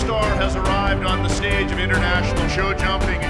star has arrived on the stage of international show jumping.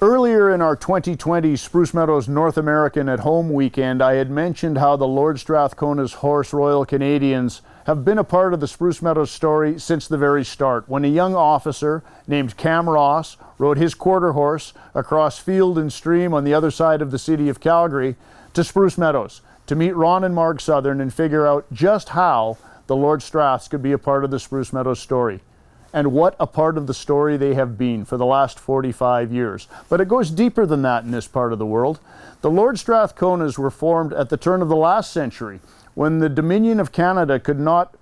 Earlier in our 2020 Spruce Meadows North American at Home weekend, I had mentioned how the Lord Strathcona's Horse Royal Canadians have been a part of the Spruce Meadows story since the very start, when a young officer named Cam Ross rode his quarter horse across field and stream on the other side of the city of Calgary to Spruce Meadows to meet Ron and Marg Southern and figure out just how the Lord Straths could be a part of the Spruce Meadows story. And what a part of the story they have been for the last 45 years. But it goes deeper than that in this part of the world. The Lord Strathconas were formed at the turn of the last century, when the Dominion of Canada could not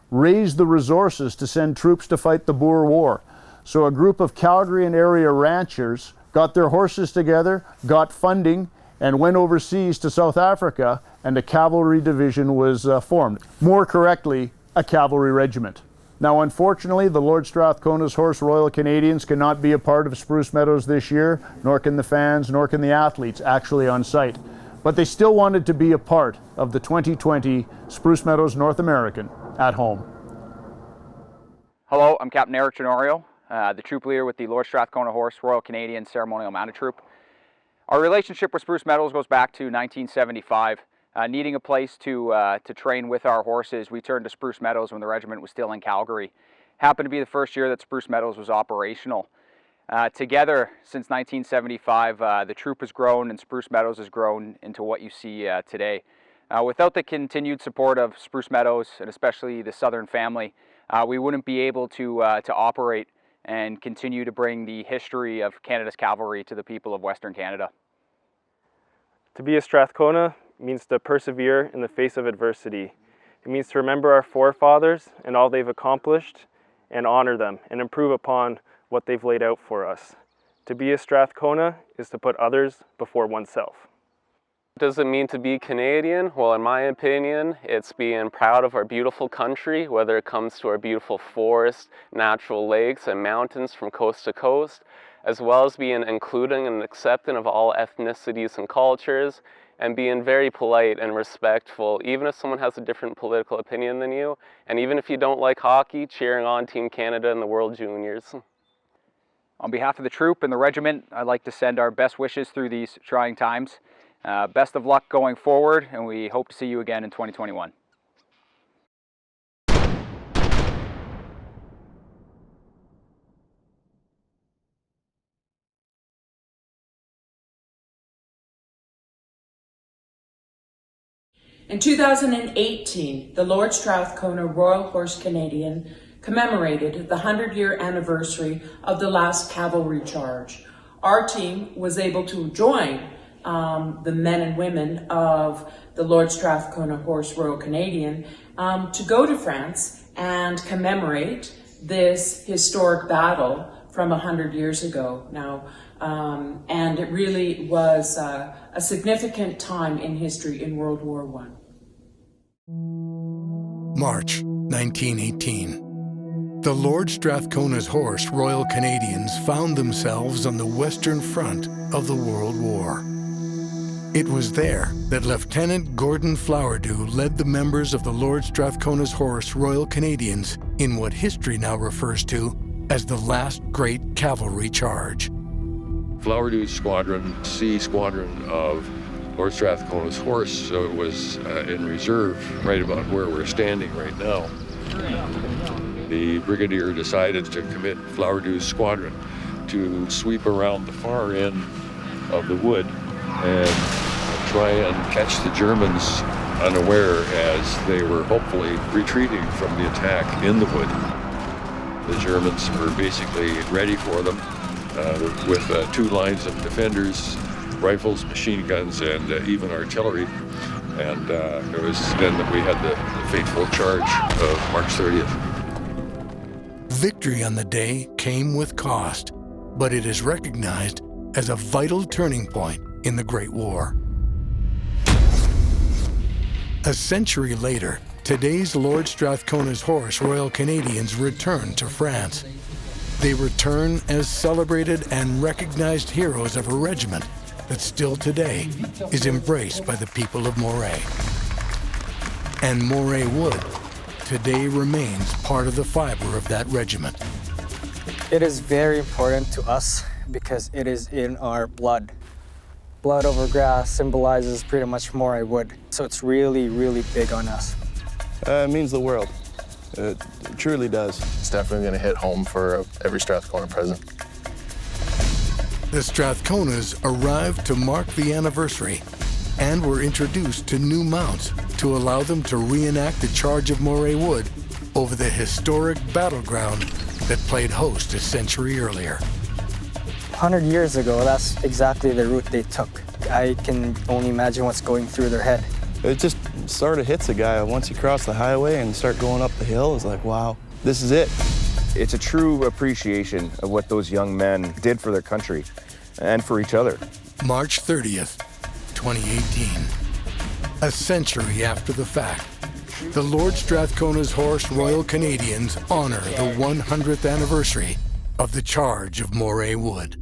raise the resources to send troops to fight the Boer War. So a group of Calgary and area ranchers got their horses together, got funding, and went overseas to South Africa, and a cavalry division was formed. More correctly, a cavalry regiment. Now, unfortunately, the Lord Strathcona's Horse Royal Canadians cannot be a part of Spruce Meadows this year, nor can the fans, nor can the athletes actually on site. But they still wanted to be a part of the 2020 Spruce Meadows North American at Home. Hello, I'm Captain Eric Tenorio, the troop leader with the Lord Strathcona Horse Royal Canadian Ceremonial Mounted Troop. Our relationship with Spruce Meadows goes back to 1975. Needing a place to train with our horses, we turned to Spruce Meadows when the regiment was still in Calgary. Happened to be the first year that Spruce Meadows was operational. Together, since 1975, the troop has grown and Spruce Meadows has grown into what you see today. Without the continued support of Spruce Meadows, and especially the Southern family, we wouldn't be able to operate and continue to bring the history of Canada's cavalry to the people of Western Canada. To be a Strathcona means to persevere in the face of adversity. It means to remember our forefathers and all they've accomplished and honor them and improve upon what they've laid out for us. To be a Strathcona is to put others before oneself. What does it mean to be Canadian? Well, in my opinion, it's being proud of our beautiful country, whether it comes to our beautiful forests, natural lakes, and mountains from coast to coast, as well as being including and accepting of all ethnicities and cultures, and being very polite and respectful, even if someone has a different political opinion than you, and even if you don't like hockey, cheering on Team Canada in the World Juniors. On behalf of the troop and the regiment, I'd like to send our best wishes through these trying times. Best of luck going forward, and we hope to see you again in 2021. In 2018, the Lord Strathcona Royal Horse Canadian commemorated the 100-year anniversary of the last cavalry charge. Our team was able to join the men and women of the Lord Strathcona Horse Royal Canadian to go to France and commemorate this historic battle from 100 years ago now. And it really was a significant time in history in World War I. March 1918. The Lord Strathcona's Horse Royal Canadians found themselves on the Western Front of the World War. It was there that Lieutenant Gordon Flowerdew led the members of the Lord Strathcona's Horse Royal Canadians in what history now refers to as the last great cavalry charge. Flowerdew's squadron, C squadron of Lord Strathcona's Horse, so it was in reserve right about where we're standing right now. The brigadier decided to commit Flowerdew's squadron to sweep around the far end of the wood and try and catch the Germans unaware as they were hopefully retreating from the attack in the wood. The Germans were basically ready for them with 2 lines of defenders, rifles, machine guns, and even artillery. And it was then that we had the fateful charge of March 30th. Victory on the day came with cost, but it is recognized as a vital turning point in the Great War. A century later, today's Lord Strathcona's Horse Royal Canadians return to France. They return as celebrated and recognized heroes of a regiment that still today is embraced by the people of Moray. And Moray wood today remains part of the fiber of that regiment. It is very important to us because it is in our blood. Blood over grass symbolizes pretty much Moray wood, so it's really, really big on us. It means the world. It truly does. It's definitely going to hit home for every Strathcona present. The Strathconas arrived to mark the anniversary and were introduced to new mounts to allow them to reenact the charge of Moray Wood over the historic battleground that played host a century earlier. 100 years ago, that's exactly the route they took. I can only imagine what's going through their head. It just sort of hits a guy once you cross the highway and start going up the hill. It's like, wow, this is it. It's a true appreciation of what those young men did for their country and for each other. March 30th, 2018. A century after the fact, the Lord Strathcona's Horse Royal Canadians honor the 100th anniversary of the charge of Moray Wood.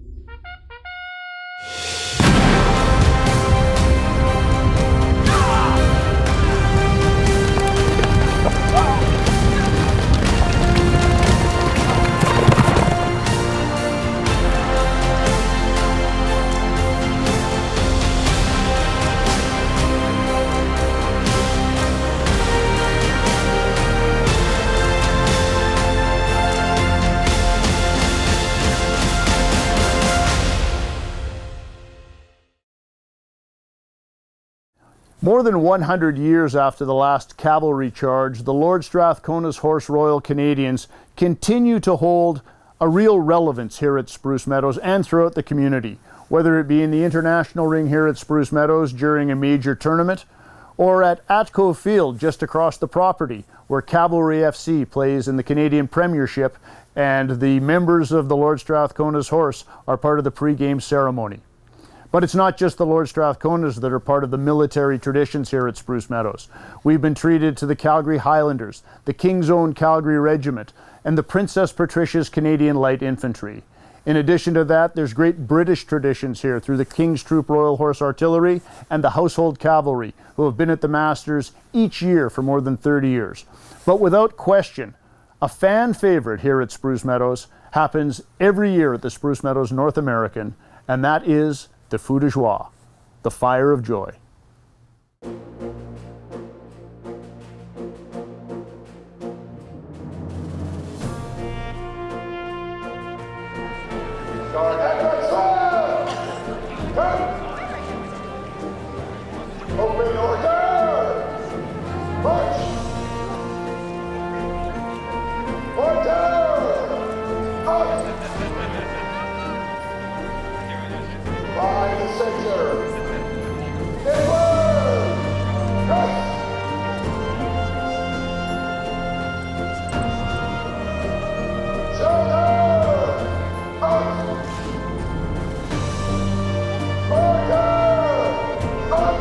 More than 100 years after the last cavalry charge, the Lord Strathcona's Horse Royal Canadians continue to hold a real relevance here at Spruce Meadows and throughout the community, whether it be in the international ring here at Spruce Meadows during a major tournament, or at Atco Field just across the property, where Cavalry FC plays in the Canadian Premiership, and the members of the Lord Strathcona's Horse are part of the pre-game ceremony. But it's not just the Lord Strathconas that are part of the military traditions here at Spruce Meadows. We've been treated to the Calgary Highlanders, the King's Own Calgary Regiment, and the Princess Patricia's Canadian Light Infantry. In addition to that, there's great British traditions here through the King's Troop Royal Horse Artillery and the Household Cavalry, who have been at the Masters each year for more than 30 years. But without question, a fan favorite here at Spruce Meadows happens every year at the Spruce Meadows North American, and that is the feu de joie, the fire of joy. Open order! March! Order! Up! By the center! Inward! Yes! Shoulder! Up! Order! Up!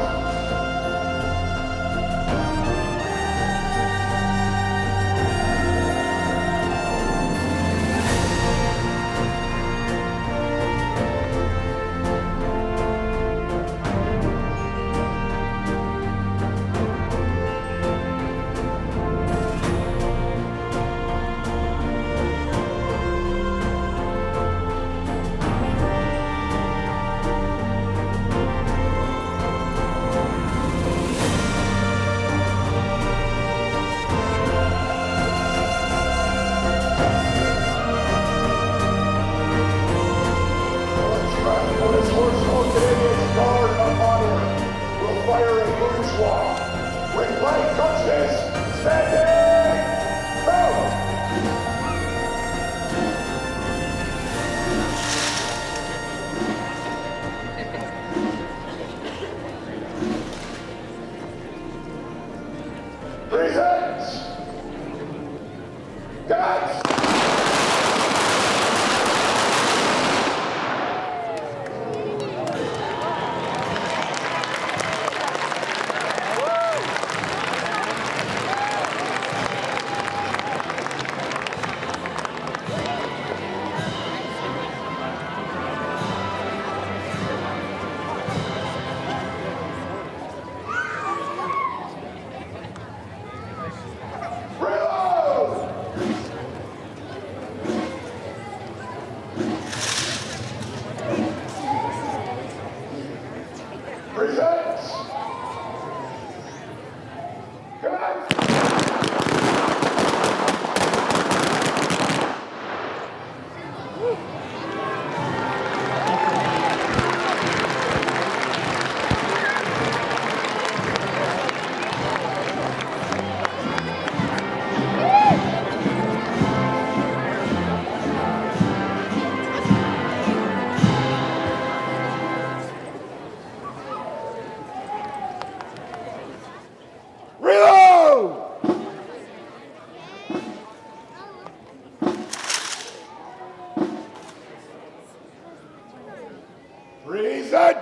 Reason!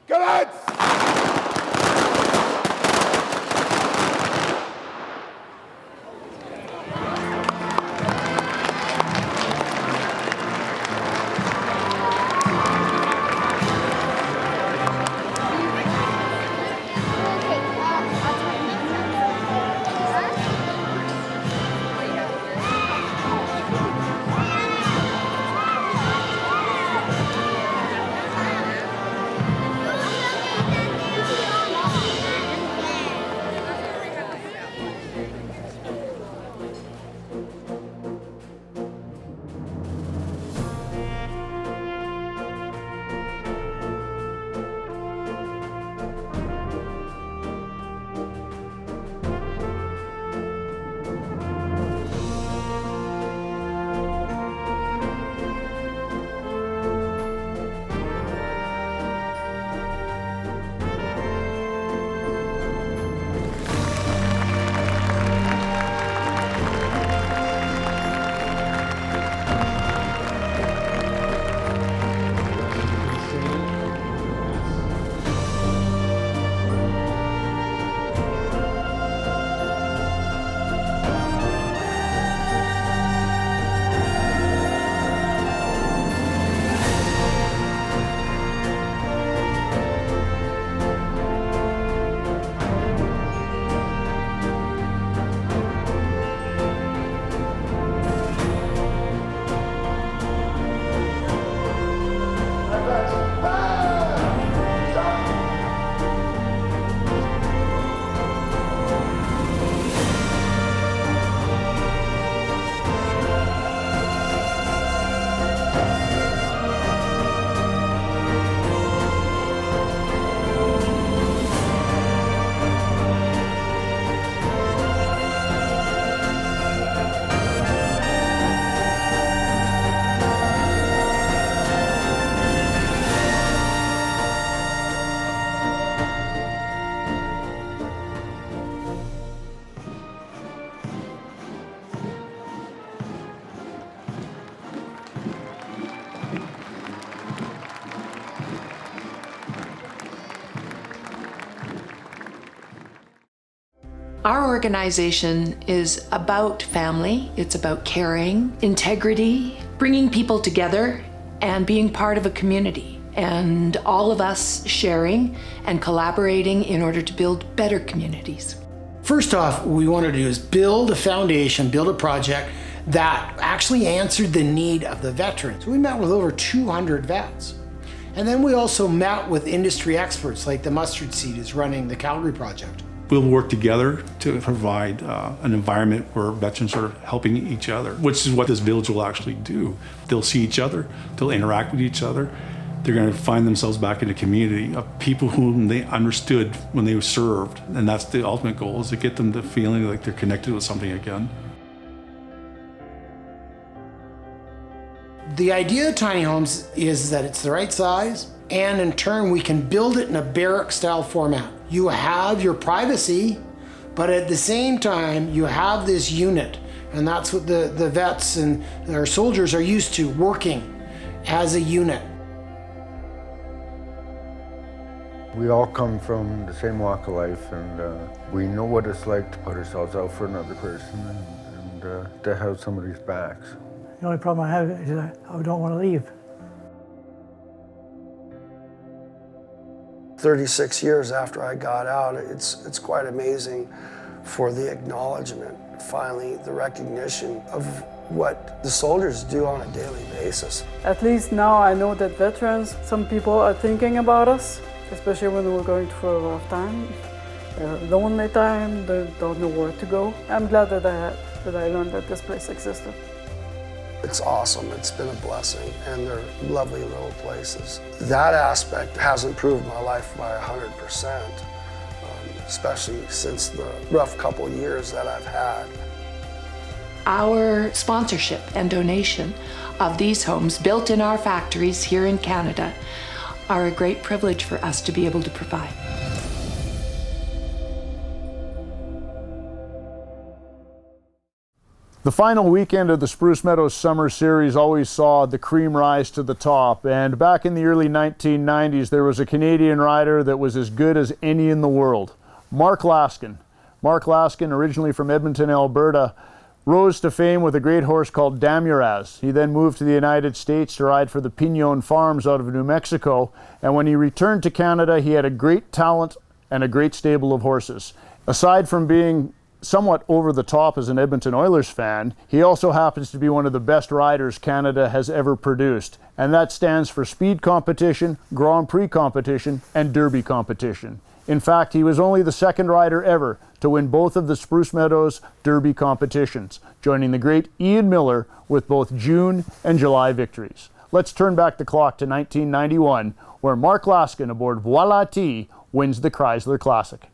Commence! Our organization is about family, it's about caring, integrity, bringing people together, and being part of a community. And all of us sharing and collaborating in order to build better communities. First off, what we wanted to do is build a foundation, build a project that actually answered the need of the veterans. We met with over 200 vets. And then we also met with industry experts like the Mustard Seed is running the Calgary project. We'll work together to provide an environment where veterans are helping each other, which is what this village will actually do. They'll see each other, they'll interact with each other. They're going to find themselves back in a community of people whom they understood when they served. And that's the ultimate goal, is to get them to feeling like they're connected with something again. The idea of tiny homes is that it's the right size, and in turn we can build it in a barrack style format. You have your privacy, but at the same time you have this unit, and that's what the vets and our soldiers are used to, working as a unit. We all come from the same walk of life, and we know what it's like to put ourselves out for another person and to have somebody's backs. The only problem I have is I don't want to leave. 36 years after I got out, it's quite amazing for the acknowledgement, finally the recognition of what the soldiers do on a daily basis. At least now I know that veterans, some people are thinking about us, especially when we're going through a rough time, a lonely time, they don't know where to go. I'm glad that I learned that this place existed. It's awesome, it's been a blessing, and they're lovely little places. That aspect has improved my life by 100%, especially since the rough couple years that I've had. Our sponsorship and donation of these homes built in our factories here in Canada are a great privilege for us to be able to provide. The final weekend of the Spruce Meadows Summer Series always saw the cream rise to the top, and back in the early 1990s there was a Canadian rider that was as good as any in the world, Mark Laskin. Mark Laskin, originally from Edmonton, Alberta, rose to fame with a great horse called Damuraz. He then moved to the United States to ride for the Pinon Farms out of New Mexico, and when he returned to Canada he had a great talent and a great stable of horses. Aside from being somewhat over the top as an Edmonton Oilers fan, he also happens to be one of the best riders Canada has ever produced, and that stands for speed competition, Grand Prix competition, and Derby competition. In fact, he was only the second rider ever to win both of the Spruce Meadows Derby competitions, joining the great Ian Miller with both June and July victories. Let's turn back the clock to 1991, where Mark Laskin aboard Voilà T wins the Chrysler Classic.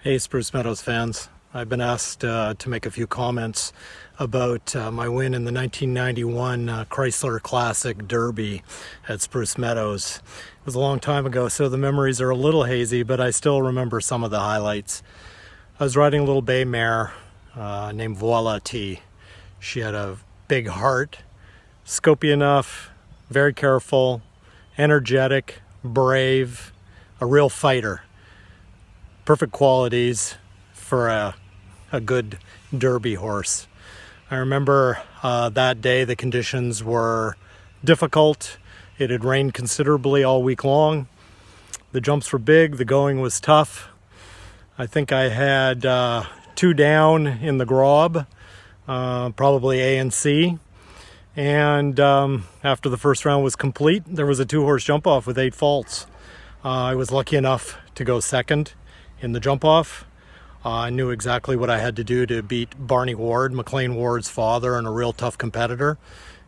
Hey Spruce Meadows fans, I've been asked to make a few comments about my win in the 1991 Chrysler Classic Derby at Spruce Meadows. It was a long time ago, so the memories are a little hazy, but I still remember some of the highlights. I was riding a little bay mare named Voilà T. She had a big heart, scopy enough, very careful, energetic, brave, a real fighter. Perfect qualities for a good Derby horse. I remember that day the conditions were difficult. It had rained considerably all week long. The jumps were big, the going was tough. I think I had 2 down in the Grob, probably A and C. And after the first round was complete, there was a 2-horse jump off with 8 faults. I was lucky enough to go second in the jump off. I knew exactly what I had to do to beat Barney Ward, McLean Ward's father, and a real tough competitor.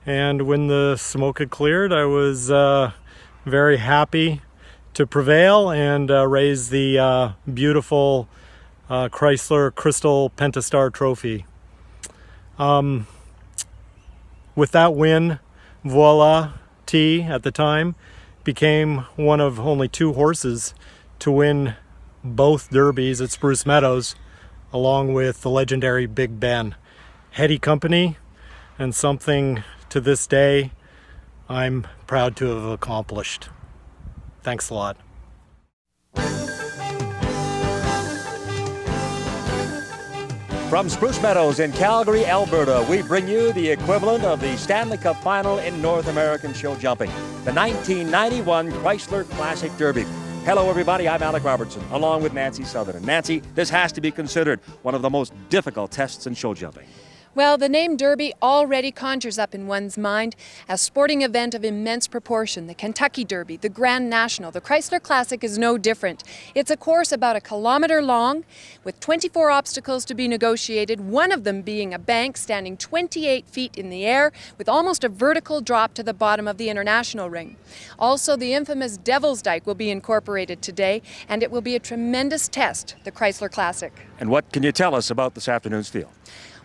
And when the smoke had cleared, I was very happy to prevail and raise the beautiful Chrysler Crystal Pentastar Trophy. With that win, Voilà T at the time became one of only 2 horses to win both derbies at Spruce Meadows, along with the legendary Big Ben. Heady company, and something to this day I'm proud to have accomplished. Thanks a lot. From Spruce Meadows in Calgary, Alberta, we bring you the equivalent of the Stanley Cup Final in North American show jumping, the 1991 Chrysler Classic Derby. Hello, everybody. I'm Alec Robertson, along with Nancy Sutherland. Nancy, this has to be considered one of the most difficult tests in show jumping. Well, the name Derby already conjures up in one's mind a sporting event of immense proportion. The Kentucky Derby, the Grand National, the Chrysler Classic is no different. It's a course about 1 kilometer long with 24 obstacles to be negotiated, one of them being a bank standing 28 feet in the air with almost a vertical drop to the bottom of the international ring. Also, the infamous Devil's Dyke will be incorporated today, and it will be a tremendous test, the Chrysler Classic. And what can you tell us about this afternoon's field?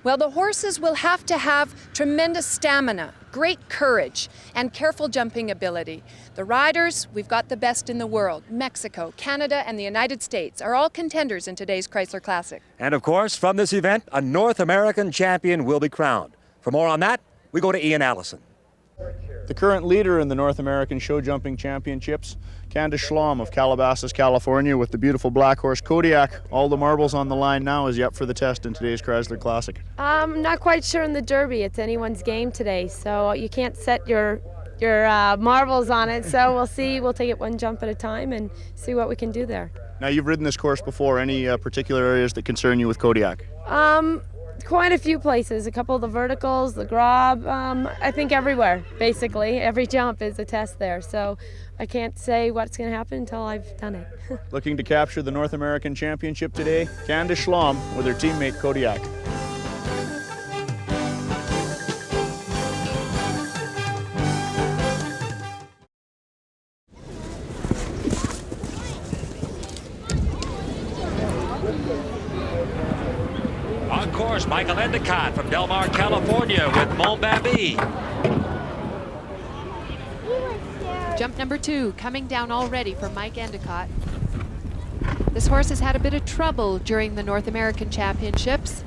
Well, the horses will have to have tremendous stamina, great courage, and careful jumping ability. The riders, we've got the best in the world. Mexico, Canada, and the United States are all contenders in today's Chrysler Classic. And of course, from this event, a North American champion will be crowned. For more on that, we go to Ian Allison. The current leader in the North American Show Jumping Championships, Candace Schlom of Calabasas, California, with the beautiful black horse Kodiak. All the marbles on the line now. Is he up for the test in today's Chrysler Classic? I'm not quite sure in the Derby. It's anyone's game today, so you can't set your marbles on it. So we'll see. We'll take it one jump at a time and see what we can do there. Now, you've ridden this course before. Any particular areas that concern you with Kodiak? Quite a few places. A couple of the verticals, the Grob. I think everywhere, basically. Every jump is a test there. So I can't say what's going to happen until I've done it. Looking to capture the North American Championship today, Candace Schlom with her teammate Kodiak. On course, Michael Endicott from Del Mar, California with Montbaby. Jump number 2 coming down already for Mike Endicott. This horse has had a bit of trouble during the North American Championships.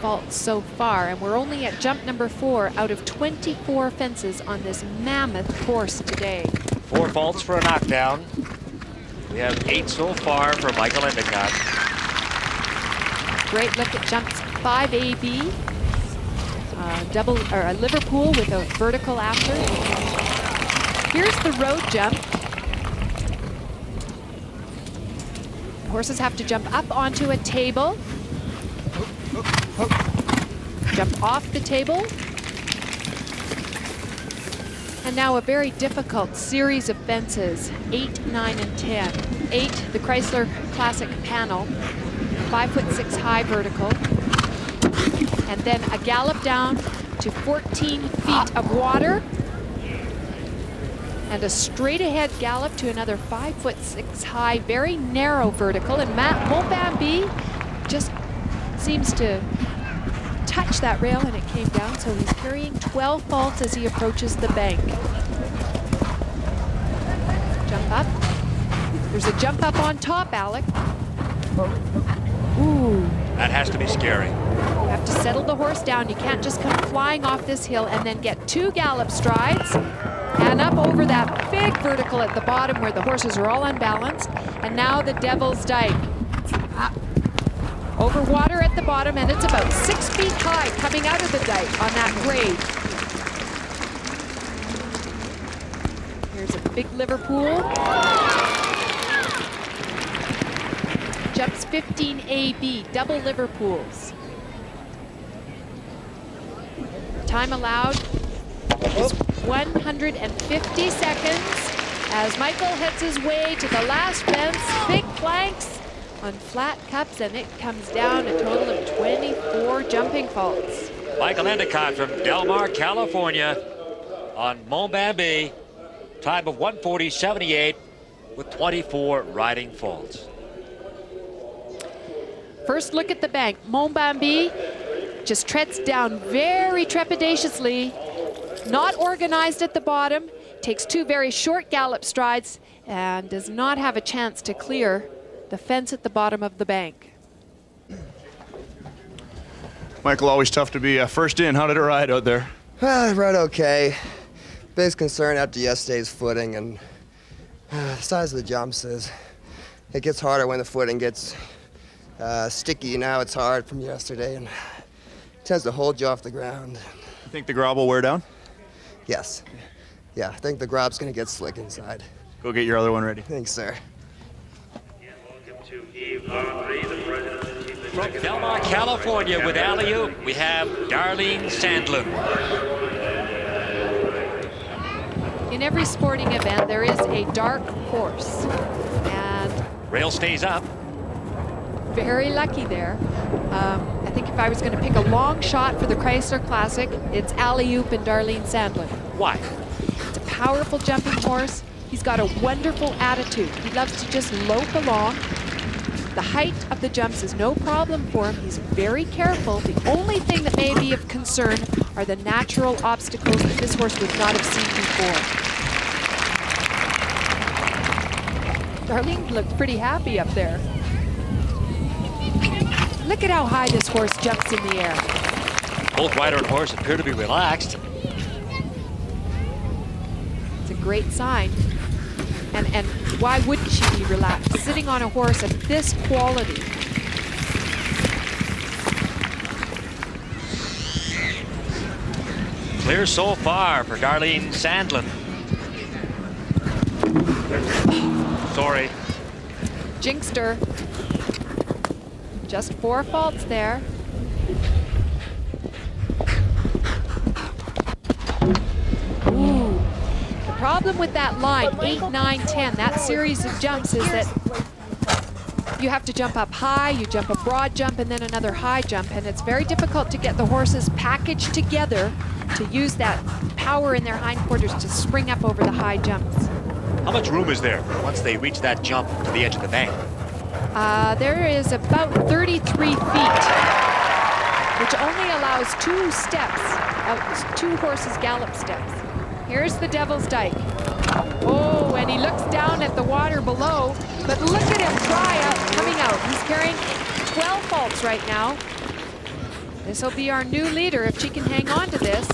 faults so far, and we're only at jump number 4 out of 24 fences on this mammoth course today. 4 faults for a knockdown. We have 8 so far for Michael Endicott. Great look at jumps 5AB, double or a Liverpool with a vertical after. Here's the road jump. Horses have to jump up onto a table, jump off the table, and now a very difficult series of fences, 8, 9, and 10. 8, the Chrysler Classic panel, 5'6" high vertical, and then a gallop down to 14 feet of water, and a straight ahead gallop to another 5'6" high, very narrow vertical. And Montbambi just seems to touch that rail and it came down, so he's carrying 12 faults as he approaches the bank. Jump up. There's a jump up on top, Alec. Ooh. That has to be scary. You have to settle the horse down. You can't just come flying off this hill and then get 2 gallop strides and up over that big vertical at the bottom where the horses are all unbalanced. And now the Devil's Dyke. Over water at the bottom, and it's about 6 feet high coming out of the dike on that grade. Here's a big Liverpool. Jumps 15AB, double Liverpools. Time allowed is 150 seconds as Michael heads his way to the last fence. Big planks on flat cups, and it comes down a total of 24 jumping faults. Michael Endicott from Del Mar, California on Montbambi. Time of 1:40.78 with 24 riding faults. First look at the bank. Montbambi just treads down very trepidatiously, not organized at the bottom, takes 2 very short gallop strides, and does not have a chance to clear the fence at the bottom of the bank. Michael, always tough to be first in. How did it ride out there? Right okay. Biggest concern after yesterday's footing and the size of the jumps is it gets harder when the footing gets sticky. Now it's hard from yesterday and it tends to hold you off the ground. You think the grob will wear down? Yes. Yeah, I think the grob's gonna get slick inside. Go get your other one ready. Thanks, sir. From Del Mar, California with alley-oop, we have Darlene Sandlin. In every sporting event, there is a dark horse, and rail stays up. Very lucky there. I think if I was going to pick a long shot for the Chrysler Classic, it's alley-oop and Darlene Sandlin. Why? It's a powerful jumping horse. He's got a wonderful attitude. He loves to just lope along. The height of the jumps is no problem for him. He's very careful. The only thing that may be of concern are the natural obstacles that this horse would not have seen before. Darlene looked pretty happy up there. Look at how high this horse jumps in the air. Both rider and horse appear to be relaxed. It's a great sign. And why wouldn't she be relaxed? Sitting on a horse of this quality. Clear so far for Darlene Sandlin. Sorry. Jinxed her. Just 4 faults there. Ooh. The problem with that line, 8, 9, 10, that series of jumps is that you have to jump up high, you jump a broad jump and then another high jump, and it's very difficult to get the horses packaged together to use that power in their hindquarters to spring up over the high jumps. How much room is there once they reach that jump to the edge of the bank? There is about 33 feet, which only allows 2 steps, 2 horses gallop steps. Here's the Devil's Dyke. Oh, and he looks down at the water below, but look at him coming out. He's carrying 12 faults right now. This will be our new leader if she can hang on to this.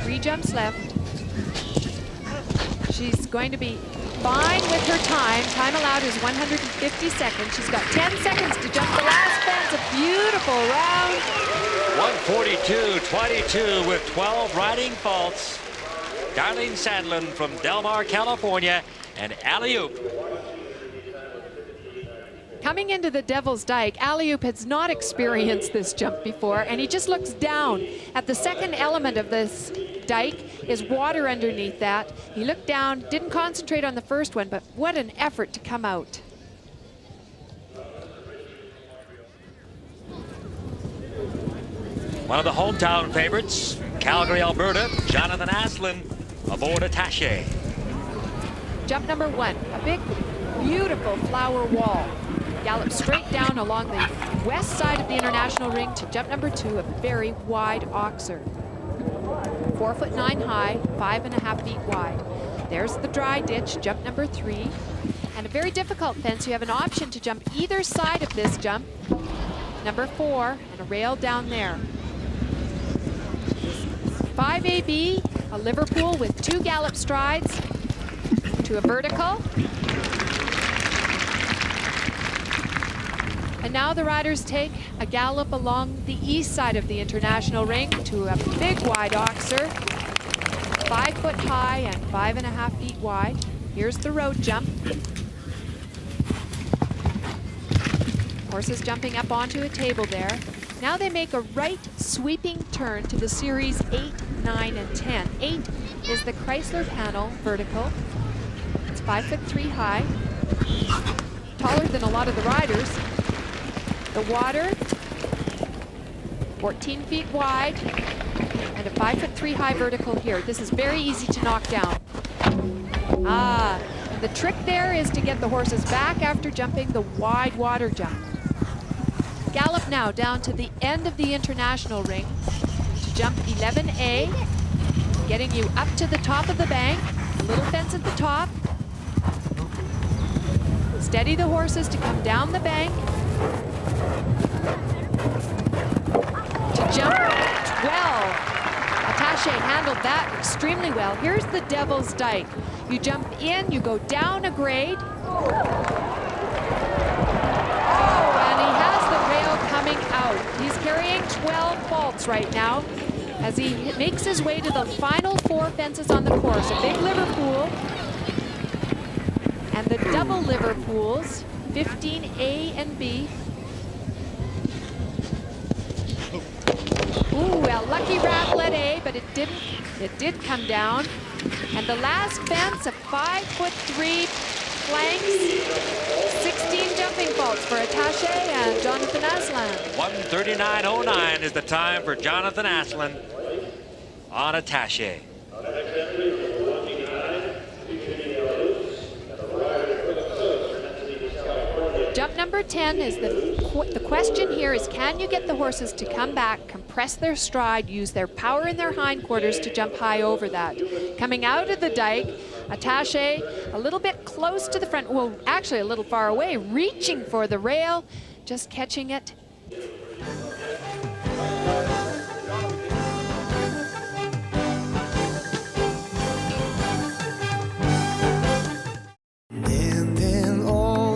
Three jumps left. She's going to be fine with her time. Time allowed is 150 seconds. She's got 10 seconds to jump the last fence. A beautiful round. 142.22 with 12 riding faults. Darlene Sandlin from Del Mar, California, and alley-oop. Coming into the Devil's Dyke, alley-oop has not experienced this jump before, and he just looks down at the second element of this dike is water underneath that. He looked down, didn't concentrate on the first one, but what an effort to come out. One of the hometown favorites, Calgary, Alberta, Jonathan Aslin, aboard Attaché. Jump number one, a big, beautiful flower wall. Gallop straight down along the west side of the international ring to jump number two, a very wide oxer. 4'9" high, 5.5 feet wide. There's the dry ditch, jump number three. And a very difficult fence. You have an option to jump either side of this jump. Number four, and a rail down there. 5AB, a Liverpool with 2 gallop strides to a vertical. And now the riders take a gallop along the east side of the international ring to a big wide oxer, 5 foot high and 5.5 feet wide. Here's the road jump. Horses jumping up onto a table there. Now they make a right sweeping turn to the series 8, 9, and 10. 8 is the Chrysler panel vertical. It's 5'3" high, taller than a lot of the riders. The water, 14 feet wide, and a 5'3" high vertical here. This is very easy to knock down. And the trick there is to get the horses back after jumping the wide water jump. Gallop now down to the end of the international ring to jump 11A, getting you up to the top of the bank, a little fence at the top. Steady the horses to come down the bank. To jump 12. Attaché handled that extremely well. Here's the Devil's Dyke. You jump in, you go down a grade. And he has the rail coming out. He's carrying 12 faults right now as he makes his way to the final 4 fences on the course. A big Liverpool and the double Liverpools, 15A and B. Ooh, a lucky rattlet A, but it didn't. It did come down. And the last fence, a 5'3" flanks, 16 jumping faults for Attaché and Jonathan Aslin. 1:39.09 is the time for Jonathan Aslin on Attaché. Jump number 10 is the question here is, can you get the horses to come back, compress their stride, use their power in their hindquarters to jump high over that? Coming out of the dike, Attaché a little bit close to the front, well, actually a little far away, reaching for the rail, just catching it.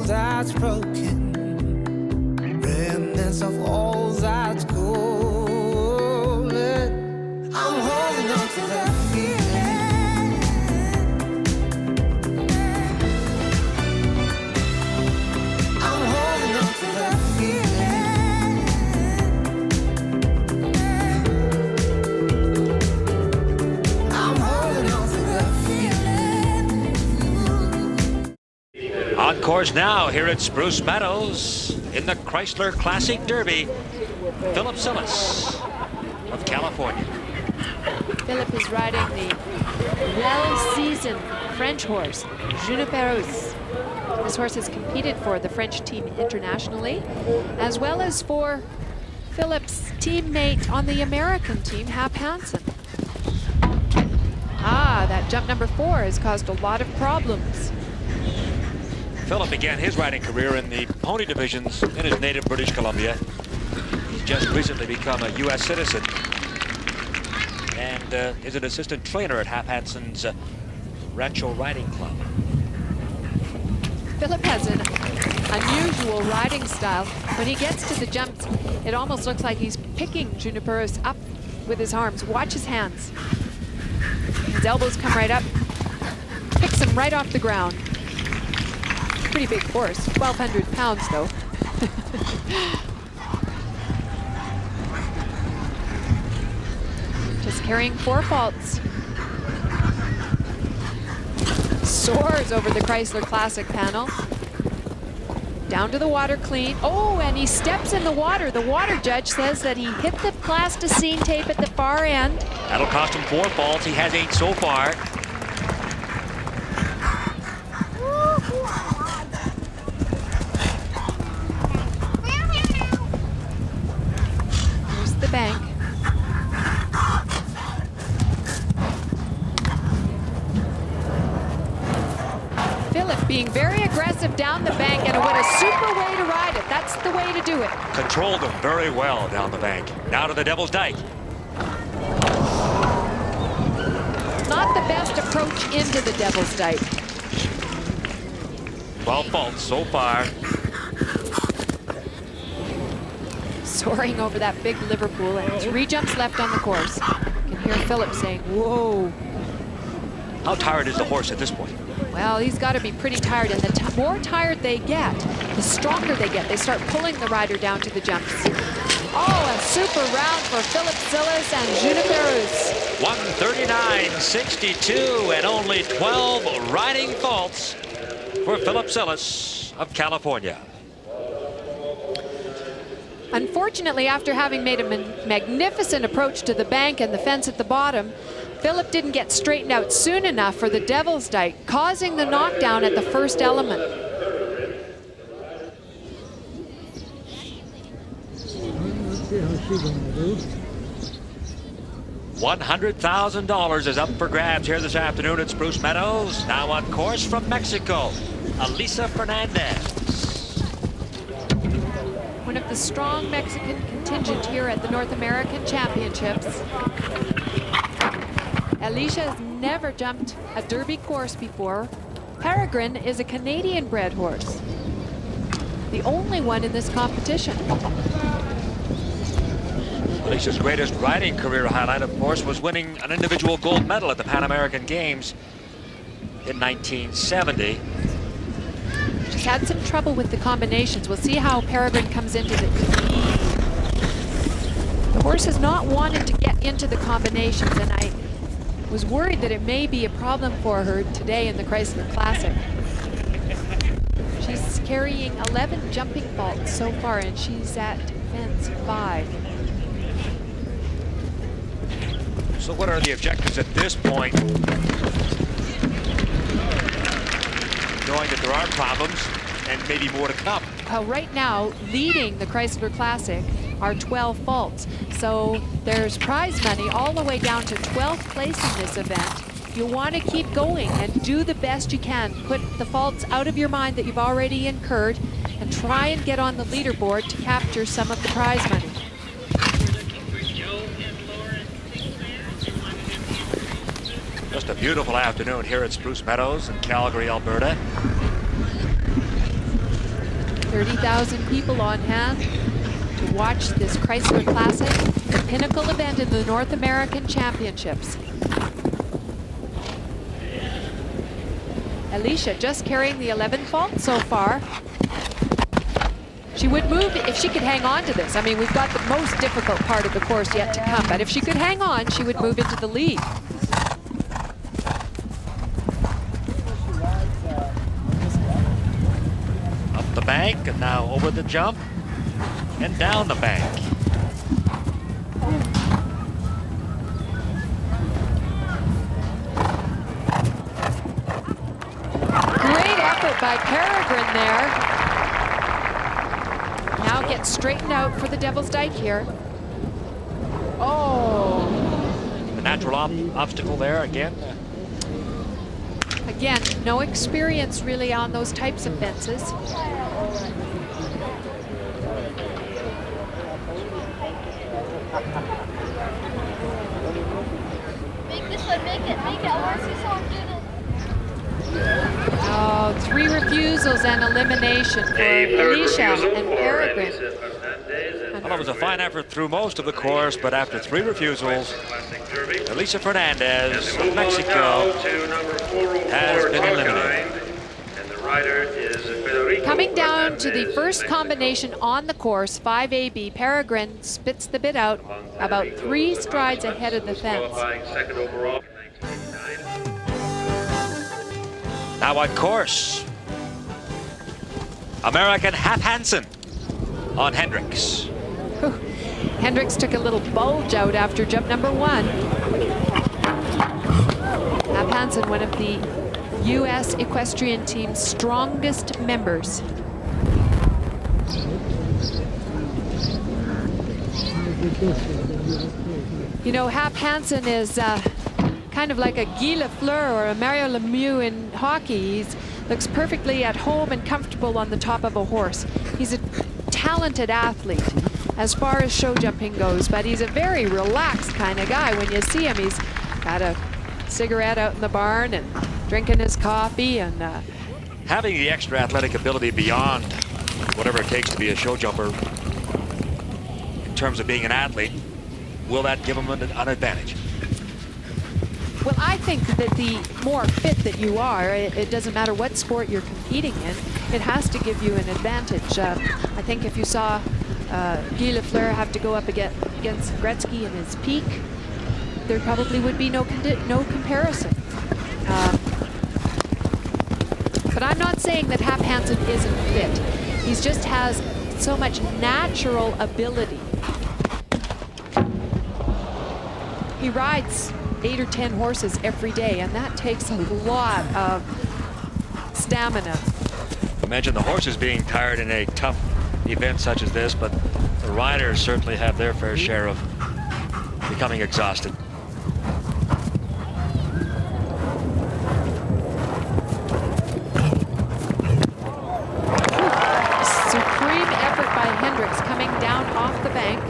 That's broken, remnants of all that's golden. I'm holding on to that feeling. I'm holding on to that feeling. I'm holding on to that feeling. On course now here at Spruce Meadows in the Chrysler Classic Derby, Philip Sillis of California. Philip is riding the well-seasoned French horse, Juniperos. This horse has competed for the French team internationally, as well as for Philip's teammate on the American team, Hap Hansen. That jump number 4 has caused a lot of problems. Philip began his riding career in the pony divisions in his native British Columbia. He's just recently become a U.S. citizen and is an assistant trainer at Hap Hanson's Rancho Riding Club. Philip has an unusual riding style. When he gets to the jumps, it almost looks like he's picking Juniperus up with his arms. Watch his hands. His elbows come right up, picks him right off the ground. Pretty big horse, 1,200 pounds though. Just carrying 4 faults. Soars over the Chrysler Classic panel. Down to the water clean. Oh, and he steps in the water. The water judge says that he hit the plasticine tape at the far end. That'll cost him 4 faults. He has 8 so far. Here's the bank. Philip being very aggressive down the bank, and what a super way to ride it. That's the way to do it. Controlled him very well down the bank. Now to the Devil's Dyke. Not the best approach into the Devil's Dyke. 12 faults so far. Soaring over that big Liverpool, and 3 jumps left on the course. You can hear Philip saying, whoa. How tired is the horse at this point? Well, he's got to be pretty tired, and the more tired they get, the stronger they get. They start pulling the rider down to the jumps. Oh, a super round for Philip Sillis and Juniperus. 139.62 and only 12 riding faults for Philip Sillis of California. Unfortunately, after having made a magnificent approach to the bank and the fence at the bottom, Philip didn't get straightened out soon enough for the Devil's Dyke, causing the knockdown at the first element. $100,000 is up for grabs here this afternoon at Spruce Meadows. Now on course from Mexico, Elisa Fernandez. One of the strong Mexican contingent here at the North American Championships. Alicia has never jumped a Derby course before. Peregrine is a Canadian-bred horse. The only one in this competition. Alicia's greatest riding career highlight, of course, was winning an individual gold medal at the Pan American Games in 1970. She's had some trouble with the combinations. We'll see how Peregrine comes into the horse has not wanted to get into the combinations, and I was worried that it may be a problem for her today in the Chrysler Classic. She's carrying 11 jumping faults so far, and she's at fence 5. So what are the objectives at this point? Knowing that there are problems and maybe more to come. Well, right now, leading the Chrysler Classic are 12 faults. So there's prize money all the way down to 12th place in this event. You want to keep going and do the best you can. Put the faults out of your mind that you've already incurred and try and get on the leaderboard to capture some of the prize money. Just a beautiful afternoon here at Spruce Meadows in Calgary, Alberta. 30,000 people on hand to watch this Chrysler Classic, the pinnacle event in the North American Championships. Alicia just carrying the 11th fault so far. She would move if she could hang on to this. I mean, we've got the most difficult part of the course yet to come, but if she could hang on, she would move into the lead. Up the bank and now over the jump and down the bank. Great effort by Peregrine there. Now gets straightened out for the Devil's Dyke here. Oh. The natural obstacle there again. Again, no experience really on those types of fences. Make this one, make it, horse is so good. Oh, 3 refusals and elimination for Alicia and Peregrine. Well, it was a fine effort through most of the course, but after 3 refusals, Alicia Fernandez of Mexico has been eliminated. Coming down to the first combination on the course, 5AB, Peregrine spits the bit out about 3 strides ahead of the fence. Now on course, American Hap Hansen on Hendricks. Hendricks took a little bulge out after jump number 1. Hap Hansen, one of the U.S. equestrian team's strongest members. You know, Hap Hansen is kind of like a Guy Lafleur or a Mario Lemieux in hockey. He looks perfectly at home and comfortable on the top of a horse. He's a talented athlete as far as show jumping goes, but he's a very relaxed kind of guy. When you see him, he's got a cigarette out in the barn and drinking his coffee and Having the extra athletic ability beyond whatever it takes to be a show jumper in terms of being an athlete, will that give him an advantage? Well, I think that the more fit that you are, it doesn't matter what sport you're competing in, it has to give you an advantage. I think if you saw Guy Lafleur have to go up against Gretzky in his peak, there probably would be no comparison. But I'm not saying that Hap Hansen isn't fit. He just has so much natural ability. He rides 8 or 10 horses every day, and that takes a lot of stamina. Imagine the horses being tired in a tough event such as this, but the riders certainly have their fair share of becoming exhausted. Supreme effort by Hendricks coming down off the bank.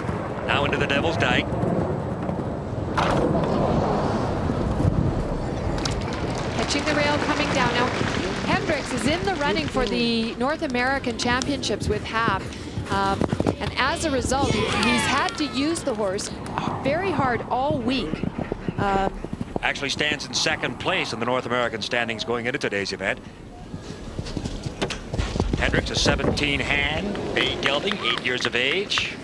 Now into the Devil's Dyke. Catching the rail coming down. Now, Hendricks is in the running for the North American Championships with Hap. And as a result, he's had to use the horse very hard all week. Actually stands in second place in the North American standings going into today's event. Hendricks, a 17 hand, a gelding, 8 years of age.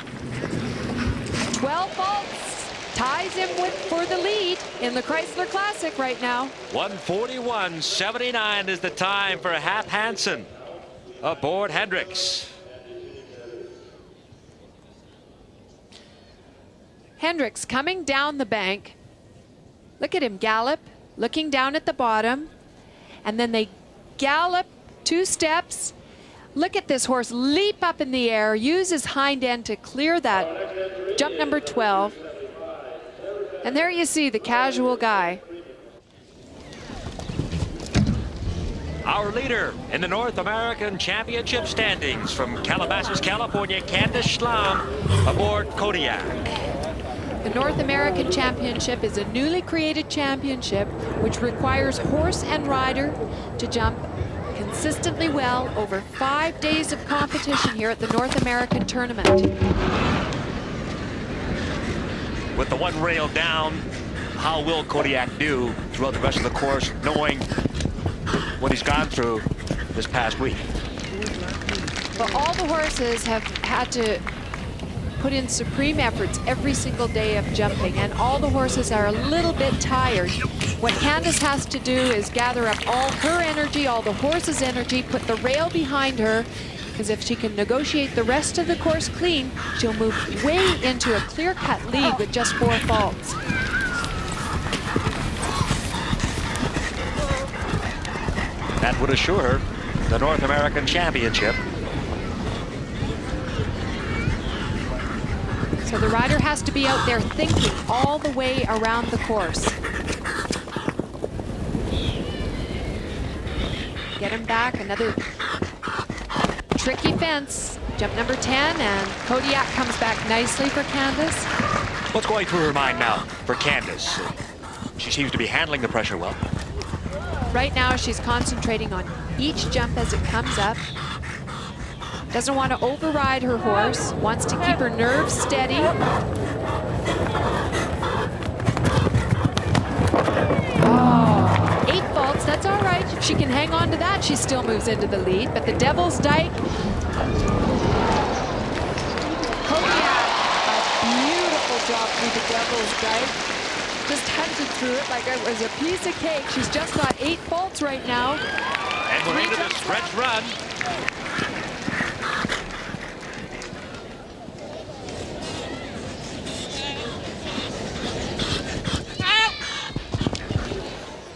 12 faults ties him for the lead in the Chrysler Classic right now. 1:41.79 is the time for Hap Hansen aboard Hendricks. Hendricks coming down the bank. Look at him gallop, looking down at the bottom, and then they gallop 2 steps. Look at this horse leap up in the air, use his hind end to clear that jump number 12. And there you see the casual guy. Our leader in the North American Championship standings from Calabasas, California, Candace Schlam aboard Kodiak. The North American Championship is a newly created championship which requires horse and rider to jump consistently well over 5 days of competition here at the North American Tournament. With the one rail down, how will Kodiak do throughout the rest of the course, knowing what he's gone through this past week? Well, all the horses have had to put in supreme efforts every single day of jumping, and all the horses are a little bit tired. What Candace has to do is gather up all her energy, all the horses' energy, put the rail behind her, because if she can negotiate the rest of the course clean, she'll move way into a clear-cut lead with just 4 faults. That would assure her the North American Championship. So the rider has to be out there thinking all the way around the course. get him back. Another tricky fence. Jump number 10, and Kodiak comes back nicely for Candace. What's going through her mind now for Candace? She seems to be handling the pressure well. Right now, she's concentrating on each jump as it comes up. Doesn't want to override her horse, wants to keep her nerves steady. Oh, 8 faults, that's all right. If she can hang on to that, she still moves into the lead. But the Devil's Dyke, Kodiak, a beautiful job through the Devil's Dyke. Just hunted through it like it was a piece of cake. She's just got 8 faults right now. And we're into the stretch run.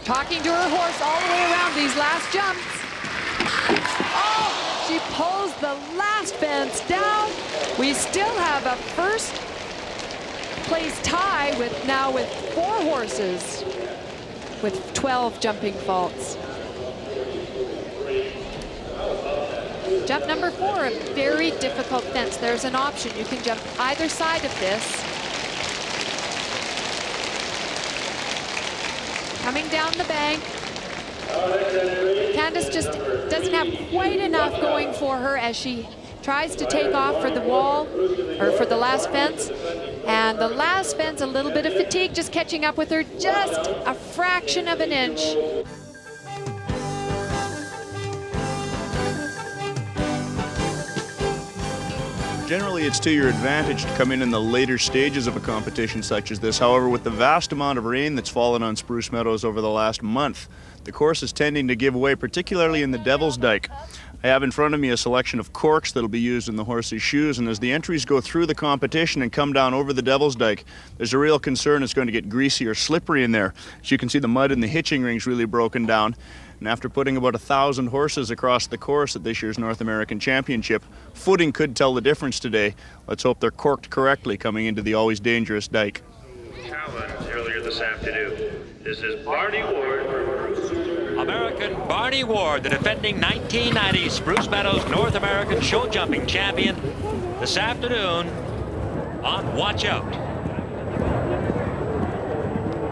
Talking to her horse all the way around these last jumps. Oh, she pulls the last fence down. We still have a first place tie with 4 horses with 12 jumping faults. Jump number 4, a very difficult fence. There's an option. You can jump either side of this. Coming down the bank. Candace just doesn't have quite enough going for her as she tries to take off for the wall, or for the last fence. And the last fence, a little bit of fatigue just catching up with her, just a fraction of an inch. Generally, it's to your advantage to come in the later stages of a competition such as this. However, with the vast amount of rain that's fallen on Spruce Meadows over the last month, the course is tending to give way, particularly in the Devil's Dyke. I have in front of me a selection of corks that'll be used in the horse's shoes, and as the entries go through the competition and come down over the Devil's Dyke, there's a real concern it's going to get greasy or slippery in there. As you can see, the mud in the hitching ring's really broken down. And after putting about 1,000 horses across the course at this year's North American Championship, footing could tell the difference today. Let's hope they're corked correctly coming into the always dangerous dike. Challenge earlier this afternoon. This is Barney Ward. American Barney Ward, the defending 1990 Spruce Meadows North American show jumping champion, this afternoon on Watch Out.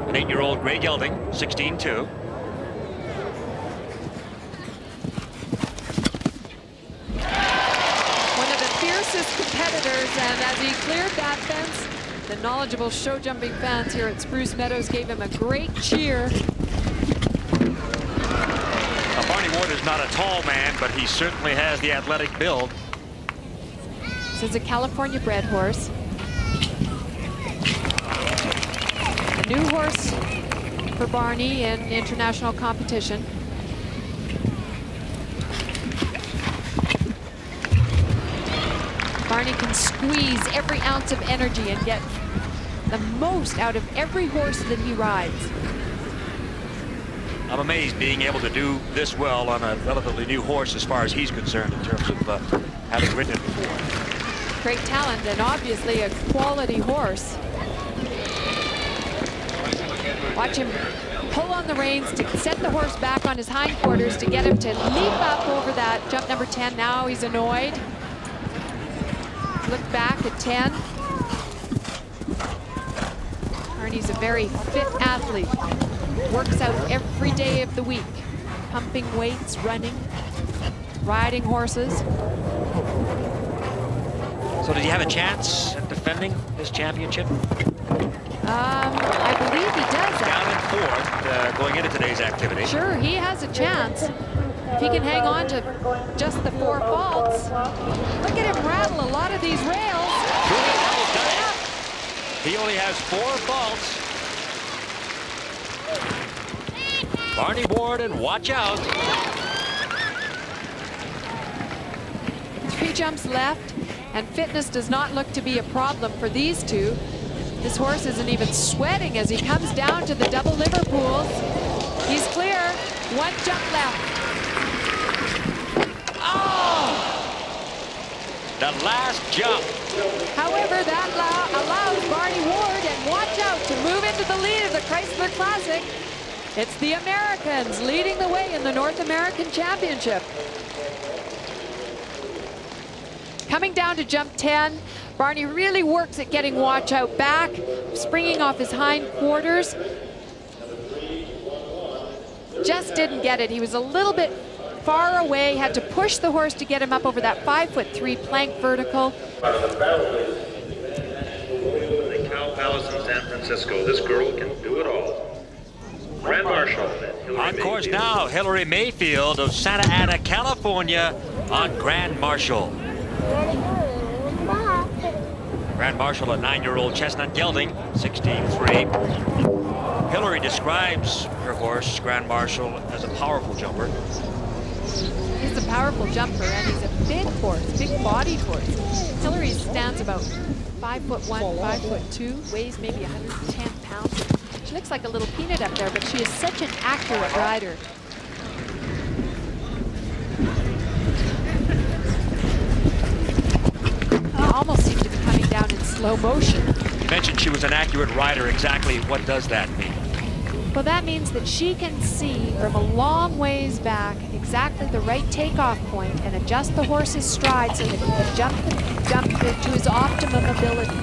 An 8-year-old gray gelding, 16-2. Competitors, and as he cleared that fence, the knowledgeable show jumping fans here at Spruce Meadows gave him a great cheer. Now, Barney Ward is not a tall man, but he certainly has the athletic build. This is a California bred horse. A new horse for Barney in international competition. Barney can squeeze every ounce of energy and get the most out of every horse that he rides. I'm amazed being able to do this well on a relatively new horse as far as he's concerned in terms of having ridden it before. Great talent and obviously a quality horse. Watch him pull on the reins to set the horse back on his hindquarters to get him to leap up over that jump number 10. Now he's annoyed. Look back at 10. Barney's a very fit athlete. Works out every day of the week. Pumping weights, running, riding horses. So does he have a chance at defending this championship? I believe he does. Down in 4th going into today's activity. Sure, he has a chance. If he can hang on to just the 4 faults. Look at him rattle a lot of these rails. He only has 4 faults. Barney Ward and Watch Out. 3 jumps left, and fitness does not look to be a problem for these two. This horse isn't even sweating as he comes down to the double Liverpools. He's clear. 1 jump left. Oh! The last jump. However, that allows Barney Ward and Watch Out to move into the lead of the Chrysler Classic. It's the Americans leading the way in the North American Championship. Coming down to jump 10, Barney really works at getting watch out back, springing off his hind quarters. Just didn't get it. He was a little bit far away, had to push the horse to get him up over that 5'3" plank vertical. The Cow Palace in San Francisco. This girl can do it all. Grand Marshal. On course now, Hillary Mayfield of Santa Ana, California on Grand Marshal. Grand Marshal, a 9-year-old chestnut gelding, 16-3. Hillary describes her horse, Grand Marshal, as a powerful jumper. He's a powerful jumper, and he's a big horse, big-bodied horse. Hillary stands about 5'1", 5'2", weighs maybe 110 pounds. She looks like a little peanut up there, but she is such an accurate rider. Almost seems to be coming down in slow motion. You mentioned she was an accurate rider. Exactly what does that mean? Well, that means that she can see from a long ways back exactly the right takeoff point and adjust the horse's stride so that he can jump to his optimum ability.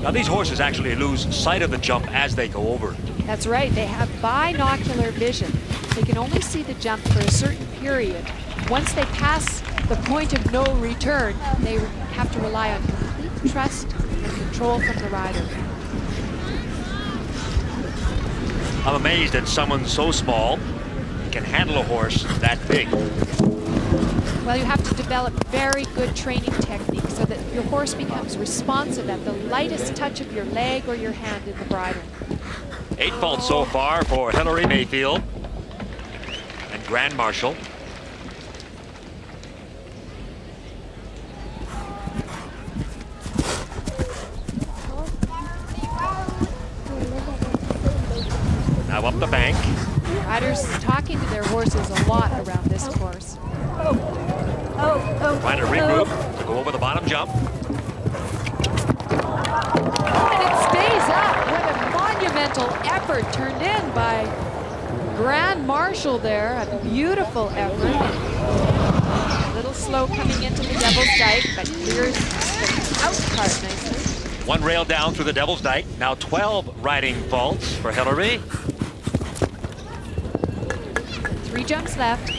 Now, these horses actually lose sight of the jump as they go over. That's right. They have binocular vision. They can only see the jump for a certain period. Once they pass the point of no return, they have to rely on complete trust and control from the rider. I'm amazed that someone so small can handle a horse that big. Well, you have to develop very good training techniques so that your horse becomes responsive at the lightest touch of your leg or your hand in the bridle. 8 faults so far for Hillary Mayfield and Grand Marshal. Now up the bank. Riders talking to their horses a lot around this course. Trying to regroup to go over the bottom jump. And it stays up. What a monumental effort turned in by Grand Marshal there. A beautiful effort. A little slow coming into the Devil's Dyke, but clears the out part nicely. One rail down through the Devil's Dyke. Now 12 riding faults for Hillary. 3 jumps left.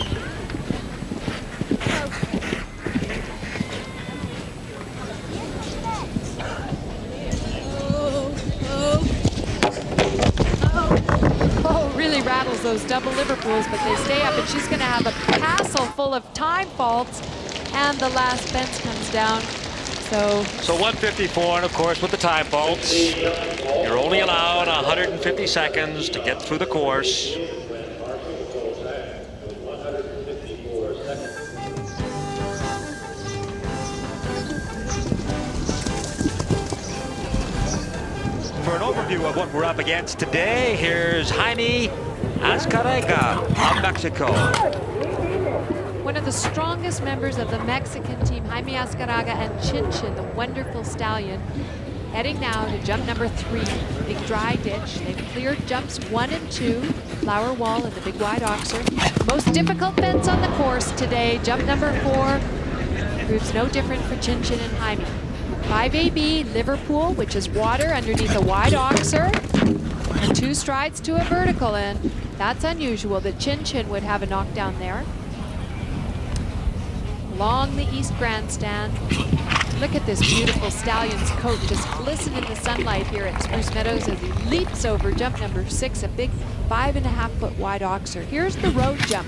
Oh, really rattles those double Liverpools, but they stay up, and she's going to have a castle full of time faults, and the last fence comes down. So 154, and of course with the time faults, you're only allowed 150 seconds to get through the course. For an overview of what we're up against today, here's Jaime Azcárraga of Mexico. One of the strongest members of the Mexican team, Jaime Azcárraga, and Chin Chin, the wonderful stallion, heading now to jump number 3, big dry ditch. They've cleared jumps 1 and 2, flower wall and the big wide oxer. Most difficult fence on the course today, jump number 4, proves no different for Chin Chin and Jaime. 5AB Liverpool, which is water underneath a wide oxer, and 2 strides to a vertical, and that's unusual that Chin Chin would have a knockdown there. Along the East Grandstand, look at this beautiful stallion's coat just glisten in the sunlight here at Spruce Meadows as he leaps over jump number 6, a big 5.5-foot wide oxer. Here's the road jump.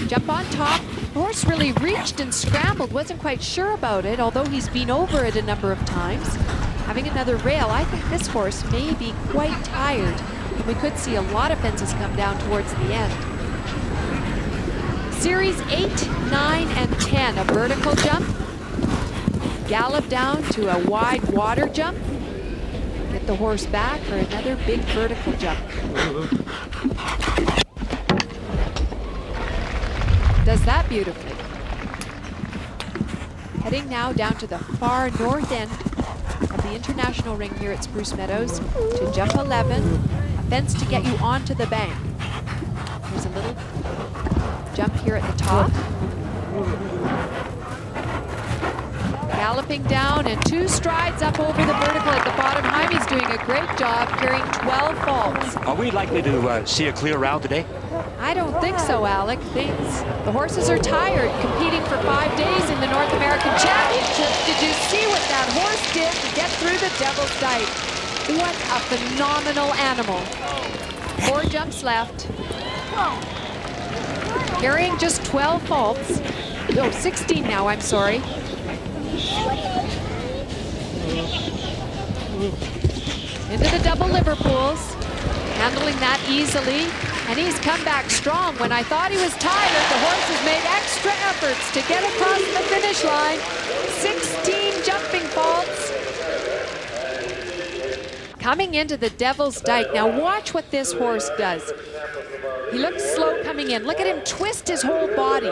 Jump on top. The horse really reached and scrambled, wasn't quite sure about it, although he's been over it a number of times. Having another rail, I think this horse may be quite tired. And we could see a lot of fences come down towards the end. Series 8, 9, and 10, a vertical jump. Gallop down to a wide water jump. Get the horse back for another big vertical jump. Does that beautifully. Heading now down to the far north end of the international ring here at Spruce Meadows to jump 11, a fence to get you onto the bank. little jump here at the top. Galloping down and 2 strides up over the vertical at the bottom. Jaime's doing a great job carrying 12 faults. Are we likely to see a clear round today? I don't think so, Alec. The horses are tired, competing for 5 days in the North American Championships. Did you see what that horse did to get through the Devil's Dyke? What a phenomenal animal. 4 jumps left. Carrying just 12 faults. Oh, 16 now, I'm sorry. Into the double Liverpools, handling that easily, and he's come back strong. When I thought he was tired, the horse has made extra efforts to get across the finish line. 16 jumping faults. Coming into the Devil's Dyke. Now watch what this horse does. He looks slow coming in. Look at him twist his whole body.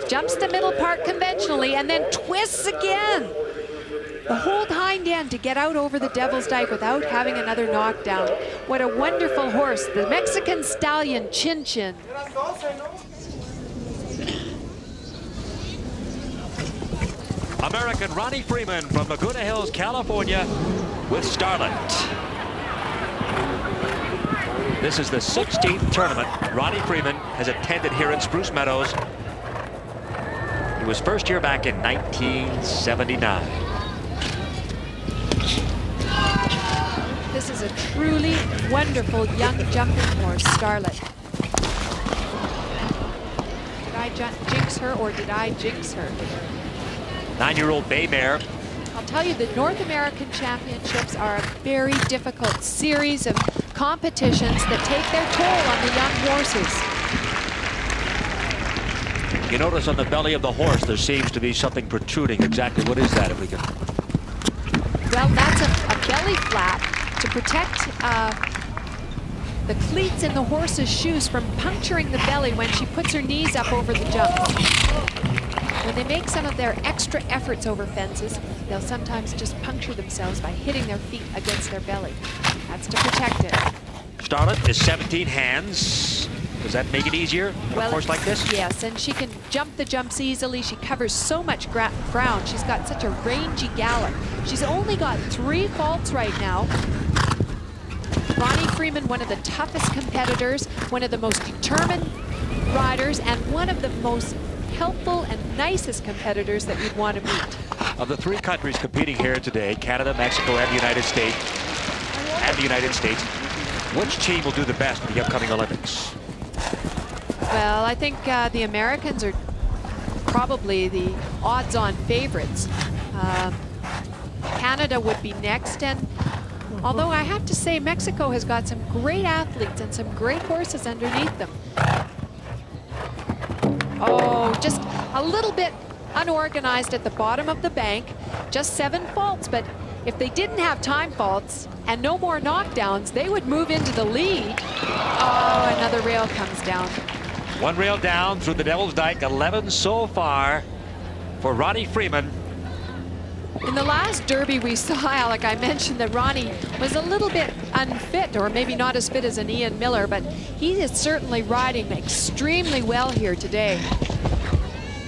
Jumps the middle part conventionally and then twists again. The whole hind end to get out over the Devil's Dyke without having another knockdown. What a wonderful horse. The Mexican stallion, Chin Chin. American Ronnie Freeman from Laguna Hills, California with Starlet. This is the 16th tournament Ronnie Freeman has attended here in Spruce Meadows. He was first here back in 1979. This is a truly wonderful young jumping horse, Starlet. Did I jinx her or did I jinx her? 9-year-old bay mare. I'll tell you, the North American Championships are a very difficult series of competitions that take their toll on the young horses. You notice on the belly of the horse there seems to be something protruding. Exactly what is that, if we can? Well, that's a belly flap to protect the cleats in the horse's shoes from puncturing the belly when she puts her knees up over the jump. When they make some of their extra efforts over fences, they'll sometimes just puncture themselves by hitting their feet against their belly. That's to protect it. Starlet is 17 hands. Does that make it easier for a horse like this? Yes, and she can jump the jumps easily. She covers so much ground. She's got such a rangy gallop. She's only got 3 faults right now. Ronnie Freeman, one of the toughest competitors, one of the most determined riders, and one of the most helpful and nicest competitors that we'd want to meet. Of the 3 countries competing here today, Canada, Mexico, and the United States, which team will do the best in the upcoming Olympics? Well, I think the Americans are probably the odds-on favorites. Canada would be next, and although I have to say Mexico has got some great athletes and some great horses underneath them. Oh, just a little bit unorganized at the bottom of the bank. Just 7 faults, but if they didn't have time faults and no more knockdowns, they would move into the lead. Oh, another rail comes down. 1 rail down through the Devil's Dyke, 11 so far for Ronnie Freeman. In the last Derby we saw, Alec, I mentioned that Ronnie was a little bit unfit, or maybe not as fit as an Ian Miller, but he is certainly riding extremely well here today.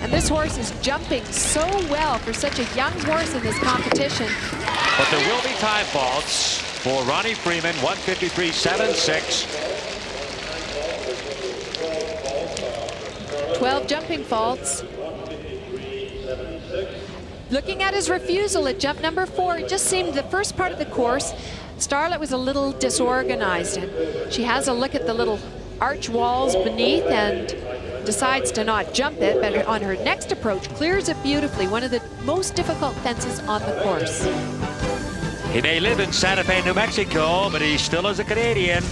And this horse is jumping so well for such a young horse in this competition. But there will be time faults for Ronnie Freeman, 153.76. 12 jumping faults. Looking at his refusal at jump number 4, it just seemed the first part of the course, Starlet was a little disorganized, and she has a look at the little arch walls beneath and decides to not jump it, but on her next approach clears it beautifully, one of the most difficult fences on the course. He may live in Santa Fe, New Mexico, but he still is a Canadian.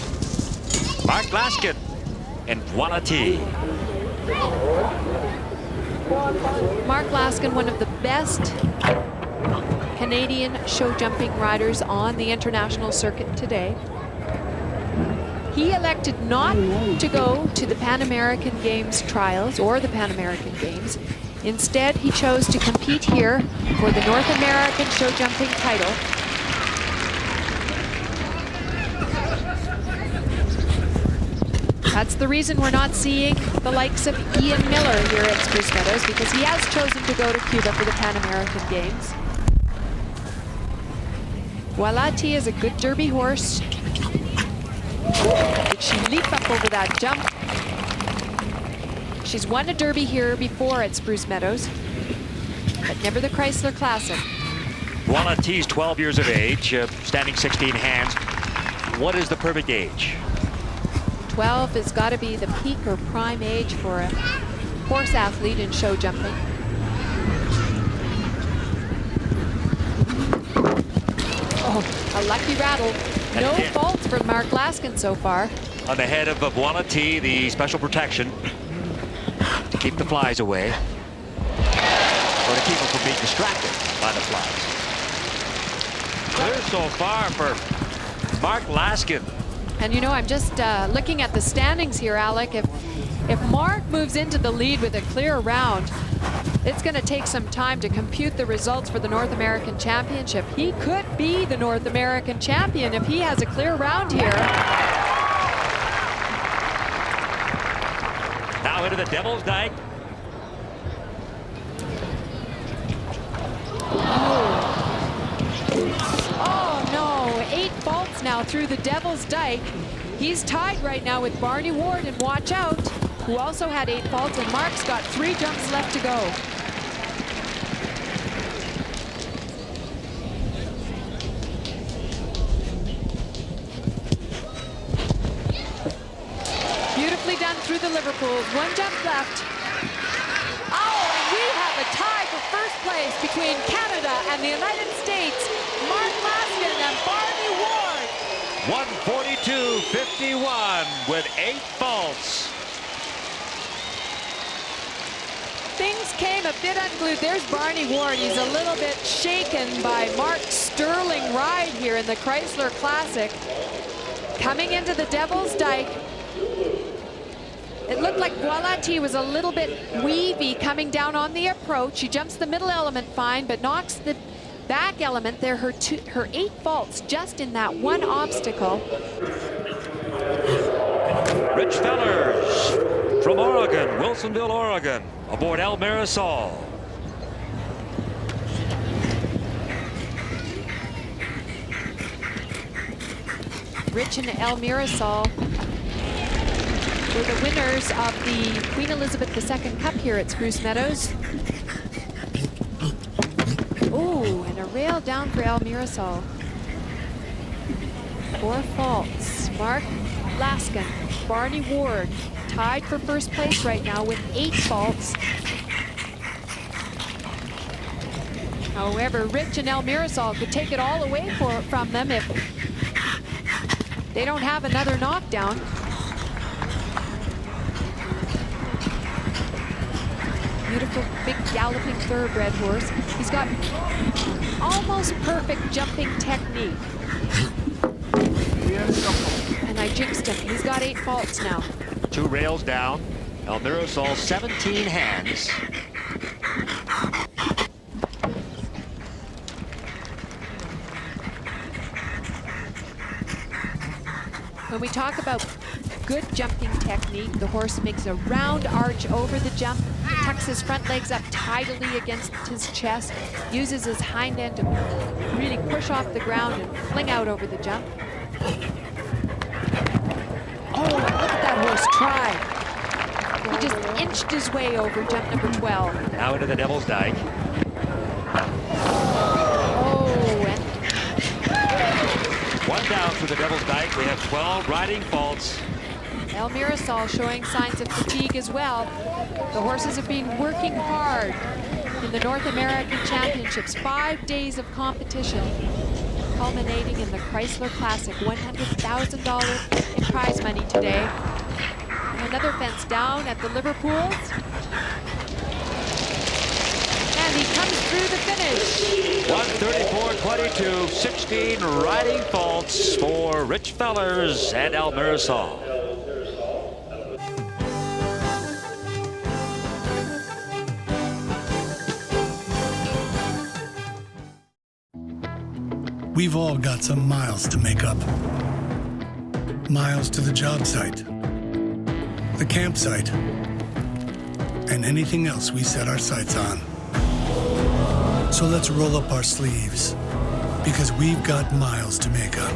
Mark Laskin in Guanati. Mark Laskin, one of the best Canadian show jumping riders on the international circuit today. He elected not to go to the Pan American Games trials or the Pan American Games. Instead, he chose to compete here for the North American show jumping title. That's the reason we're not seeing the likes of Ian Miller here at Spruce Meadows, because he has chosen to go to Cuba for the Pan American Games. Voila T is a good Derby horse. Did she leap up over that jump? She's won a Derby here before at Spruce Meadows, but never the Chrysler Classic. Voila T's 12 years of age, standing 16 hands. What is the perfect age? 12 has got to be the peak or prime age for a horse athlete in show jumping. Oh, a lucky rattle. No faults for Mark Laskin so far. On the head of Voila T, the special protection to keep the flies away, or to keep them from being distracted by the flies. Clear so far for Mark Laskin. And you know, I'm just looking at the standings here, Alec. If Mark moves into the lead with a clear round, it's going to take some time to compute the results for the North American Championship. He could be the North American champion if he has a clear round here. Now into the Devil's Dyke. Oh no, 8 faults now through the Devil's Dyke. He's tied right now with Barney Ward and Watch Out, who also had 8 faults, and Mark's got 3 jumps left to go. Beautifully done through the Liverpools. 1 jump left. Oh, and we have a tie for first place between Canada and the United States. Mark Laskin and Barney Ward. 142.51 with 8 faults. Things came a bit unglued. There's Barney Ward. He's a little bit shaken by Mark's sterling ride here in the Chrysler Classic. Coming into the Devil's Dyke. It looked like Voila T was a little bit weavy coming down on the approach. She jumps the middle element fine, but knocks the back element there. Her 8 faults just in that one obstacle. Rich Fellers from Oregon, Wilsonville, Oregon, aboard El Marisol. Rich and El Marisol were the winners of the Queen Elizabeth II Cup here at Spruce Meadows. Oh, and a rail down for El Marisol. 4 faults. Mark Laskin, Barney Ward, tied for first place right now with 8 faults. However, Rich and El Marisol could take it all away from them if they don't have another knockdown. Beautiful, big galloping thoroughbred horse. He's got almost perfect jumping technique. And I jinxed him. He's got 8 faults now. 2 rails down. El Marisol 17 hands. When we talk about good jumping technique, the horse makes a round arch over the jump, tucks his front legs up tidily against his chest, uses his hind end to really push off the ground and fling out over the jump. Oh, look at that horse try. He just inched his way over jump number 12. Now into the Devil's Dyke. Oh, and 1 down through the Devil's Dyke. We have 12 riding faults. El Marisol showing signs of fatigue as well. The horses have been working hard in the North American Championships. 5 days of competition, culminating in the Chrysler Classic. $100,000 in prize money today. Another fence down at the Liverpools. And he comes through the finish. 134.22, 16 riding faults for Rich Fellers and El Marisol. We've all got some miles to make up. Miles to the job site. the campsite, and anything else we set our sights on. So let's roll up our sleeves, because we've got miles to make up.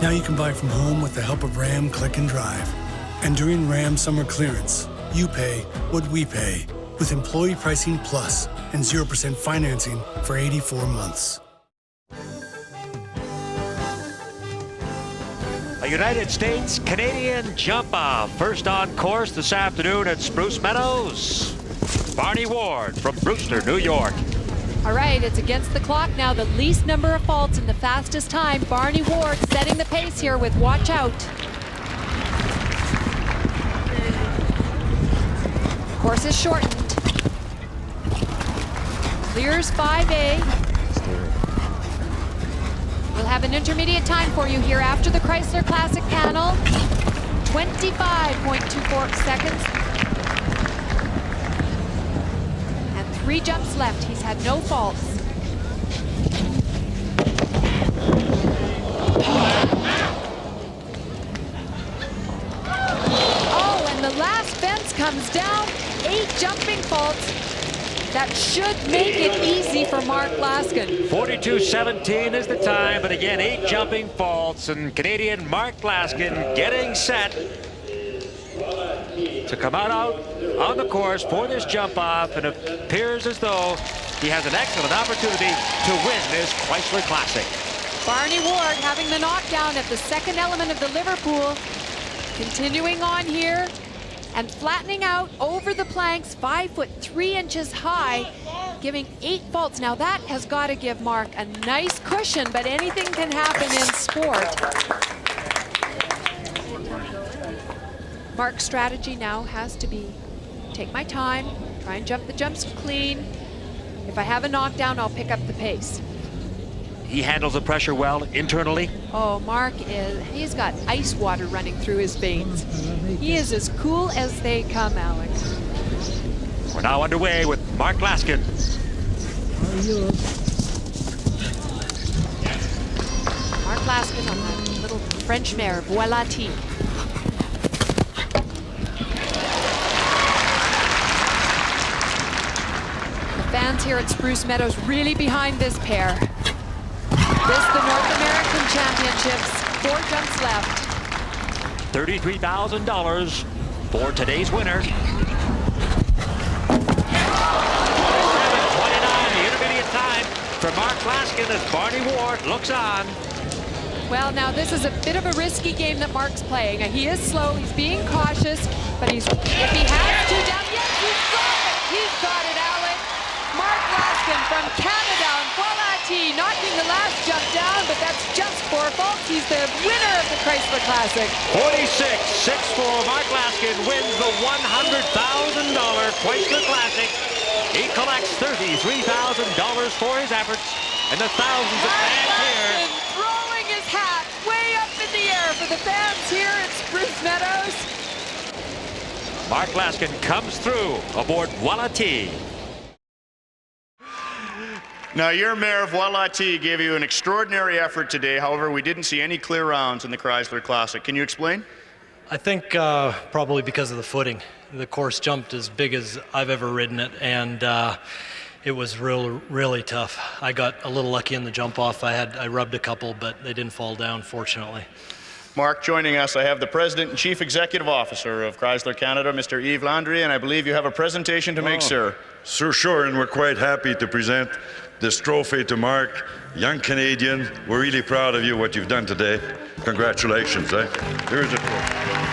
Now you can buy from home with the help of Ram Click and Drive. And during Ram Summer Clearance, you pay what we pay with Employee Pricing Plus and 0% financing for 84 months. A United States Canadian jump-off. First on course this afternoon at Spruce Meadows. Barney Ward from Brewster, New York. All right, it's against the clock now. The least number of faults and the fastest time. Barney Ward setting the pace here with Watch Out. Course is shortened. Clears 5A. We'll have an intermediate time for you here after the Chrysler Classic panel. 25.24 seconds. And 3 jumps left. He's had no faults. Oh, and the last fence comes down. 8 jumping faults. That should make it easy for Mark Laskin. 42.17 is the time, but again, 8 jumping faults, and Canadian Mark Laskin getting set to come out on the course for this jump off, and it appears as though he has an excellent opportunity to win this Chrysler Classic. Barney Ward having the knockdown at the second element of the Liverpool. Continuing on here and flattening out over the planks, 5'3" high, giving 8 faults. Now that has got to give Mark a nice cushion, but anything can happen in sport. Mark's strategy now has to be take my time, try and jump the jumps clean. If I have a knockdown, I'll pick up the pace. He handles the pressure well internally. Oh, he's got ice water running through his veins. He is as cool as they come, Alex. We're now underway with Mark Laskin. Mark Laskin on the little French mare, Voilati. The fans here at Spruce Meadows really behind this pair. This the North American Championships, 4 jumps left. $33,000 for today's winner. 7:29, the intermediate time for Mark Laskin as Barney Ward looks on. Well, now this is a bit of a risky game that Mark's playing. He is slow, he's being cautious, but if he has 2 down, yes, he's got it, Alex. Mark Laskin from Canada on Voilati, knocking the last jump down, but that's just 4 faults. He's the winner of the Chrysler Classic. 46.64. Mark Laskin wins the $100,000 Chrysler Classic. He collects $33,000 for his efforts, and the thousands of fans here. Throwing his hat way up in the air for the fans here at Spruce Meadows. Mark Laskin comes through aboard Voilati. Now, your mare of Voilati gave you an extraordinary effort today. However, we didn't see any clear rounds in the Chrysler Classic. Can you explain? I think probably because of the footing. The course jumped as big as I've ever ridden it, and it was really tough. I got a little lucky in the jump off. I rubbed a couple, but they didn't fall down, fortunately. Mark, joining us, I have the President and Chief Executive Officer of Chrysler Canada, Mr. Yves Landry, and I believe you have a presentation to make, sir. Sure, and we're quite happy to present this trophy to Mark, young Canadian. We're really proud of you, what you've done today. Congratulations, eh? Here's a trophy.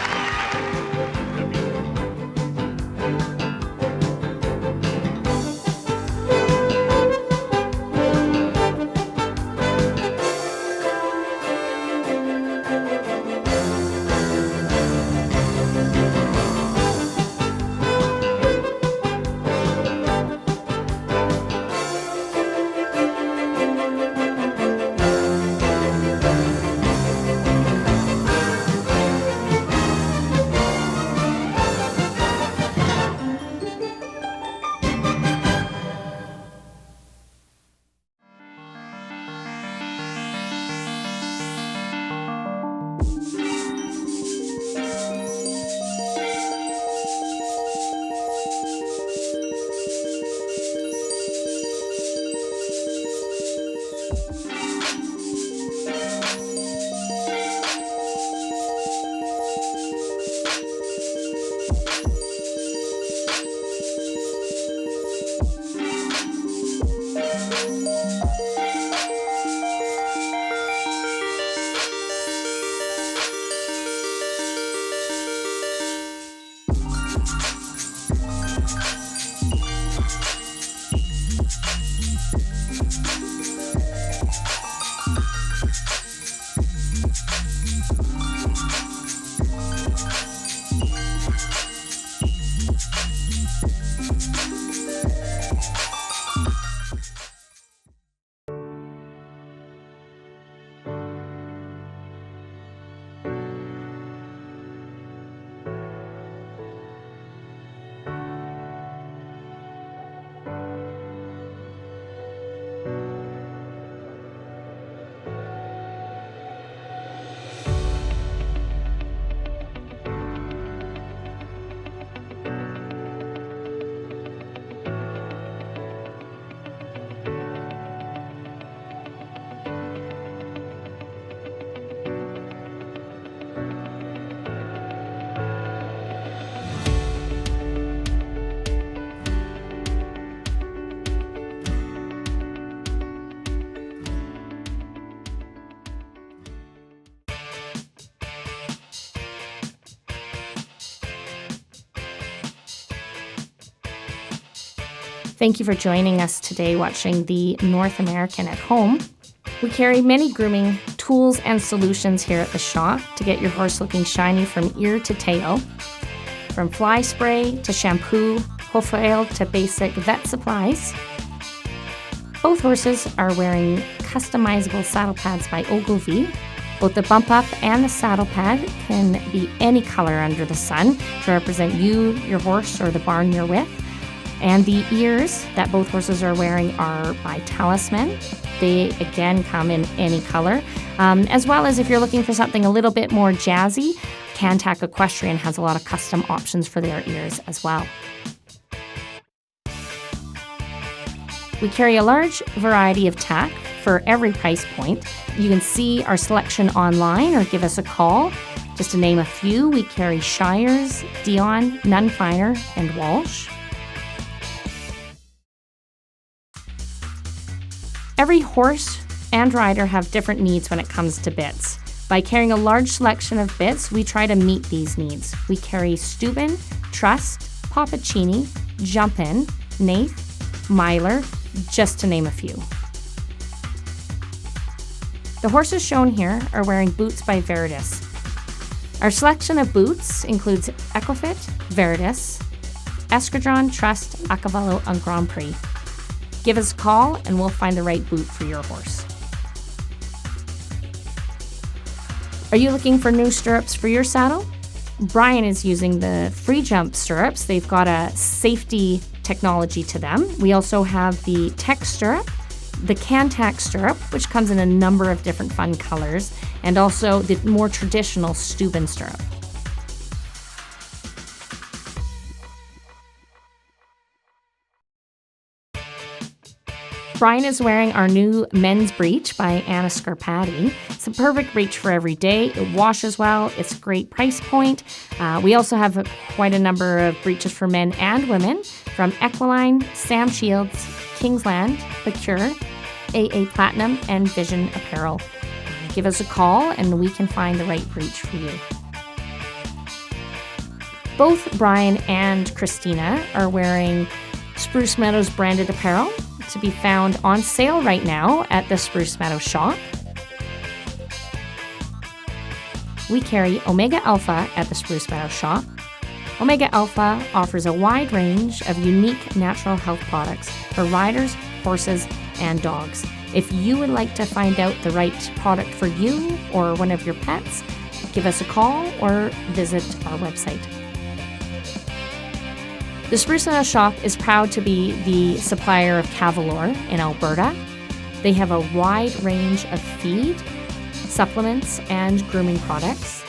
Thank you for joining us today watching the North American at home. We carry many grooming tools and solutions here at the shop to get your horse looking shiny from ear to tail. From fly spray to shampoo, hoof oil to basic vet supplies. Both horses are wearing customizable saddle pads by Ogilvy. Both the bump up and the saddle pad can be any color under the sun to represent you, your horse, or the barn you're with. And the ears that both horses are wearing are by Talisman. They again come in any color. As well as if you're looking for something a little bit more jazzy, Cantac Equestrian has a lot of custom options for their ears as well. We carry a large variety of tack for every price point. You can see our selection online or give us a call. Just to name a few, we carry Shires, Dion, None Finer, and Walsh. Every horse and rider have different needs when it comes to bits. By carrying a large selection of bits, we try to meet these needs. We carry Steuben, Trust, Poppuccini, Jump-In, Nath, Myler, just to name a few. The horses shown here are wearing boots by Veritas. Our selection of boots includes Equifit, Veritas, Escadron, Trust, Acavallo, and Grand Prix. Give us a call and we'll find the right boot for your horse. Are you looking for new stirrups for your saddle? Brian is using the Free Jump stirrups. They've got a safety technology to them. We also have the Tech stirrup, the Cantac stirrup, which comes in a number of different fun colors, and also the more traditional Steuben stirrup. Brian is wearing our new men's breech by Anna Scarpati. It's a perfect breech for every day. It washes well. It's a great price point. We also have quite a number of breeches for men and women from Equiline, Sam Shields, Kingsland, Becure, AA Platinum, and Vision Apparel. Give us a call and we can find the right breech for you. Both Brian and Christina are wearing Spruce Meadows branded apparel, to be found on sale right now at the Spruce Meadows shop. We carry Omega Alpha at the Spruce Meadows shop. Omega Alpha offers a wide range of unique natural health products for riders, horses, and dogs. If you would like to find out the right product for you or one of your pets, give us a call or visit our website. The Spruce Meadows shop is proud to be the supplier of Cavalor in Alberta. They have a wide range of feed, supplements, and grooming products.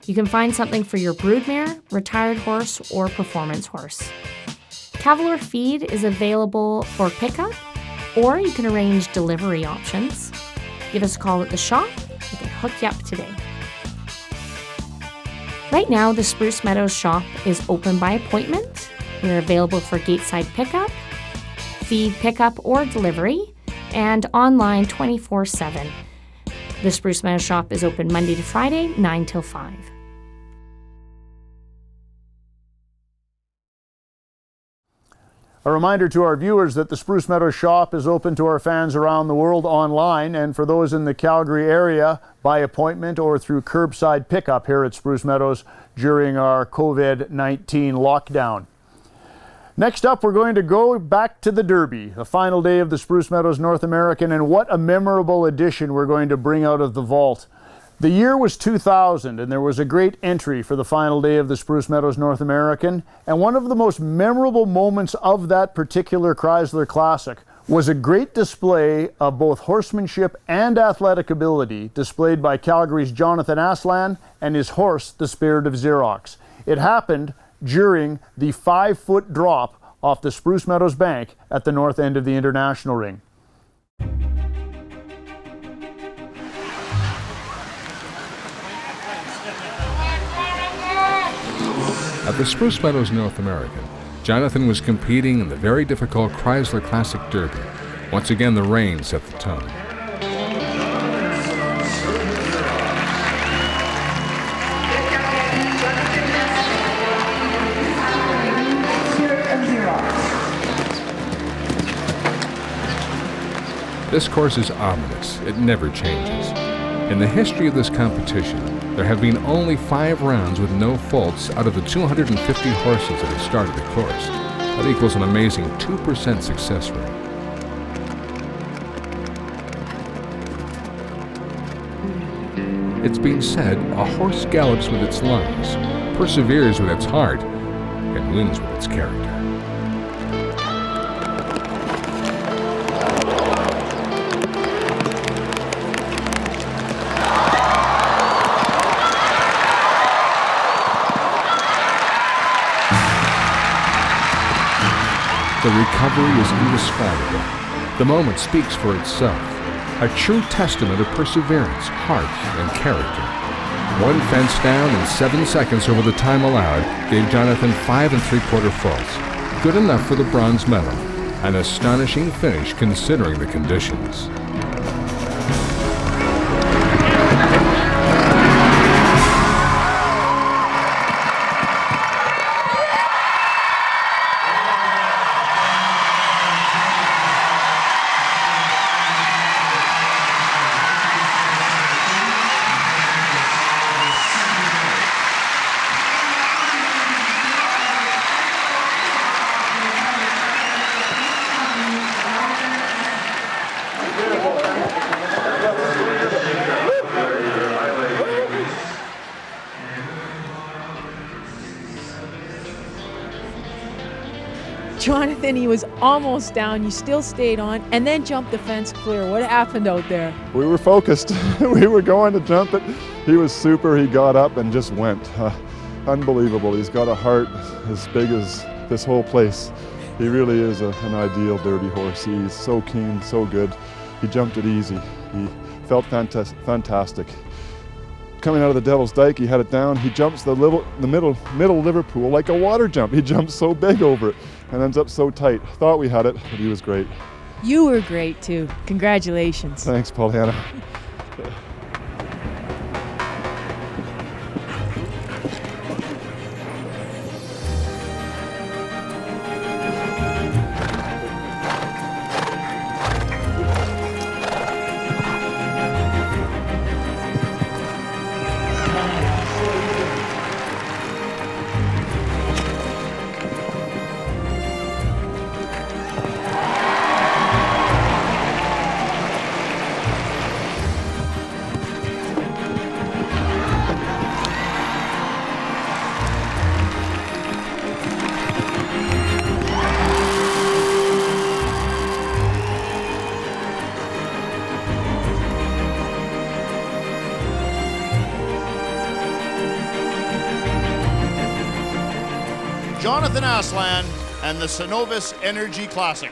You can find something for your broodmare, retired horse, or performance horse. Cavalor feed is available for pickup, or you can arrange delivery options. Give us a call at the shop. We can hook you up today. Right now, the Spruce Meadows shop is open by appointment. We're available for gateside pickup, feed pickup or delivery, and online 24/7. The Spruce Meadows shop is open Monday to Friday, 9 till 5. A reminder to our viewers that the Spruce Meadows shop is open to our fans around the world online, and for those in the Calgary area, by appointment or through curbside pickup here at Spruce Meadows during our COVID-19 lockdown. Next up, we're going to go back to the Derby, the final day of the Spruce Meadows North American, and what a memorable edition we're going to bring out of the vault. The year was 2000, and there was a great entry for the final day of the Spruce Meadows North American, and one of the most memorable moments of that particular Chrysler Classic was a great display of both horsemanship and athletic ability displayed by Calgary's Jonathan Aslan and his horse, the Spirit of Xerox. It happened during the 5-foot drop off the Spruce Meadows bank at the north end of the International Ring. At the Spruce Meadows North American, Jonathan was competing in the very difficult Chrysler Classic Derby. Once again, the rain set the tone. This course is ominous. It never changes. In the history of this competition, there have been only 5 rounds with no faults out of the 250 horses that have started the course. That equals an amazing 2% success rate. It's been said, a horse gallops with its lungs, perseveres with its heart, and wins with its character. The recovery is indescribable. The moment speaks for itself. A true testament of perseverance, heart, and character. 1 fence down in 7 seconds over the time allowed gave Jonathan 5 3/4 faults. Good enough for the bronze medal. An astonishing finish considering the conditions. Jonathan, he was almost down. You still stayed on and then jumped the fence clear. What happened out there? We were focused. We were going to jump it. He was super. He got up and just went. Unbelievable. He's got a heart as big as this whole place. He really is an ideal Derby horse. He's so keen, so good. He jumped it easy. He felt fantastic. Coming out of the Devil's Dyke, he had it down. He jumps the middle Liverpool like a water jump. He jumps so big over it and ends up so tight. Thought we had it, but he was great. You were great too. Congratulations. Thanks, Pollyanna. Jonathan Aslan and the Synovus Energy Classic.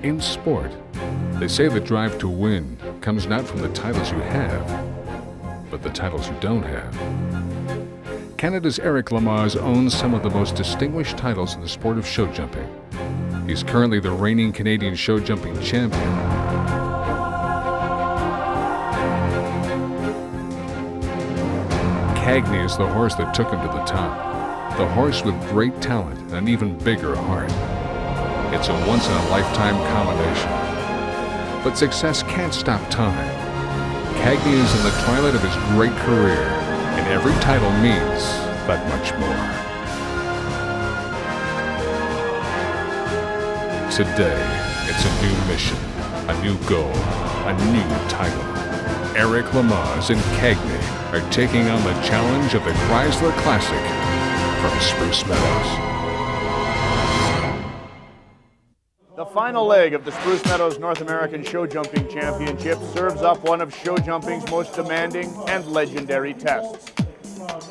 In sport, they say the drive to win comes not from the titles you have, but the titles you don't have. Canada's Eric Lamaze owns some of the most distinguished titles in the sport of show jumping. He's currently the reigning Canadian show jumping champion. Cagney is the horse that took him to the top. The horse with great talent and an even bigger heart. It's a once-in-a-lifetime combination. But success can't stop time. Cagney is in the twilight of his great career, and every title means that much more. Today, it's a new mission, a new goal, a new title. Eric Lamaze and Cagney are taking on the challenge of the Chrysler Classic from Spruce Meadows. The final leg of the Spruce Meadows North American Show Jumping Championship serves up one of show jumping's most demanding and legendary tests.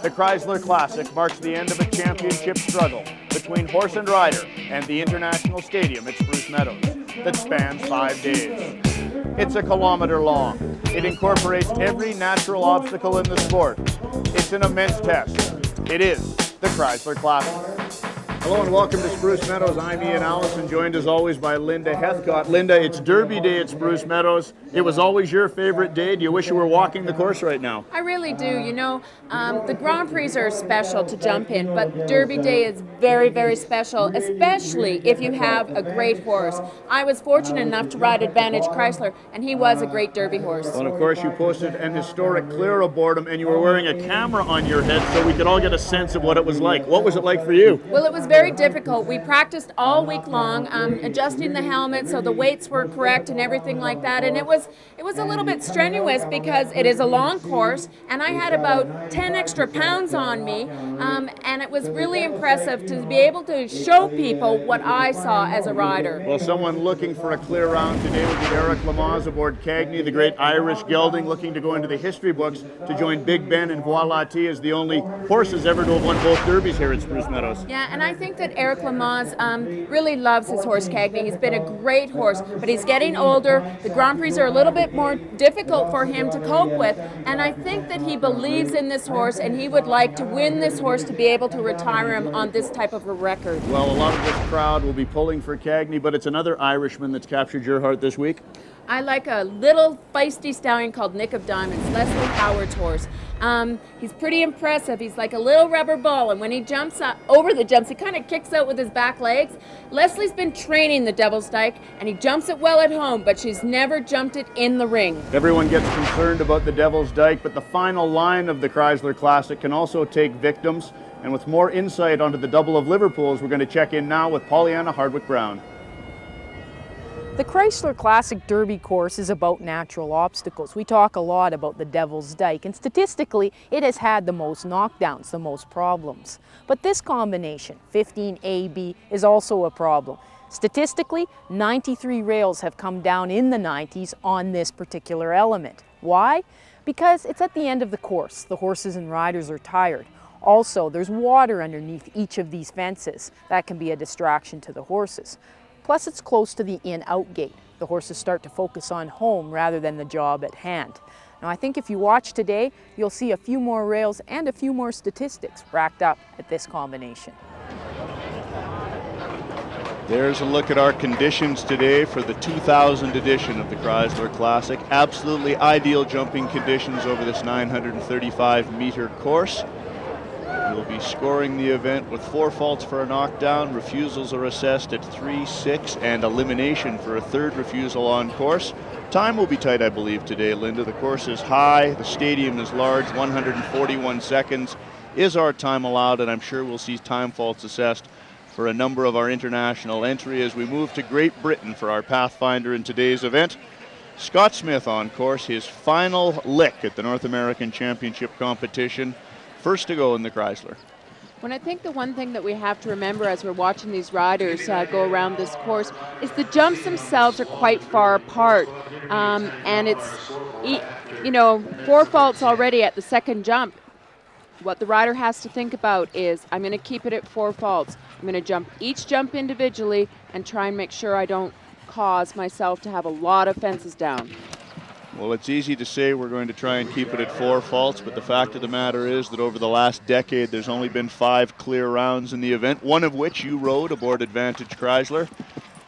The Chrysler Classic marks the end of a championship struggle between horse and rider and the International Stadium at Spruce Meadows that spans 5 days. It's a kilometer long. It incorporates every natural obstacle in the sport. It's an immense test. It is the Chrysler Classic. Hello and welcome to Spruce Meadows. I'm Ian Allison, joined as always by Linda Heathcott. Linda, it's Derby Day at Spruce Meadows. It was always your favorite day. Do you wish you were walking the course right now? I really do. You know, the Grand Prix are special to jump in, but Derby Day is very, very special, especially if you have a great horse. I was fortunate enough to ride Advantage Chrysler, and he was a great Derby horse. Well, and of course, you posted an historic clear aboard him, and you were wearing a camera on your head so we could all get a sense of what it was like. What was it like for you? Well, it was very difficult. We practiced all week long, adjusting the helmet so the weights were correct and everything like that, and it was a little bit strenuous because it is a long course, and I had about 10 extra pounds on me, and it was really impressive to be able to show people what I saw as a rider. Well, someone looking for a clear round today would be Eric Lamaze aboard Cagney, the great Irish gelding, looking to go into the history books to join Big Ben and Voila T as the only horses ever to have won both derbies here at Spruce Meadows. Yeah, and I think that Eric Lamaze really loves his horse Cagney. He's been a great horse, but he's getting older. The Grand Prix are a little bit more difficult for him to cope with, and I think that he believes in this horse, and he would like to win this horse to be able to retire him on this type of a record. Well, a lot of this crowd will be pulling for Cagney, but it's another Irishman that's captured your heart this week. I like a little feisty stallion called Nick of Diamonds, Leslie Howard's horse. He's pretty impressive. He's like a little rubber ball, and when he jumps up over the jumps, he kind of kicks out with his back legs. Leslie's been training the Devil's Dyke, and he jumps it well at home, but she's never jumped it in the ring. Everyone gets concerned about the Devil's Dyke, but the final line of the Chrysler Classic can also take victims. And with more insight onto the Double of Liverpools, we're going to check in now with Pollyanna Hardwick-Brown. The Chrysler Classic Derby course is about natural obstacles. We talk a lot about the Devil's Dyke, and statistically, it has had the most knockdowns, the most problems. But this combination, 15AB, is also a problem. Statistically, 93 rails have come down in the 90s on this particular element. Why? Because it's at the end of the course. The horses and riders are tired. Also, there's water underneath each of these fences. That can be a distraction to the horses. Plus, it's close to the in-out gate. The horses start to focus on home rather than the job at hand. Now, I think if you watch today, you'll see a few more rails and a few more statistics racked up at this combination. There's a look at our conditions today for the 2000 edition of the Chrysler Classic. Absolutely ideal jumping conditions over this 935-meter course. We'll be scoring the event with 4 faults for a knockdown. Refusals are assessed at 3, 6, and elimination for a third refusal on course. Time will be tight, I believe, today, Linda. The course is high, the stadium is large, 141 seconds is our time allowed, and I'm sure we'll see time faults assessed for a number of our international entry as we move to Great Britain for our Pathfinder in today's event. Scott Smith on course, his final lick at the North American Championship competition. First to go in the Chrysler. When I think the one thing that we have to remember as we're watching these riders go around this course is the jumps themselves are quite far apart. And it's, 4 faults already at the second jump. What the rider has to think about is, I'm going to keep it at 4 faults. I'm going to jump each jump individually and try and make sure I don't cause myself to have a lot of fences down. Well, it's easy to say we're going to try and keep it at 4 faults, but the fact of the matter is that over the last decade, there's only been 5 clear rounds in the event, one of which you rode aboard Advantage Chrysler.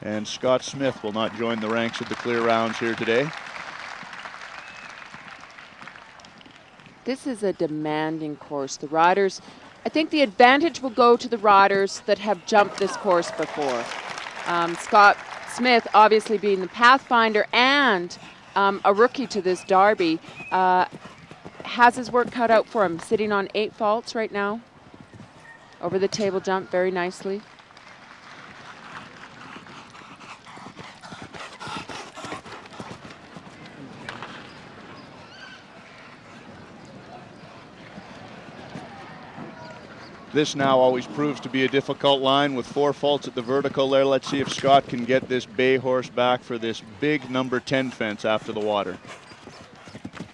And Scott Smith will not join the ranks of the clear rounds here today. This is a demanding course. The riders, I think the advantage will go to the riders that have jumped this course before. Scott Smith, obviously being the Pathfinder and a rookie to this Derby, has his work cut out for him, sitting on 8 faults right now. Over the table jump very nicely. This now always proves to be a difficult line with 4 faults at the vertical there. Let's see if Scott can get this bay horse back for this big number 10 fence after the water.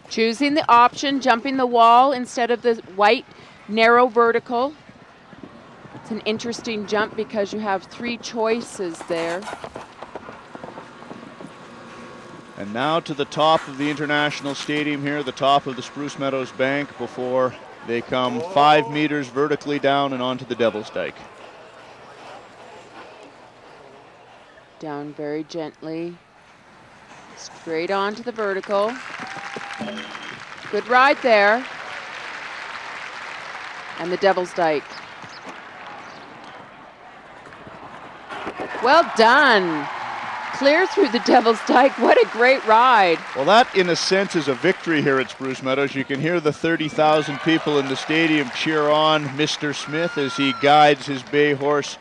Choosing the option, jumping the wall instead of the white, narrow vertical. It's an interesting jump because you have 3 choices there. And now to the top of the International Stadium here, the top of the Spruce Meadows Bank before they come 5 meters vertically down and onto the Devil's Dyke. Down very gently. Straight onto the vertical. Good ride there. And the Devil's Dyke. Well done. Clear through the Devil's Dyke. What a great ride. Well, that in a sense is a victory here at Spruce Meadows. You can hear the 30,000 people in the stadium cheer on Mr. Smith as he guides his bay horse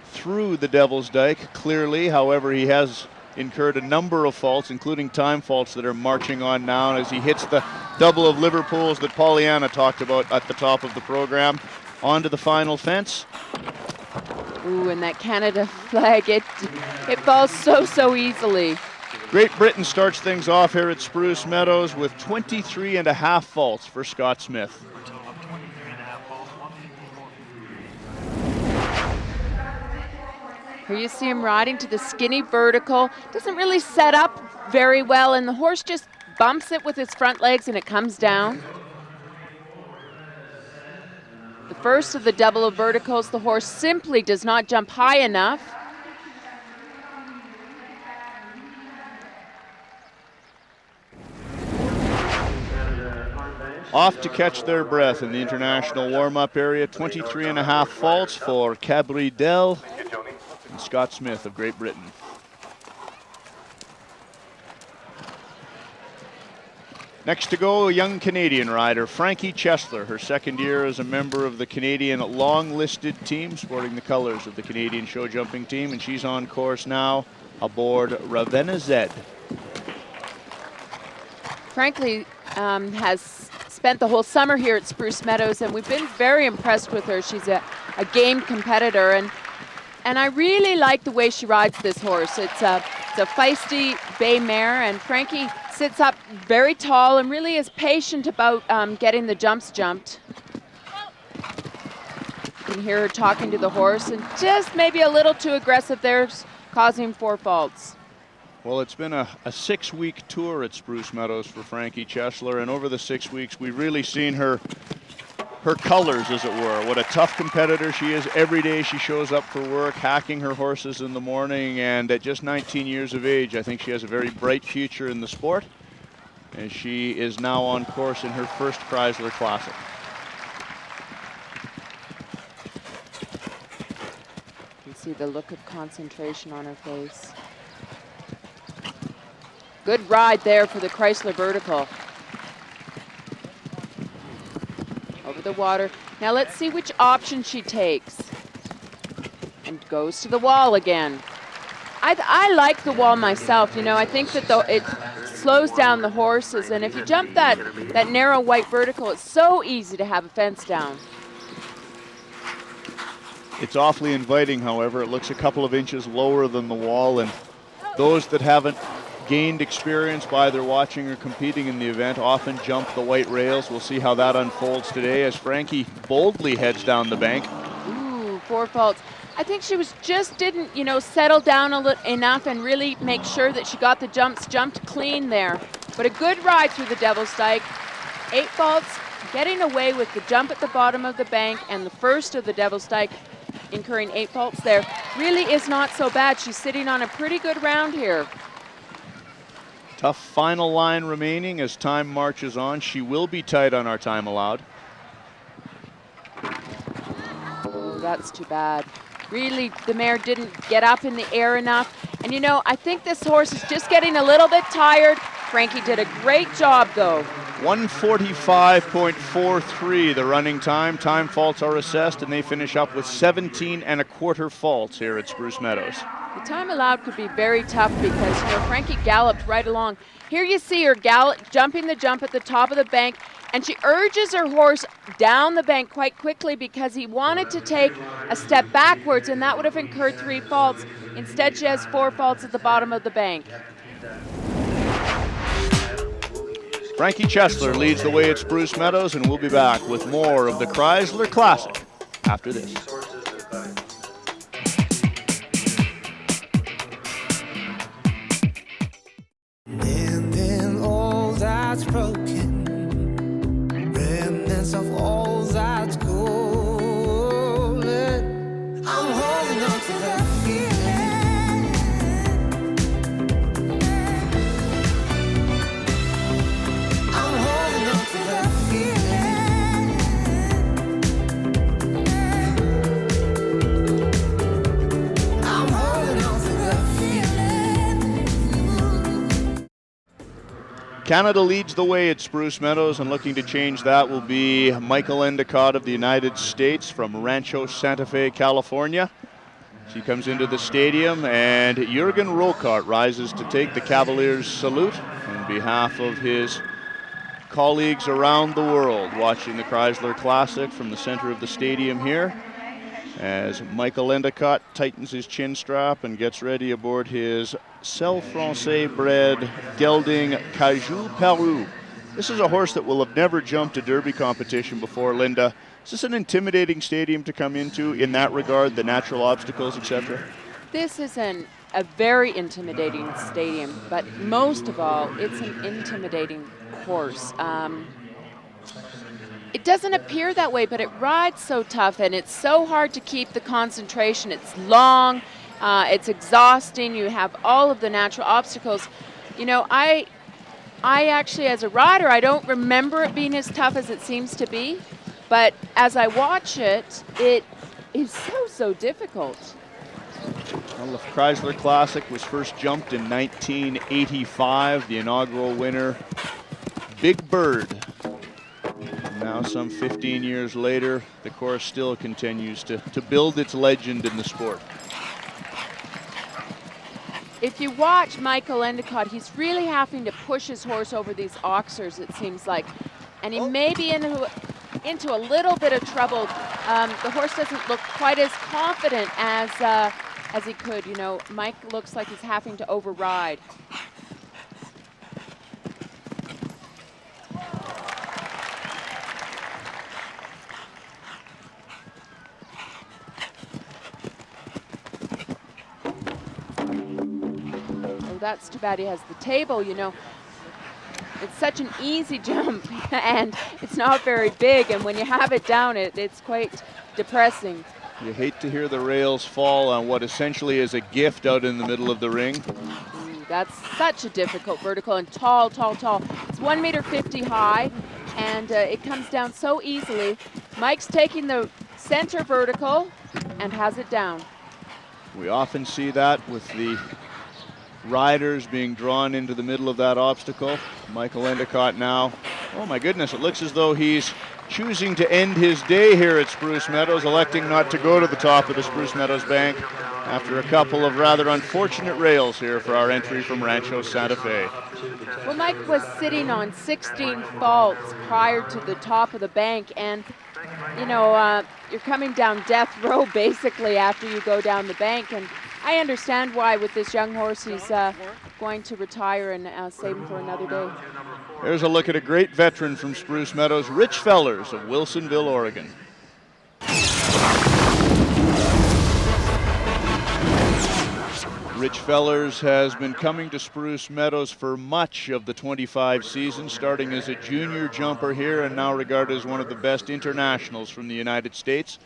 through the Devil's Dyke clearly. However, he has incurred a number of faults, including time faults that are marching on now as he hits the double of Liverpools that Pollyanna talked about at the top of the program. Onto the final fence. Ooh, and that Canada flag, it falls so easily. Great Britain starts things off here at Spruce Meadows with 23.5 faults for Scott Smith. Here you see him riding to the skinny vertical. Doesn't really set up very well, and the horse just bumps it with his front legs and it comes down. The first of the double of verticals, the horse simply does not jump high enough. Off to catch their breath in the international warm-up area. 23.5 faults for Cabri Dell and Scott Smith of Great Britain. Next to go, a young Canadian rider, Frankie Chesler, her second year as a member of the Canadian long-listed team, sporting the colors of the Canadian show jumping team, and she's on course now aboard Ravenna Zed. Frankly, has spent the whole summer here at Spruce Meadows, and we've been very impressed with her. She's a game competitor, and I really like the way she rides this horse. It's a feisty bay mare, and Frankie sits up very tall and really is patient about getting the jumps jumped. You can hear her talking to the horse, and just maybe a little too aggressive there, causing 4 faults. Well, it's been a 6-week tour at Spruce Meadows for Frankie Chesler, and over the 6 weeks, we've really seen her colors, as it were. What a tough competitor she is. Every day she shows up for work, hacking her horses in the morning, and at just 19 years of age, I think she has a very bright future in the sport, and she is now on course in her first Chrysler Classic. You can see the look of concentration on her face. Good ride there for the Chrysler vertical. Over the water. Now let's see which option she takes. And goes to the wall again. I like the wall myself. You know, I think that it slows down the horses, and if you jump that narrow white vertical, it's so easy to have a fence down. It's awfully inviting, however. It looks a couple of inches lower than the wall, and those that haven't gained experience by either watching or competing in the event often jump the white rails. We'll see how that unfolds today as Frankie boldly heads down the bank. Ooh, 4 faults. I think she was just didn't, settle down enough and really make sure that she got the jumped clean there. But a good ride through the Devil's Dyke. 8 faults, getting away with the jump at the bottom of the bank and the first of the Devil's Dyke, incurring 8 faults there, really is not so bad. She's sitting on a pretty good round here. Tough final line remaining as time marches on. She will be tight on our time allowed. Oh, that's too bad. Really, the mare didn't get up in the air enough. And I think this horse is just getting a little bit tired. Frankie did a great job though. 1:45.43 the running time. Time faults are assessed and they finish up with 17 1/4 faults here at Spruce Meadows. The time allowed could be very tough because Frankie galloped right along. Here you see her jumping the jump at the top of the bank, and she urges her horse down the bank quite quickly because he wanted to take a step backwards, and that would have incurred 3 faults. Instead, she has 4 faults at the bottom of the bank. Frankie Chesler leads the way at Spruce Meadows, and we'll be back with more of the Chrysler Classic after this. Mending all that's broken, remnants of all that's golden. I'm holding on to that feeling. I'm holding on to that feeling. I'm holding on to that feeling. Canada leads the way at Spruce Meadows, and looking to change that will be Michael Endicott of the United States from Rancho Santa Fe, California. She comes into the stadium, and Jürgen Rokart rises to take the Cavaliers' salute on behalf of his colleagues around the world watching the Chrysler Classic from the center of the stadium here, as Michael Endicott tightens his chin strap and gets ready aboard his Celle Francais bred gelding Cajou Peru. This is a horse that will have never jumped a Derby competition before, Linda. Is this an intimidating stadium to come into in that regard, the natural obstacles, etc.? This is a very intimidating stadium, but most of all, it's an intimidating horse. It doesn't appear that way, but it rides so tough, and it's so hard to keep the concentration. It's long, it's exhausting. You have all of the natural obstacles. I actually, as a rider, I don't remember it being as tough as it seems to be, but as I watch it, it is so difficult. Well, the Chrysler Classic was first jumped in 1985. The inaugural winner, Big Bird. Now, some 15 years later, the course still continues to build its legend in the sport. If you watch Michael Endicott, he's really having to push his horse over these oxers, it seems like. And he may be into a little bit of trouble. The horse doesn't look quite as confident as he could. Mike looks like he's having to override. That's too bad he has the table, It's such an easy jump, and it's not very big, and when you have it down, it's quite depressing. You hate to hear the rails fall on what essentially is a gift out in the middle of the ring. That's such a difficult vertical, and tall. It's 1.50 meters high, and it comes down so easily. Mike's taking the center vertical and has it down. We often see that with the riders being drawn into the middle of that obstacle. Michael Endicott now, oh my goodness, it looks as though he's choosing to end his day here at Spruce Meadows, electing not to go to the top of the Spruce Meadows bank after a couple of rather unfortunate rails here for our entry from Rancho Santa Fe. Well, Mike was sitting on 16 faults prior to the top of the bank, and you're coming down death row basically after you go down the bank, and I understand why with this young horse he's going to retire and save him for another day. There's a look at a great veteran from Spruce Meadows, Rich Fellers of Wilsonville, Oregon. Rich Fellers has been coming to Spruce Meadows for much of the 25 season, starting as a junior jumper here and now regarded as one of the best internationals from the United States.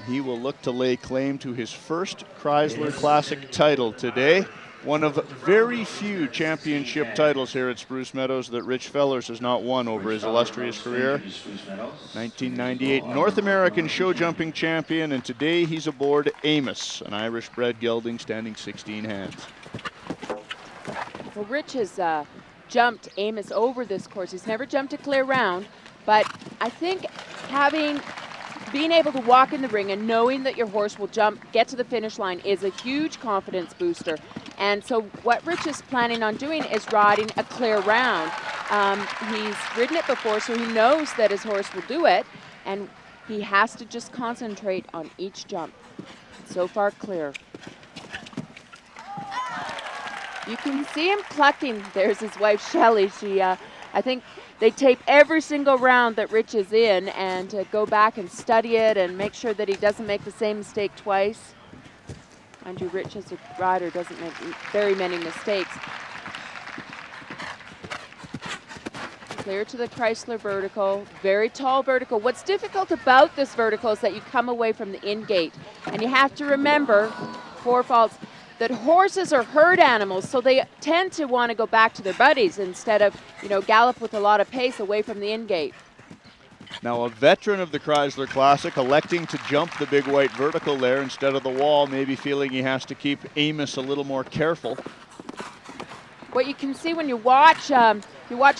He will look to lay claim to his first Chrysler Classic title today. One of very few championship titles here at Spruce Meadows that Rich Fellers has not won over his illustrious career. 1998 North American show jumping champion, and today he's aboard Amos, an Irish-bred gelding standing 16 hands. Well, Rich has jumped Amos over this course. He's never jumped a clear round, but I think being able to walk in the ring and knowing that your horse will get to the finish line is a huge confidence booster. And so what Rich is planning on doing is riding a clear round. He's ridden it before, so he knows that his horse will do it, and he has to just concentrate on each jump. So far, clear. You can see him clucking. There's his wife, Shelley. She, I think they tape every single round that Rich is in and go back and study it and make sure that he doesn't make the same mistake twice. Mind you, Rich as a rider doesn't make very many mistakes. Clear to the Chrysler vertical, very tall vertical. What's difficult about this vertical is that you come away from the in gate. And you have to remember, four faults, that horses are herd animals, so they tend to want to go back to their buddies instead of, gallop with a lot of pace away from the in gate. Now a veteran of the Chrysler Classic electing to jump the big white vertical there instead of the wall, maybe feeling he has to keep Amos a little more careful. What you can see when you watch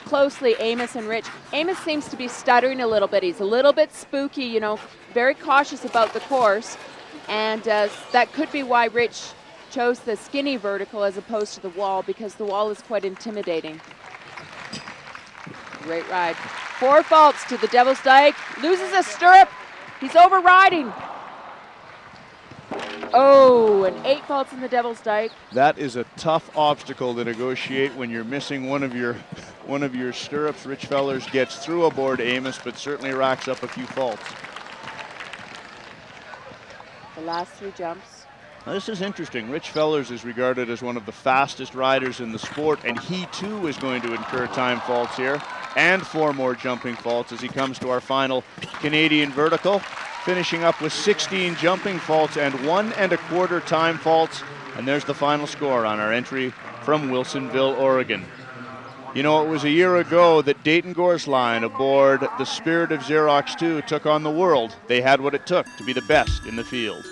closely Amos and Rich, Amos seems to be stuttering a little bit. He's a little bit spooky, very cautious about the course. And that could be why Rich chose the skinny vertical as opposed to the wall, because the wall is quite intimidating. Great ride. 4 faults to the Devil's Dyke. Loses a stirrup. He's overriding. Oh, and 8 faults in the Devil's Dyke. That is a tough obstacle to negotiate when you're missing one of your stirrups. Rich Fellers gets through aboard Amos, but certainly racks up a few faults. The last 3 jumps. Now, this is interesting. Rich Fellers is regarded as one of the fastest riders in the sport, and he too is going to incur time faults here, and 4 more jumping faults as he comes to our final Canadian vertical, finishing up with 16 jumping faults and 1 1/4 time faults. And there's the final score on our entry from Wilsonville, Oregon. It was a year ago that Dayton Gorsline aboard the Spirit of Xerox 2 took on the world. They had what it took to be the best in the field.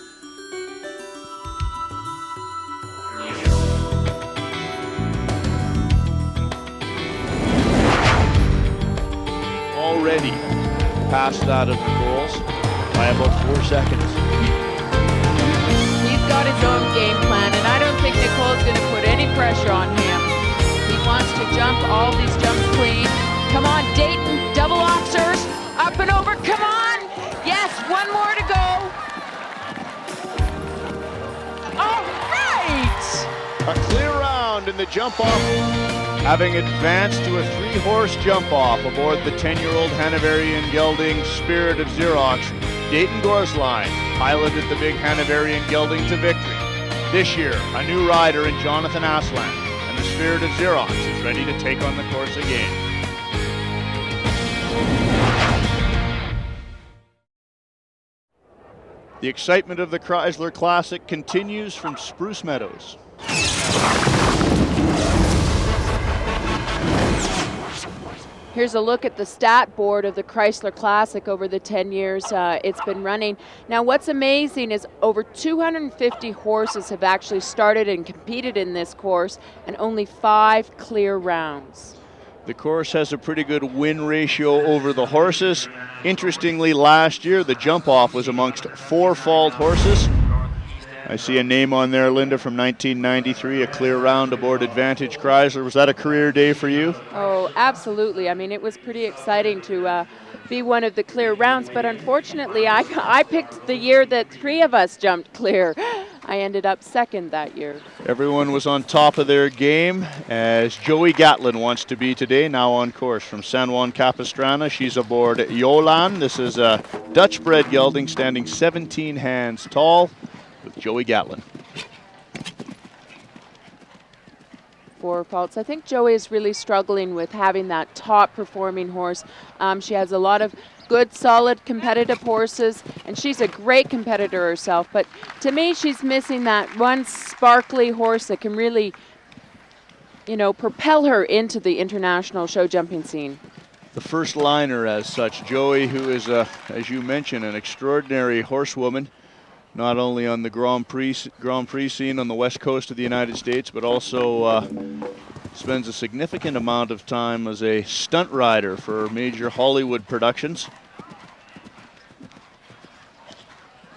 Already past that of Nicole's by about 4 seconds. He's got his own game plan, and I don't think Nicole's going to put any pressure on him. He wants to jump all these jumps clean. Come on, Dayton, double oxers, up and over, come on! Yes, 1 more to go. All right! A clear round in the jump off, having advanced to a 3-horse jump off aboard the 10-year-old Hanoverian gelding Spirit of Xerox. Dayton Gorsline piloted the big Hanoverian gelding to victory. This year, a new rider in Jonathan Aslan, and the Spirit of Xerox is ready to take on the course again. The excitement of the Chrysler Classic continues from Spruce Meadows. Here's a look at the stat board of the Chrysler Classic over the 10 years it's been running. Now, what's amazing is over 250 horses have actually started and competed in this course, and only 5 clear rounds. The course has a pretty good win ratio over the horses. Interestingly, last year, the jump-off was amongst 4 fault horses. I see a name on there, Linda, from 1993, a clear round aboard Advantage Chrysler. Was that a career day for you? Oh, absolutely. I mean, it was pretty exciting to be one of the clear rounds, but unfortunately, I picked the year that 3 of us jumped clear. I ended up second that year. Everyone was on top of their game, as Joey Gatlin wants to be today, now on course from San Juan Capistrano. She's aboard Yolan. This is a Dutch-bred gelding standing 17 hands tall with Joey Gatlin. 4 faults. I think Joey is really struggling with having that top performing horse. She has a lot of good, solid, competitive horses, and she's a great competitor herself. But to me, she's missing that one sparkly horse that can really, you know, propel her into the international show jumping scene. The first liner as such, Joey, who is, as you mentioned, an extraordinary horsewoman, not only on the Grand Prix scene on the west coast of the United States, but also spends a significant amount of time as a stunt rider for major Hollywood productions.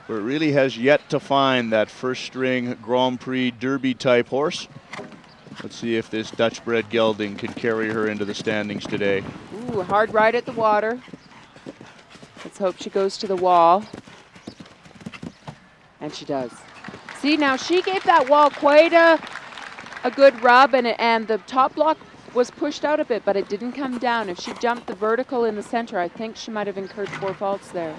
But it really has yet to find that first string Grand Prix Derby type horse. Let's see if this Dutch bred gelding can carry her into the standings today. Ooh, hard ride at the water. Let's hope she goes to the wall. And she does. See, now she gave that wall quite a good rub, and the top block was pushed out a bit, but it didn't come down. If she jumped the vertical in the center, I think she might have incurred 4 faults there.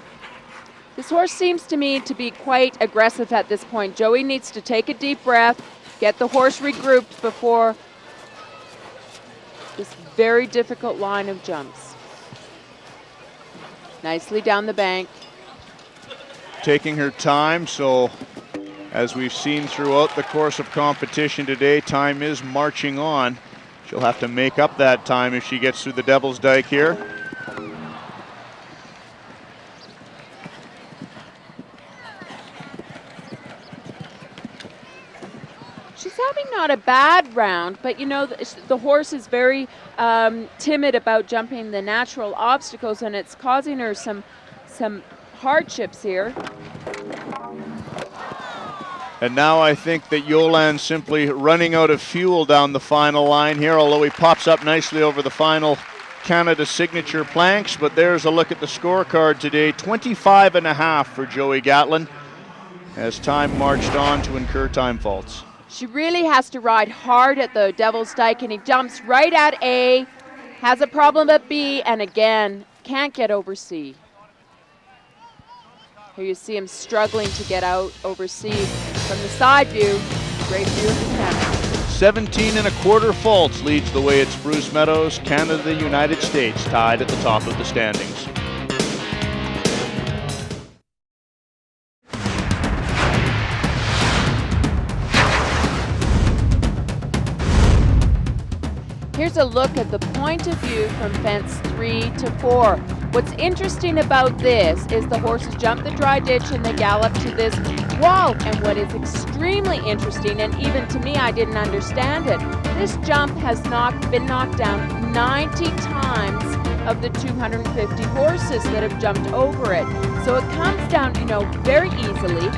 This horse seems to me to be quite aggressive at this point. Joey needs to take a deep breath, get the horse regrouped before this very difficult line of jumps. Nicely down the bank. Taking her time, so as we've seen throughout the course of competition today, time is marching on. She'll have to make up that time if she gets through the Devil's Dyke here. She's having not a bad round, but you know, the horse is very timid about jumping the natural obstacles, and it's causing her some hardships here. And now I think that Yolan's simply running out of fuel down the final line here, although he pops up nicely over the final Canada signature planks. But there's a look at the scorecard today. 25.5 for Joey Gatlin as time marched on to incur time faults. She really has to ride hard at the Devil's Dyke, and he jumps right at A, has a problem at B, and again, can't get over C. Here you see him struggling to get out over C from the side view. Great view of the camera. 17.25 faults leads the way at Spruce Meadows. Canada, United States tied at the top of the standings. Here's a look at the point of view from fence 3 to 4. What's interesting about this is the horses jump the dry ditch and they gallop to this wall. And what is extremely interesting, and even to me I didn't understand it, this jump has been knocked down 90 times of the 250 horses that have jumped over it. So it comes down, very easily.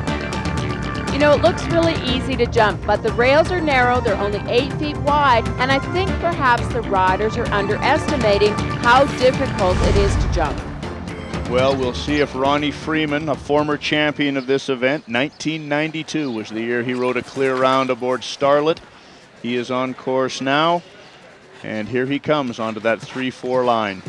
It looks really easy to jump, but the rails are narrow, they're only 8 feet wide, and I think perhaps the riders are underestimating how difficult it is to jump. Well, we'll see if Ronnie Freeman, a former champion of this event, 1992 was the year he rode a clear round aboard Starlet. He is on course now, and here he comes onto that 3-4 line.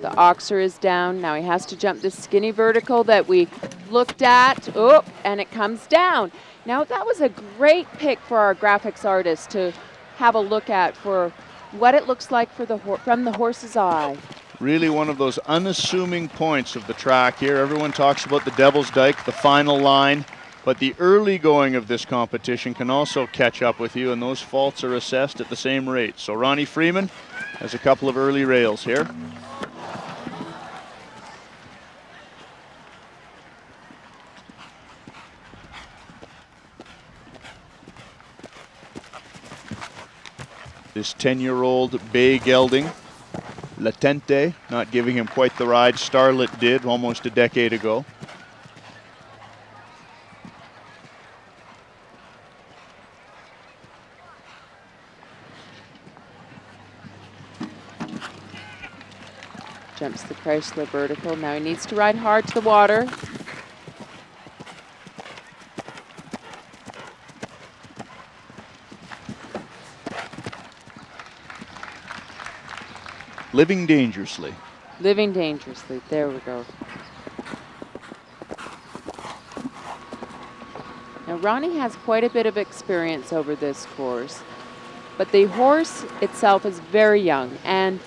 The oxer is down. Now he has to jump this skinny vertical that we looked at. Oh, and it comes down. Now that was a great pick for our graphics artist to have a look at for what it looks like from the horse's eye. Really one of those unassuming points of the track here. Everyone talks about the Devil's Dyke, the final line, but the early going of this competition can also catch up with you, and those faults are assessed at the same rate. So Ronnie Freeman has a couple of early rails here. This 10-year-old bay gelding, Latente, not giving him quite the ride Starlet did almost a decade ago. Jumps the Chrysler vertical. Now he needs to ride hard to the water. Living dangerously. Living dangerously. There we go. Now Now, Ronnie has quite a bit of experience over this course, but the horse itself is very young, and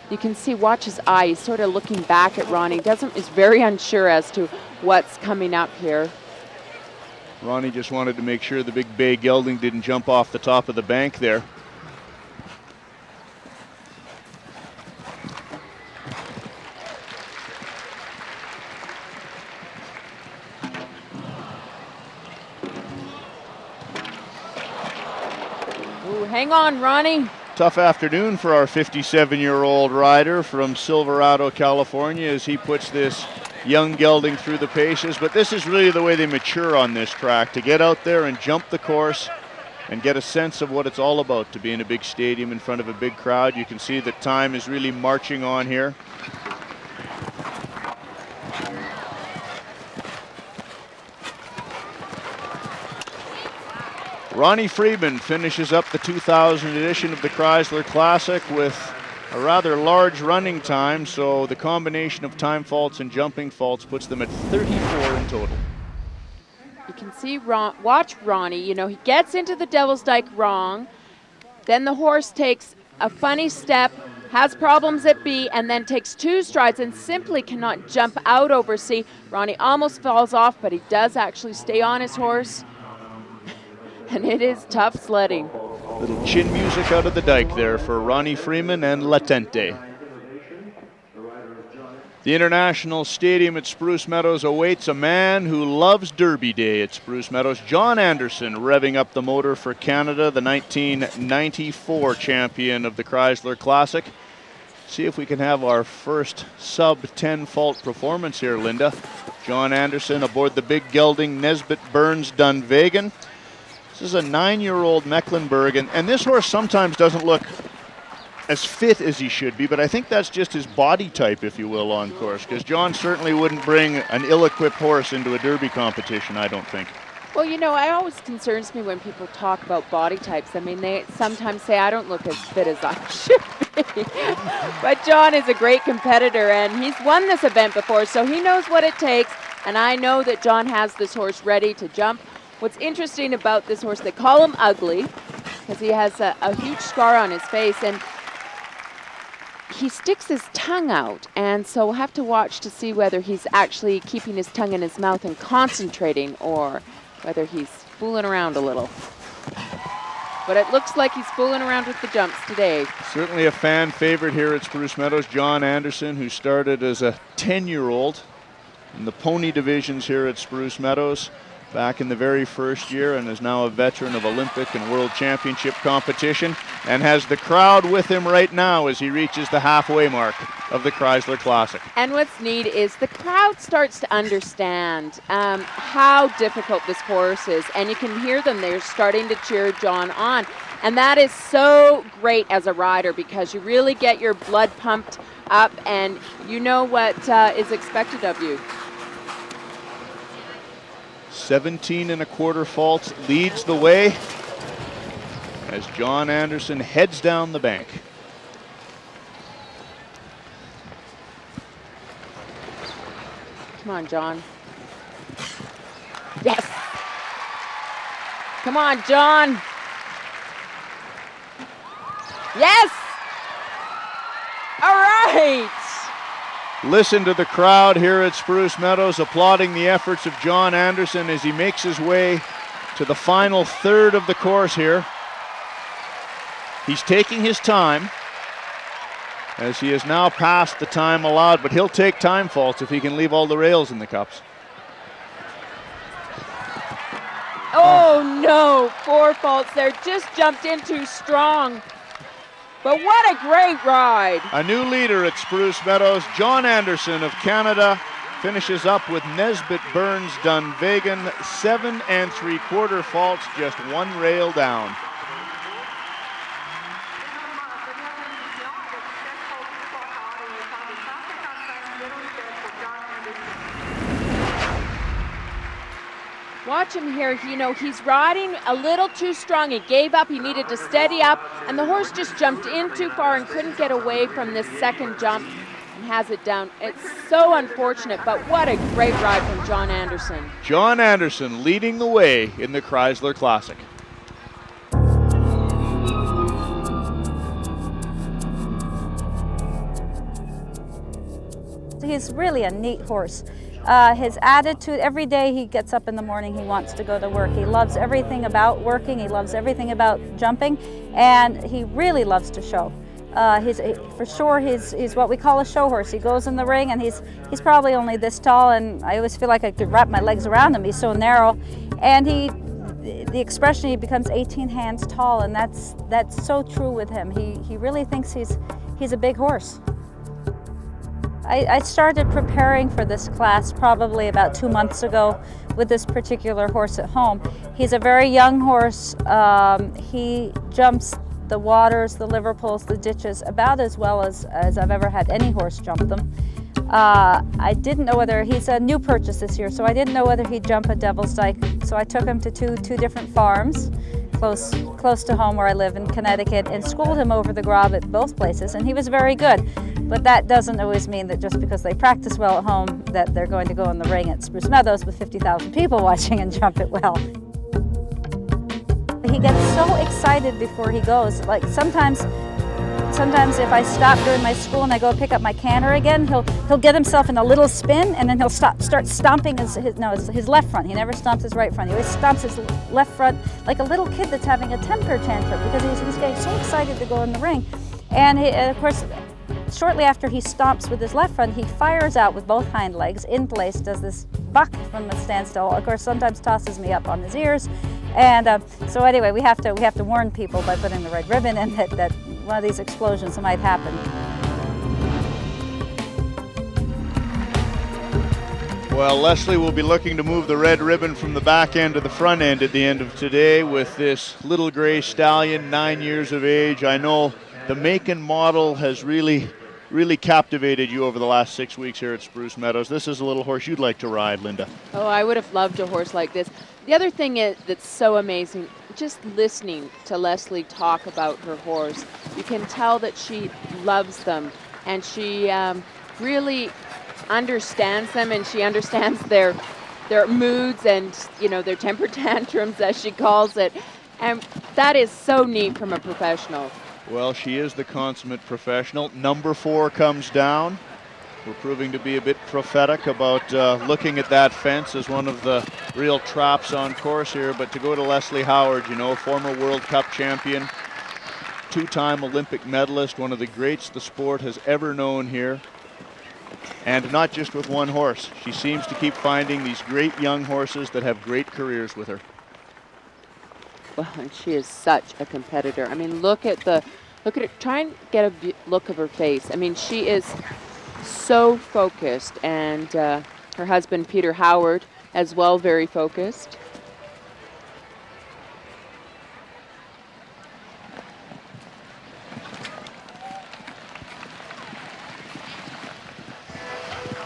you can see, watch his eye, he's sort of looking back at Ronnie. Is very unsure as to what's coming up here. Ronnie just wanted to make sure the big bay gelding didn't jump off the top of the bank there. Ooh, hang on, Ronnie. Tough afternoon for our 57-year-old rider from Silverado, California, as he puts this young gelding through the paces. But this is really the way they mature on this track, to get out there and jump the course and get a sense of what it's all about to be in a big stadium in front of a big crowd. You can see that time is really marching on here. Ronnie Freeman finishes up the 2000 edition of the Chrysler Classic with a rather large running time, so the combination of time faults and jumping faults puts them at 34 in total. You can see, watch Ronnie, you know, he gets into the Devil's Dyke wrong, then the horse takes a funny step, has problems at B, and then takes 2 strides and simply cannot jump out over C. Ronnie almost falls off, but he does actually stay on his horse. And it is tough sledding. Little chin music out of the Dyke there for Ronnie Freeman and Latente. The International Stadium at Spruce Meadows awaits a man who loves Derby Day at Spruce Meadows. John Anderson revving up the motor for Canada, the 1994 champion of the Chrysler Classic. See if we can have our first sub-10 fault performance here, Linda. John Anderson aboard the big gelding Nesbitt Burns Dunvegan. This is a 9-year-old Mecklenburg, and this horse sometimes doesn't look as fit as he should be, but I think that's just his body type, if you will, on course, because John certainly wouldn't bring an ill-equipped horse into a Derby competition, I don't think. Well, you know, it always concerns me when people talk about body types. I mean, they sometimes say I don't look as fit as I should be. But John is a great competitor, and he's won this event before, so he knows what it takes, and I know that John has this horse ready to jump. What's interesting about this horse, they call him ugly because he has a huge scar on his face, and he sticks his tongue out, and so we'll have to watch to see whether he's actually keeping his tongue in his mouth and concentrating, or whether he's fooling around a little. But it looks like he's fooling around with the jumps today. Certainly a fan favorite here at Spruce Meadows, John Anderson, who started as a 10-year-old in the pony divisions here at Spruce Meadows back in the very first year, and is now a veteran of Olympic and World Championship competition, and has the crowd with him right now as he reaches the halfway mark of the Chrysler Classic. And what's neat is the crowd starts to understand how difficult this course is, and you can hear them. They're starting to cheer John on, and that is so great as a rider, because you really get your blood pumped up and you know what is expected of you. 17 1/4 faults leads the way as John Anderson heads down the bank. Come on, John. Yes. Come on, John. Yes. All right. Listen to the crowd here at Spruce Meadows applauding the efforts of John Anderson as he makes his way to the final third of the course here. He's taking his time as he has now passed the time allowed, but he'll take time faults if he can leave all the rails in the cups. Oh no, 4 faults there, just jumped in too strong. But what a great ride. A new leader at Spruce Meadows, John Anderson of Canada, finishes up with Nesbitt Burns Dunvegan, 7 3/4 faults, just 1 rail down. Watch him here, you know, he's riding a little too strong. He gave up, he needed to steady up, and the horse just jumped in too far and couldn't get away from this second jump. has it down. It's so unfortunate, but what a great ride from John Anderson. John Anderson leading the way in the Chrysler Classic. He's really a neat horse. His attitude, every day he gets up in the morning, he wants to go to work. He loves everything about working, he loves everything about jumping, and he really loves to show. For sure, he's what we call a show horse. He goes in the ring, and he's probably only this tall, and I always feel like I could wrap my legs around him. He's so narrow, and the expression, he becomes 18 hands tall, and that's so true with him. He really thinks he's a big horse. I started preparing for this class probably about 2 months ago with this particular horse at home. He's a very young horse. He jumps the waters, the Liverpools, the ditches about as well as I've ever had any horse jump them. I didn't know whether, he's a new purchase this year, so I didn't know whether he'd jump at Devil's Dyke. So I took him to two different farms close to home where I live in Connecticut, and schooled him over the Grob at both places, and he was very good. But that doesn't always mean that just because they practice well at home that they're going to go in the ring at Spruce Meadows with 50,000 people watching and jump it well. He gets so excited before he goes. Like sometimes if I stop during my school and I go pick up my canter again, he'll get himself in a little spin, and then he'll start stomping his left front. He never stomps his right front. He always stomps his left front like a little kid that's having a temper tantrum because he's getting so excited to go in the ring. And of course, shortly after he stomps with his left front, he fires out with both hind legs in place, does this buck from a standstill. Of course, sometimes tosses me up on his ears. And so anyway, we have to warn people by putting the red ribbon in that one of these explosions might happen. Well, Leslie will be looking to move the red ribbon from the back end to the front end at the end of today with this little gray stallion, 9 years of age. I know the make and model has really captivated you over the last 6 weeks here at Spruce Meadows. This is a little horse you'd like to ride, Linda. Oh, I would have loved a horse like this. The other thing that's so amazing, just listening to Leslie talk about her horse, you can tell that she loves them, and she really understands them, and she understands their moods and, their temper tantrums, as she calls it. And that is so neat from a professional. Well, she is the consummate professional. Number 4 comes down. We're proving to be a bit prophetic about looking at that fence as one of the real traps on course here. But to go to Leslie Howard, former World Cup champion, 2-time Olympic medalist, one of the greats the sport has ever known here. And not just with one horse. She seems to keep finding these great young horses that have great careers with her. Well, and she is such a competitor. I mean, look at her. Try and get a look of her face. I mean, she is so focused, and her husband, Peter Howard, as well, very focused.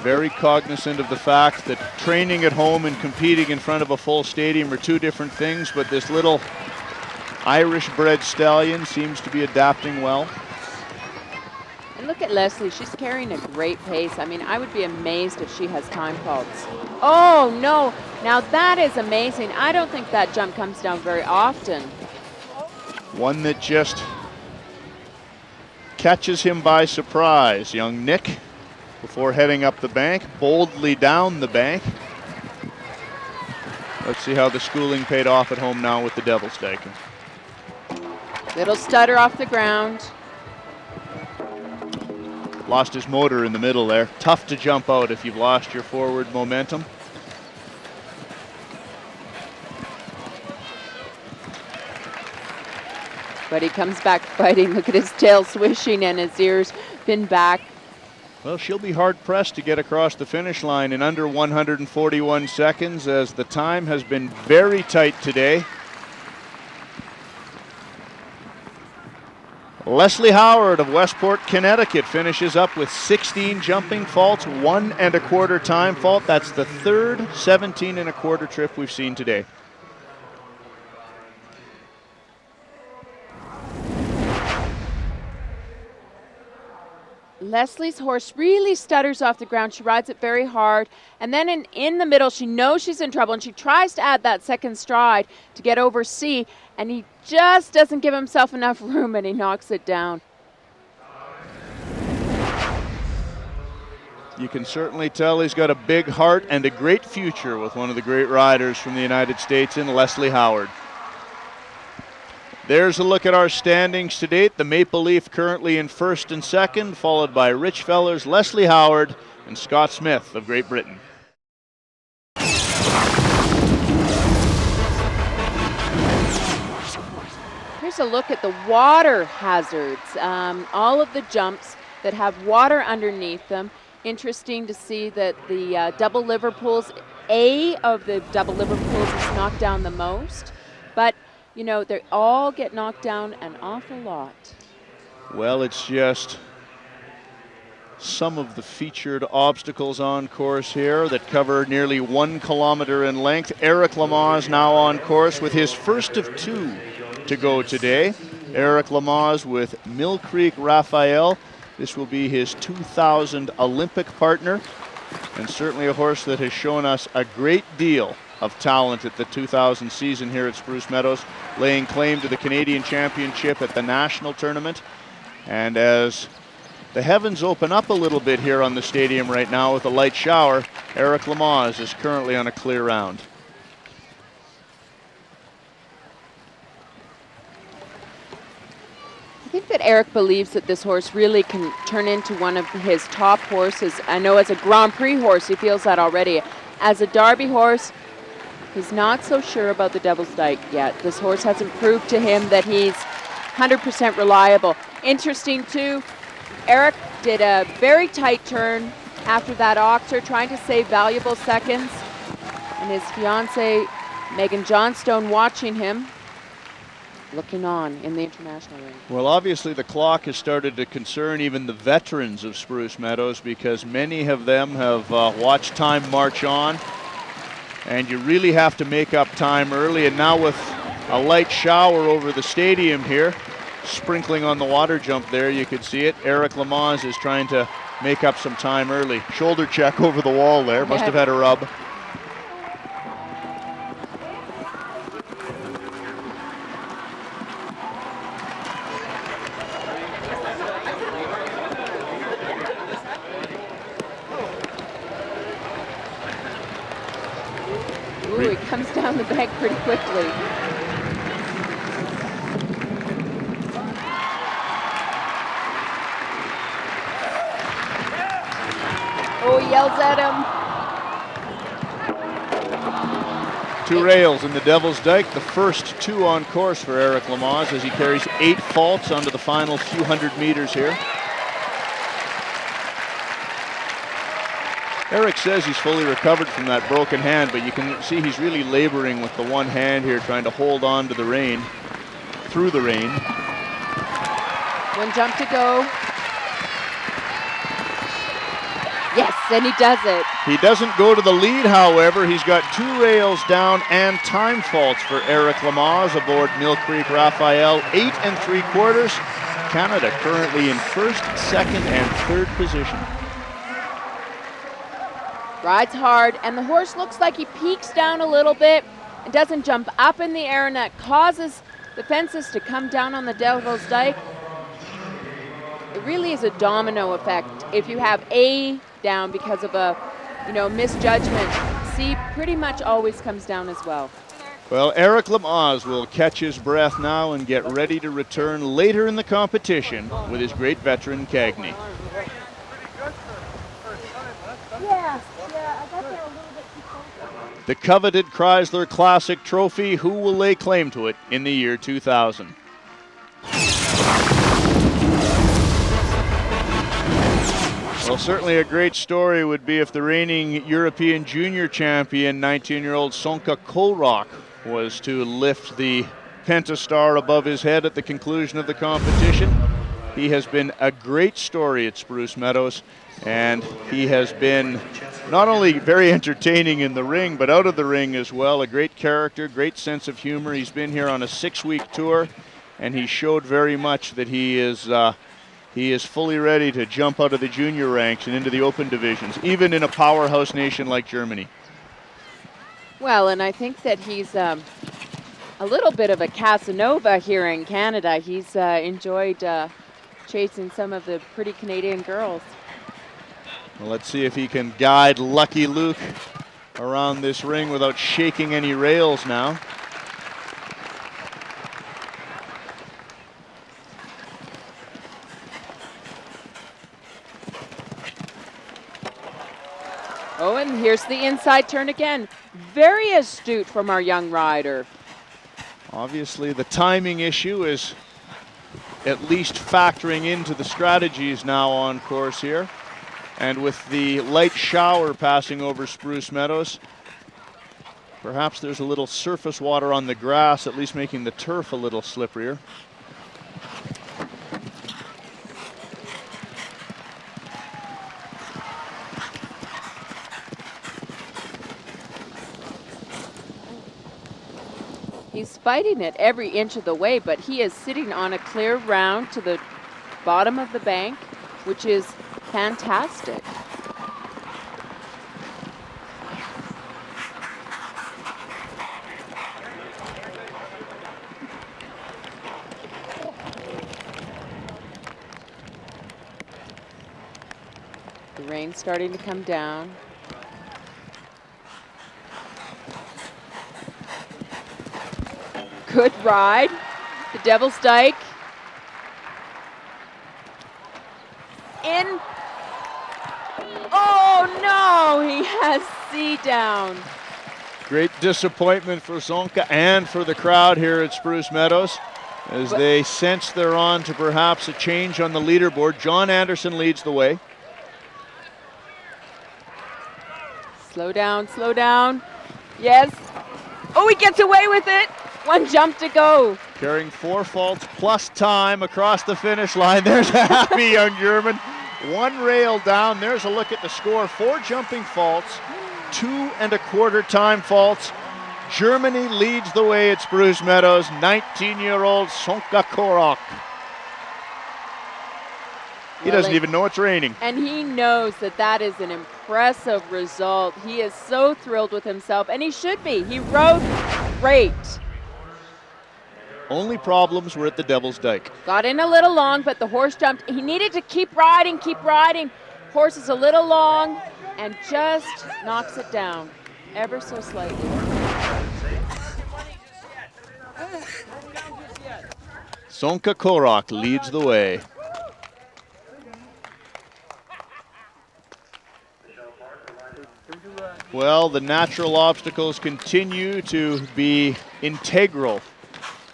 Very cognizant of the fact that training at home and competing in front of a full stadium are two different things, but this little Irish-bred stallion seems to be adapting well. And look at Leslie, she's carrying a great pace. I mean, I would be amazed if she has time faults. Oh, no, now that is amazing. I don't think that jump comes down very often. One that just catches him by surprise. Young Nick, before heading up the bank, boldly down the bank. Let's see how the schooling paid off at home now with the Devil's Dyke. Little stutter off the ground. Lost his motor in the middle there. Tough to jump out if you've lost your forward momentum. But he comes back fighting. Look at his tail swishing and his ears pin back. Well, she'll be hard-pressed to get across the finish line in under 141 seconds, as the time has been very tight today. Leslie Howard of Westport, Connecticut finishes up with 16 jumping faults, 1 1/4 time fault. That's the third 17 1/4 trip we've seen today. Leslie's horse really stutters off the ground. She rides it very hard. And then in the middle, she knows she's in trouble, and she tries to add that second stride to get over C, and he just doesn't give himself enough room, and he knocks it down. You can certainly tell he's got a big heart and a great future with one of the great riders from the United States in Leslie Howard. There's a look at our standings to date. The Maple Leaf currently in first and second, followed by Rich Fellers, Leslie Howard, and Scott Smith of Great Britain. Here's a look at the water hazards. All of the jumps that have water underneath them. Interesting to see that the double liver pools, A of the double liver pools is knocked down the most. But you know, they all get knocked down an awful lot. Well, it's just some of the featured obstacles on course here that cover nearly 1 kilometer in length. Eric Lamaze now on course with his first of 2 to go today. Eric Lamaze with Mill Creek Raphael. This will be his 2000 Olympic partner, and certainly a horse that has shown us a great deal of talent at the 2000 season here at Spruce Meadows, laying claim to the Canadian Championship at the national tournament. And as the heavens open up a little bit here on the stadium right now with a light shower, Eric Lamaze is currently on a clear round. I think that Eric believes that this horse really can turn into one of his top horses. I know as a Grand Prix horse, he feels that already. As a Derby horse, he's not so sure about the Devil's Dyke yet. This horse hasn't proved to him that he's 100% reliable. Interesting too, Eric did a very tight turn after that Oxer, trying to save valuable seconds. And his fiancée, Megan Johnstone, watching him, looking on in the international ring. Well, obviously the clock has started to concern even the veterans of Spruce Meadows, because many of them have watched time march on. And you really have to make up time early. And now with a light shower over the stadium here, sprinkling on the water jump there, you could see it. Eric Lamaze is trying to make up some time early. Shoulder check over the wall there. Must have had a rub. Ooh, he comes down the bank pretty quickly. Oh, he yells at him. 2 rails in the Devil's Dyke, the first 2 on course for Eric Lamaze as he carries 8 faults onto the final few hundred meters here. Eric says he's fully recovered from that broken hand, but you can see he's really laboring with the one hand here, trying to hold on to the rein, through the rein. 1 jump to go. Yes, and he does it. He doesn't go to the lead, however. He's got 2 rails down and time faults for Eric Lamaze aboard Mill Creek Raphael, 8 3/4. Canada currently in first, second, and third position. Rides hard, and the horse looks like he peaks down a little bit and doesn't jump up in the air, and that causes the fences to come down on the Devil's Dyke. It really is a domino effect. If you have A down because of a, misjudgment, C pretty much always comes down as well. Well, Eric Lamaze will catch his breath now and get ready to return later in the competition with his great veteran Cagney. The coveted Chrysler Classic trophy, who will lay claim to it in the year 2000? Well, certainly a great story would be if the reigning European Junior champion, 19-year-old Sonka Kolrock, was to lift the Pentastar above his head at the conclusion of the competition. He has been a great story at Spruce Meadows, and he has been not only very entertaining in the ring, but out of the ring as well. A great character, great sense of humor. He's been here on a 6-week tour, and he showed very much that he is he is fully ready to jump out of the junior ranks and into the open divisions, even in a powerhouse nation like Germany. Well, and I think that he's a little bit of a Casanova here in Canada. He's enjoyed chasing some of the pretty Canadian girls. Well, let's see if he can guide Lucky Luke around this ring without shaking any rails now. Oh, and here's the inside turn again. Very astute from our young rider. Obviously, the timing issue is at least factoring into the strategies now on course here. And with the light shower passing over Spruce Meadows, perhaps there's a little surface water on the grass, at least making the turf a little slipperier. He's fighting it every inch of the way, but he is sitting on a clear round to the bottom of the bank, which is fantastic. The rain's starting to come down. Good ride, the Devil's Dyke. In. Oh no, he has C down. Great disappointment for Zonka and for the crowd here at Spruce Meadows as they sense they're on to perhaps a change on the leaderboard. John Anderson leads the way. Slow down, slow down. Yes. Oh, he gets away with it. One jump to go. Carrying 4 faults plus time across the finish line. There's a happy young German. 1 rail down. There's a look at the score. 4 jumping faults, 2 1/4 time faults. Germany leads the way at Spruce Meadows. 19-year-old Sonka Korok. He doesn't even know it's raining. And he knows that that is an impressive result. He is so thrilled with himself, and he should be. He rode great. Only problems were at the Devil's Dyke. Got in a little long, but the horse jumped. He needed to keep riding, keep riding. Horse is a little long and just knocks it down ever so slightly. Sonka Korok leads the way. Well, the natural obstacles continue to be integral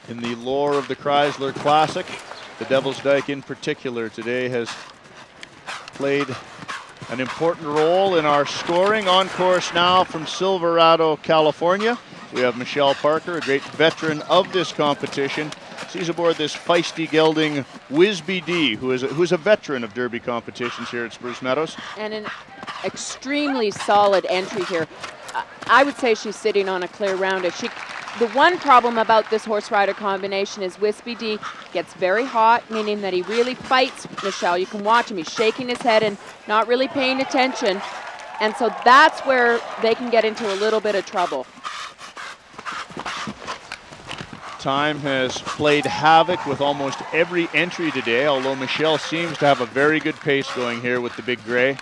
in the lore of the Chrysler Classic. The Devil's Dyke in particular today has played an important role in our scoring. On course now from Silverado, California, we have Michelle Parker, a great veteran of this competition. She's aboard this feisty gelding Whizbee D, who's a veteran of Derby competitions here at Spruce Meadows. And an extremely solid entry here. I would say she's sitting on a clear round. The one problem about this horse rider combination is Whizbee D gets very hot, meaning that he really fights Michelle. You can watch him. He's shaking his head and not really paying attention. And so that's where they can get into a little bit of trouble. Time has played havoc with almost every entry today, although Michelle seems to have a very good pace going here with the big gray.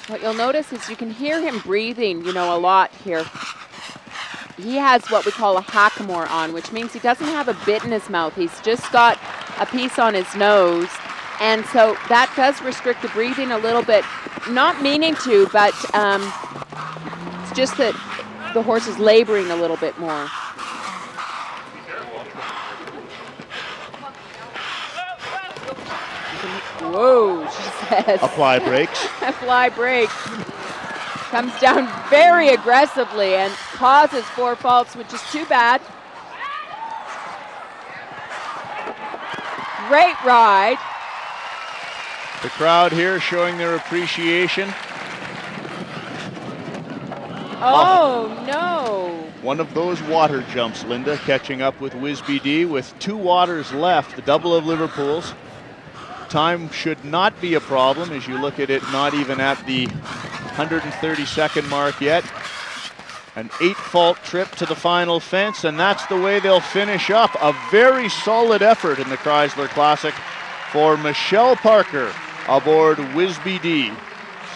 What you'll notice is you can hear him breathing, a lot here. He has what we call a hackamore on, which means he doesn't have a bit in his mouth. He's just got a piece on his nose. And so that does restrict the breathing a little bit. Not meaning to, but it's just that the horse is laboring a little bit more. Whoa, she says. Apply brakes. Apply brakes. Comes down very aggressively and causes 4 faults, which is too bad. Great ride. The crowd here showing their appreciation. Oh, no. One of those water jumps, Linda, catching up with Wisby D with 2 waters left, the double of Liverpool's. Time should not be a problem as you look at it, not even at the 132nd mark yet. An 8-fault trip to the final fence, and that's the way they'll finish up. A very solid effort in the Chrysler Classic for Michelle Parker aboard Wisby D,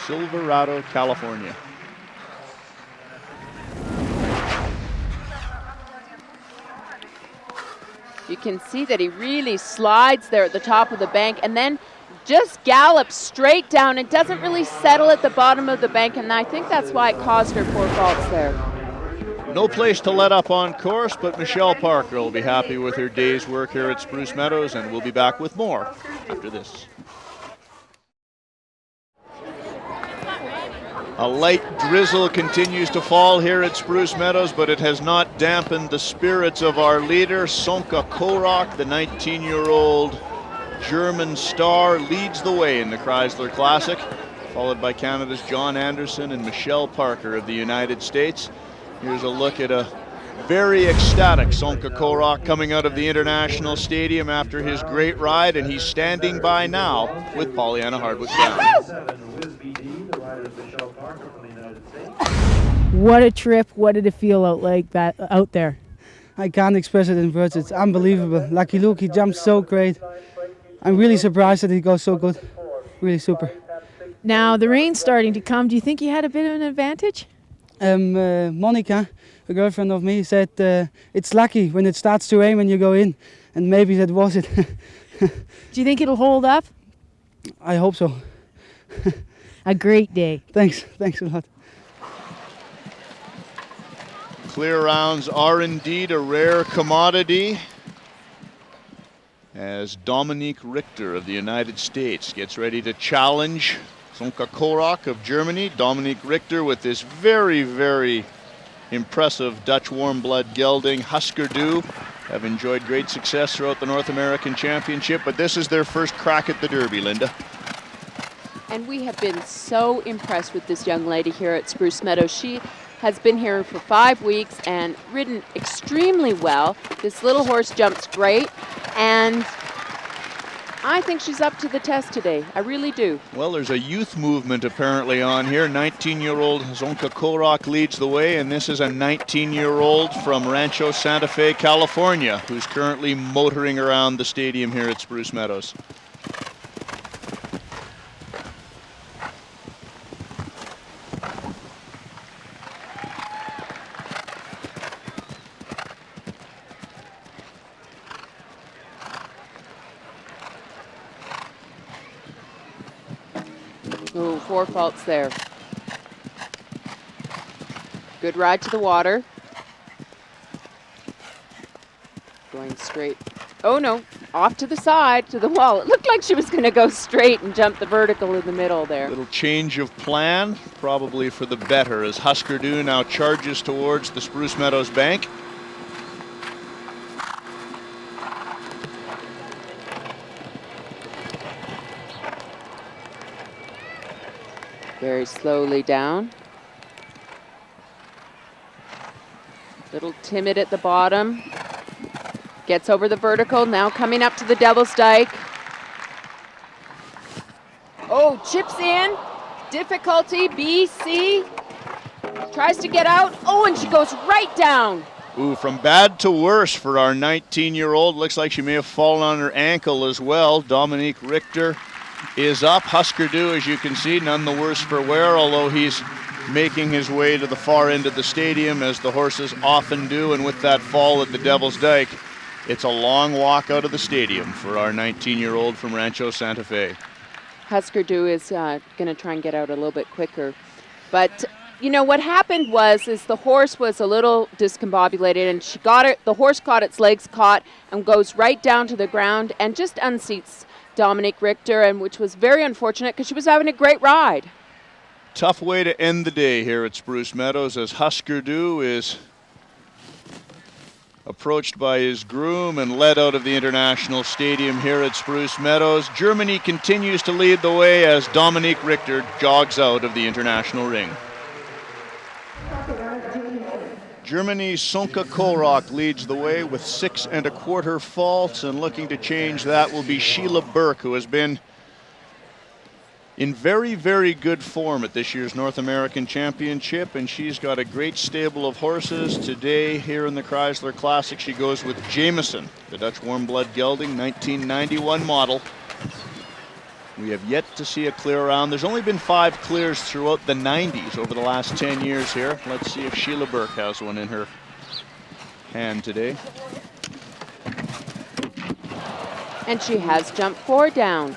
Silverado, California. You can see that he really slides there at the top of the bank and then just gallops straight down. It doesn't really settle at the bottom of the bank, and I think that's why it caused her 4 faults there. No place to let up on course, but Michelle Parker will be happy with her day's work here at Spruce Meadows, and we'll be back with more after this. A light drizzle continues to fall here at Spruce Meadows, but it has not dampened the spirits of our leader. Sonka Korak, the 19-year-old German star, leads the way in the Chrysler Classic, followed by Canada's John Anderson and Michelle Parker of the United States. Here's a look at a very ecstatic Sonka Korak coming out of the International Stadium after his great ride, and he's standing by now with Pollyanna Hardwick Brown. What a trip. What did it feel out there? I can't express it in words. It's unbelievable. Lucky Luke, he jumps so great. I'm really surprised that he goes so good. Really super. Now, the rain's starting to come. Do you think you had a bit of an advantage? Monica, a girlfriend of me, said it's lucky when it starts to rain when you go in. And maybe that was it. Do you think it'll hold up? I hope so. A great day. Thanks a lot. Clear rounds are indeed a rare commodity, as Dominique Richter of the United States gets ready to challenge Sonka Korak of Germany. Dominique Richter with this very, very impressive Dutch warm blood gelding. Husker Du have enjoyed great success throughout the North American Championship, but this is their first crack at the Derby, Linda. And we have been so impressed with this young lady here at Spruce Meadows. She has been here for 5 weeks and ridden extremely well. This little horse jumps great, and I think she's up to the test today. I really do. Well, there's a youth movement apparently on here. 19-year-old Sonka Korak leads the way, and this is a 19-year-old from Rancho Santa Fe, California, who's currently motoring around the stadium here at Spruce Meadows. Oh, 4 faults there. Good ride to the water. Going straight. Oh no, off to the side, to the wall. It looked like she was going to go straight and jump the vertical in the middle there. Little change of plan, probably for the better, as Husker Du now charges towards the Spruce Meadows bank. Very slowly down. Little timid at the bottom. Gets over the vertical, now coming up to the Devil's Dyke. Oh, chips in. Difficulty, BC. Tries to get out. Oh, and she goes right down. Ooh, from bad to worse for our 19-year-old. Looks like she may have fallen on her ankle as well. Dominique Richter is up. Husker Du, as you can see, none the worse for wear, although he's making his way to the far end of the stadium, as the horses often do, and with that fall at the Devil's Dyke, it's a long walk out of the stadium for our 19-year-old from Rancho Santa Fe. Husker Du is going to try and get out a little bit quicker. But, you know, what happened was the horse was a little discombobulated, and the horse caught its legs caught and goes right down to the ground and just unseats Dominique Richter, and which was very unfortunate because she was having a great ride. Tough way to end the day here at Spruce Meadows, as Husker Du is approached by his groom and led out of the International Stadium here at Spruce Meadows. Germany continues to lead the way as Dominique Richter jogs out of the International ring. Germany's Sonka Kolrock leads the way with 6 1/4 faults, and looking to change that will be Sheila Burke, who has been in very, very good form at this year's North American Championship, and she's got a great stable of horses. Today here in the Chrysler Classic, she goes with Jameson, the Dutch warm blood gelding, 1991 model. We have yet to see a clear round. There's only been 5 clears throughout the 90s over the last 10 years here. Let's see if Sheila Burke has one in her hand today. And she has jump 4 down.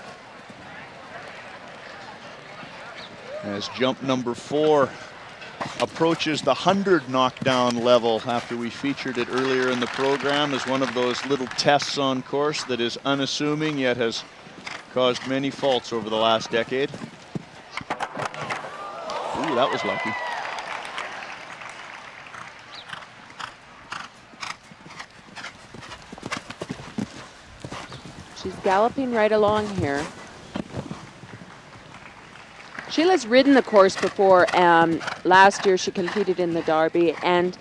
As jump number 4 approaches the 100 knockdown level after we featured it earlier in the program as one of those little tests on course that is unassuming yet has caused many faults over the last decade. Ooh, that was lucky. She's galloping right along here. Sheila's ridden the course before. Last year she competed in the Derby, and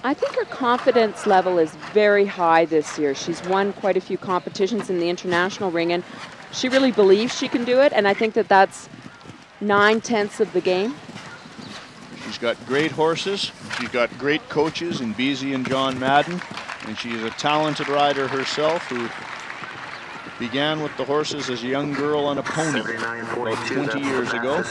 I think her confidence level is very high this year. She's won quite a few competitions in the international ring, and she really believes she can do it, and I think that that's 9/10 of the game. She's got great horses. She's got great coaches in Beasy and John Madden, and she's a talented rider herself who began with the horses as a young girl on a pony about 20 years ago.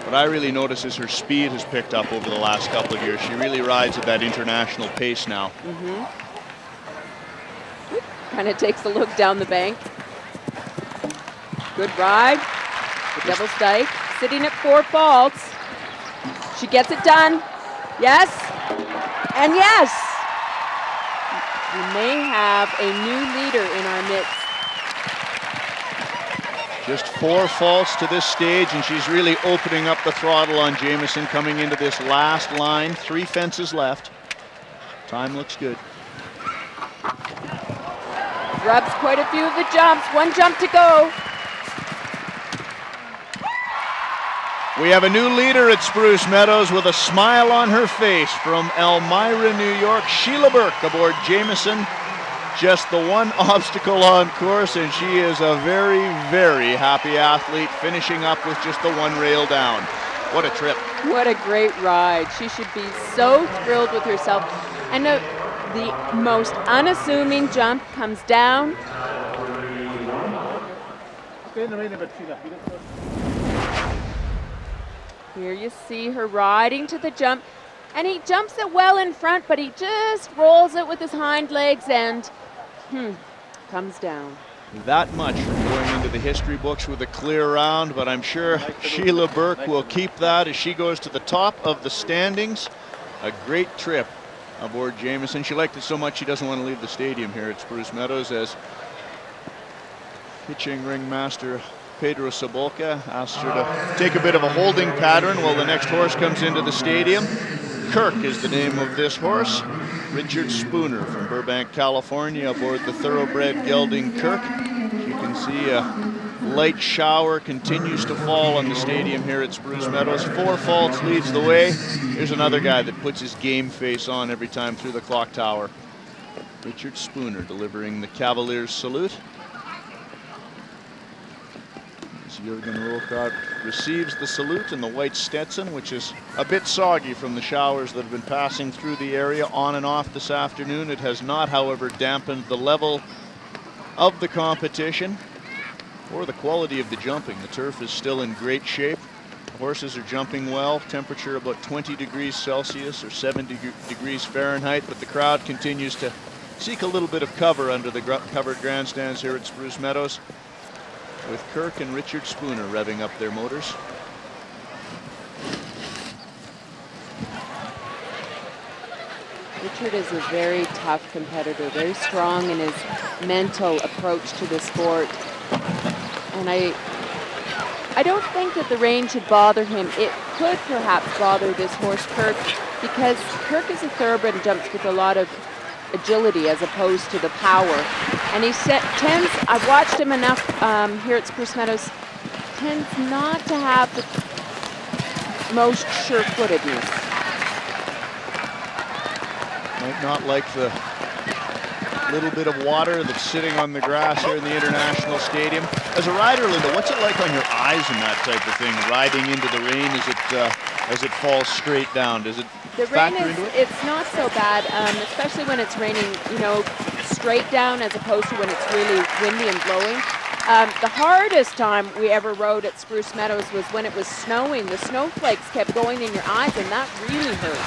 What I really notice is her speed has picked up over the last couple of years. She really rides at that international pace now. Kind of takes a look down the bank. Good ride. The Devil's Dyke sitting at 4 faults. She gets it done. Yes. And yes. We may have a new leader in our midst. Just 4 faults to this stage, and she's really opening up the throttle on Jameson coming into this last line. 3 fences left. Time looks good. Rubs quite a few of the jumps. 1 jump to go. We have a new leader at Spruce Meadows with a smile on her face from Elmira, New York. Sheila Burke aboard Jameson. Just the 1 obstacle on course, and she is a very, very happy athlete, finishing up with just the 1 rail down. What a trip. What a great ride. She should be so thrilled with herself. And the most unassuming jump comes down. Here you see her riding to the jump, and he jumps it well in front, but he just rolls it with his hind legs and comes down. That much from going into the history books with a clear round, but I'm sure Sheila Burke will keep that as she goes to the top of the standings. A great trip aboard Jameson. She liked it so much she doesn't want to leave the stadium here at Spruce Meadows, as pitching ringmaster Pedro Sabolka asked her to take a bit of a holding pattern while the next horse comes into the stadium. Kirk is the name of this horse. Richard Spooner from Burbank, California, aboard the thoroughbred gelding Kirk. You can see a light shower continues to fall on the stadium here at Spruce Meadows. 4 faults leads the way. Here's another guy that puts his game face on every time through the clock tower. Richard Spooner delivering the Cavalier's salute. Jürgen Rohlkart receives the salute in the white Stetson, which is a bit soggy from the showers that have been passing through the area on and off this afternoon. It has not, however, dampened the level of the competition or the quality of the jumping. The turf is still in great shape. The horses are jumping well. Temperature about 20 degrees Celsius or 70 degrees Fahrenheit, but the crowd continues to seek a little bit of cover under the covered grandstands here at Spruce Meadows, with Kirk and Richard Spooner revving up their motors. Richard is a very tough competitor, very strong in his mental approach to the sport. And I don't think that the rain should bother him. It could perhaps bother this horse, Kirk, because Kirk is a thoroughbred and jumps with a lot of agility as opposed to the power. And he tends, I've watched him enough here at Spruce Meadows, tends not to have most sure-footedness. Might not like the little bit of water that's sitting on the grass here in the International Stadium. As a rider, Linda, what's it like on your eyes and that type of thing, riding into the rain as it falls straight down? Does it The rain factor is, into it? it's not so bad, especially when it's raining, you know, straight down as opposed to when it's really windy and blowing. The hardest time we ever rode at Spruce Meadows was when it was snowing. The snowflakes kept going in your eyes, and that really hurt.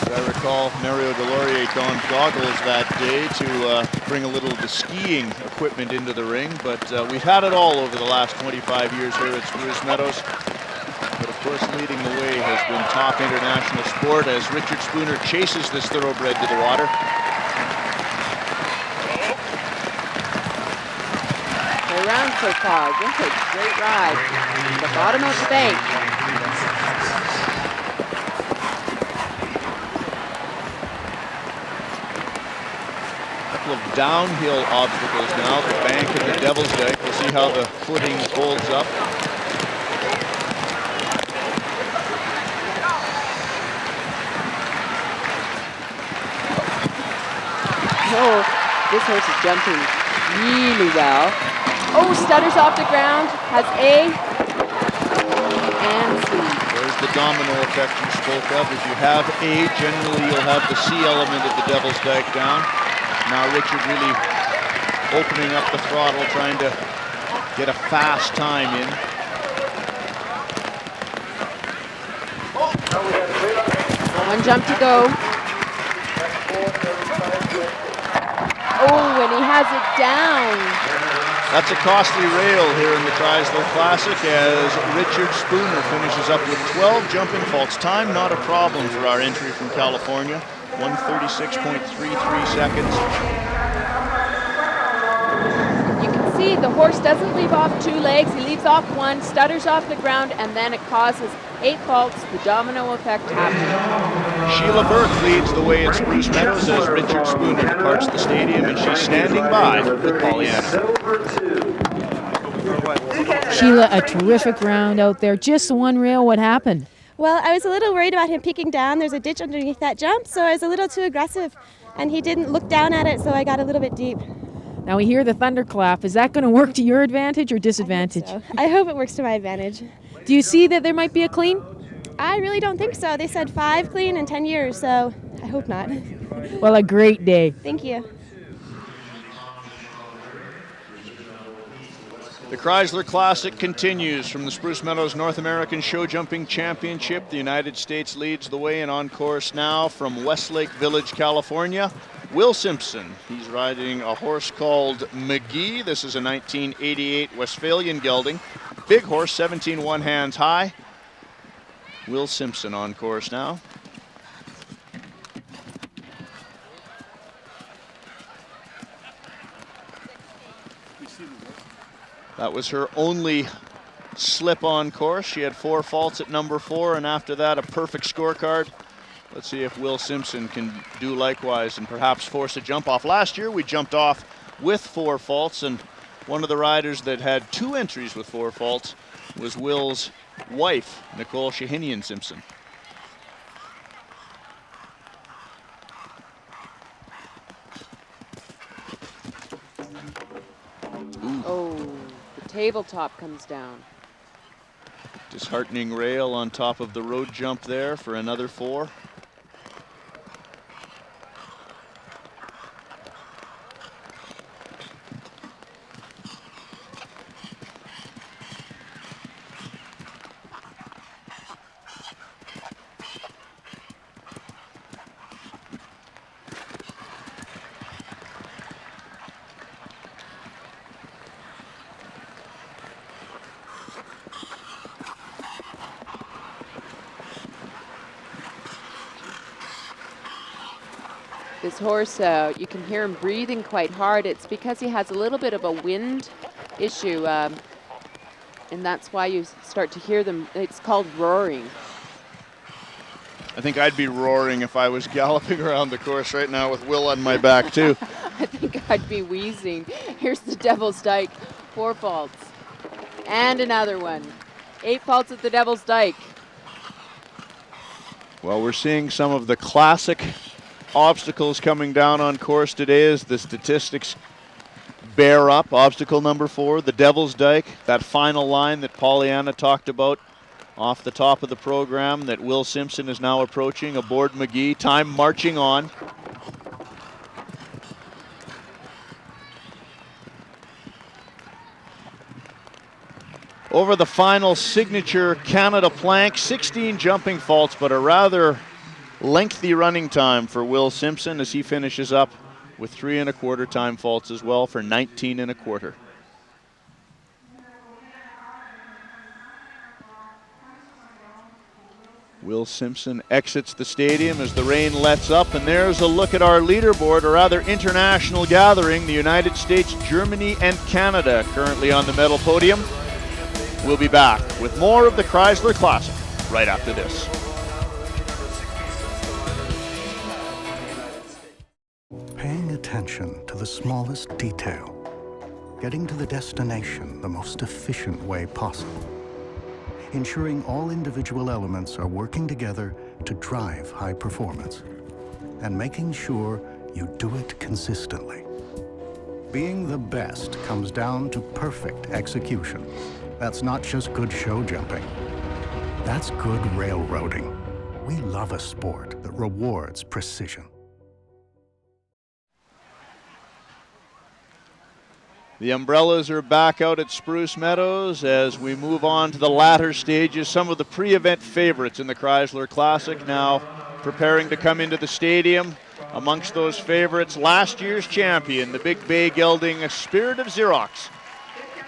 I recall Mario Delorier donned goggles that day to bring a little of the skiing equipment into the ring, but we've had it all over the last 25 years here at Spruce Meadows. But of course, leading the way has been top international sport as Richard Spooner chases this thoroughbred to the water. They're around so far. What a great ride. The bottom of the bank. Of downhill obstacles now, the bank and the Devil's Dyke. We'll see how the footing holds up. Oh, this horse is jumping really well. Oh, stutters off the ground, has A and C. There's the domino effect you spoke of. If you have A, generally you'll have the C element of the Devil's Dyke down. Now Richard really opening up the throttle, trying to get a fast time in. One jump to go. Oh, and he has it down. That's a costly rail here in the Chrysler Classic as Richard Spooner finishes up with 12 jumping faults. Time not a problem for our entry from California. 136.33 seconds. You can see the horse doesn't leave off two legs. He leaves off one, stutters off the ground, and then it causes 8 faults. The domino effect happens. Sheila Burke leads the way at Spruce Meadows as Richard Spooner departs the stadium, and she's standing by with Pollyanna. Sheila, a terrific round out there. Just one rail. What happened? Well, I was a little worried about him peeking down. There's a ditch underneath that jump, so I was a little too aggressive, and he didn't look down at it, so I got a little bit deep. Now we hear the thunderclap. Is that going to work to your advantage or disadvantage? I hope it works to my advantage. Do you see that there might be a clean? I really don't think so. They said 5 clean in 10 years, so I hope not. Well, a great day. Thank you. The Chrysler Classic continues from the Spruce Meadows North American Showjumping Championship. The United States leads the way and on course now from Westlake Village, California. Will Simpson, he's riding a horse called McGee. This is a 1988 Westphalian gelding. Big horse, 17 one hands high. Will Simpson on course now. That was her only slip on course. She had 4 faults at number 4, and after that, a perfect scorecard. Let's see if Will Simpson can do likewise and perhaps force a jump off. Last year, we jumped off with 4 faults, and one of the riders that had 2 entries with 4 faults was Will's wife, Nicole Shahinian Simpson. Oh, the tabletop comes down. Disheartening rail on top of the road jump there for another 4. This horse, you can hear him breathing quite hard. It's because he has a little bit of a wind issue, and that's why you start to hear them. It's called roaring. I think I'd be roaring if I was galloping around the course right now with Will on my back too. I think I'd be wheezing. Here's the Devil's Dyke, 4 faults. And another one. 8 faults at the Devil's Dyke. Well, we're seeing some of the classic obstacles coming down on course today as the statistics bear up. Obstacle number 4, the Devil's Dyke, that final line that Pollyanna talked about off the top of the program that Will Simpson is now approaching aboard McGee. Time marching on. Over the final signature Canada plank, 16 jumping faults, but a rather lengthy running time for Will Simpson as he finishes up with 3 1/4 time faults as well for 19 1/4. Will Simpson exits the stadium as the rain lets up, and there's a look at our leaderboard, a rather international gathering. The United States, Germany, and Canada currently on the medal podium. We'll be back with more of the Chrysler Classic right after this. Paying attention to the smallest detail, getting to the destination the most efficient way possible, ensuring all individual elements are working together to drive high performance, and making sure you do it consistently. Being the best comes down to perfect execution. That's not just good show jumping. That's good railroading. We love a sport that rewards precision. The umbrellas are back out at Spruce Meadows as we move on to the latter stages. Some of the pre-event favorites in the Chrysler Classic now preparing to come into the stadium. Amongst those favorites, last year's champion, the Big Bay gelding Spirit of Xerox.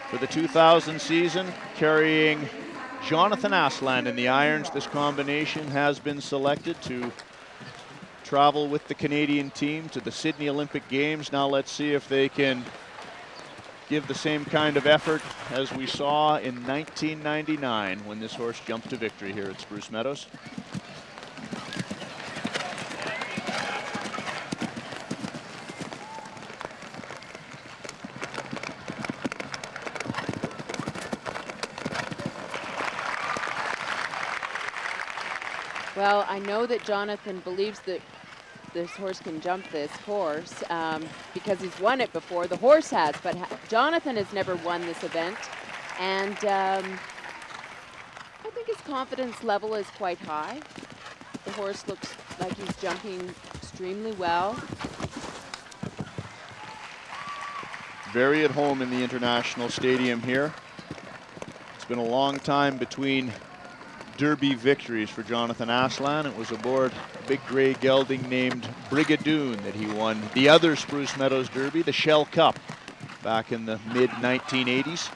For the 2000 season, carrying Jonathan Aslan in the irons. This combination has been selected to travel with the Canadian team to the Sydney Olympic Games. Now let's see if they can give the same kind of effort as we saw in 1999 when this horse jumped to victory here at Spruce Meadows. Well, I know that Jonathan believes that this horse can jump this horse because he's won it before. The horse has, but Jonathan has never won this event. And I think his confidence level is quite high. The horse looks like he's jumping extremely well. Very at home in the International Stadium here. It's been a long time between Derby victories for Jonathan Aslan. It was aboard a big gray gelding named Brigadoon that he won the other Spruce Meadows Derby, the Shell Cup, back in the mid-1980s.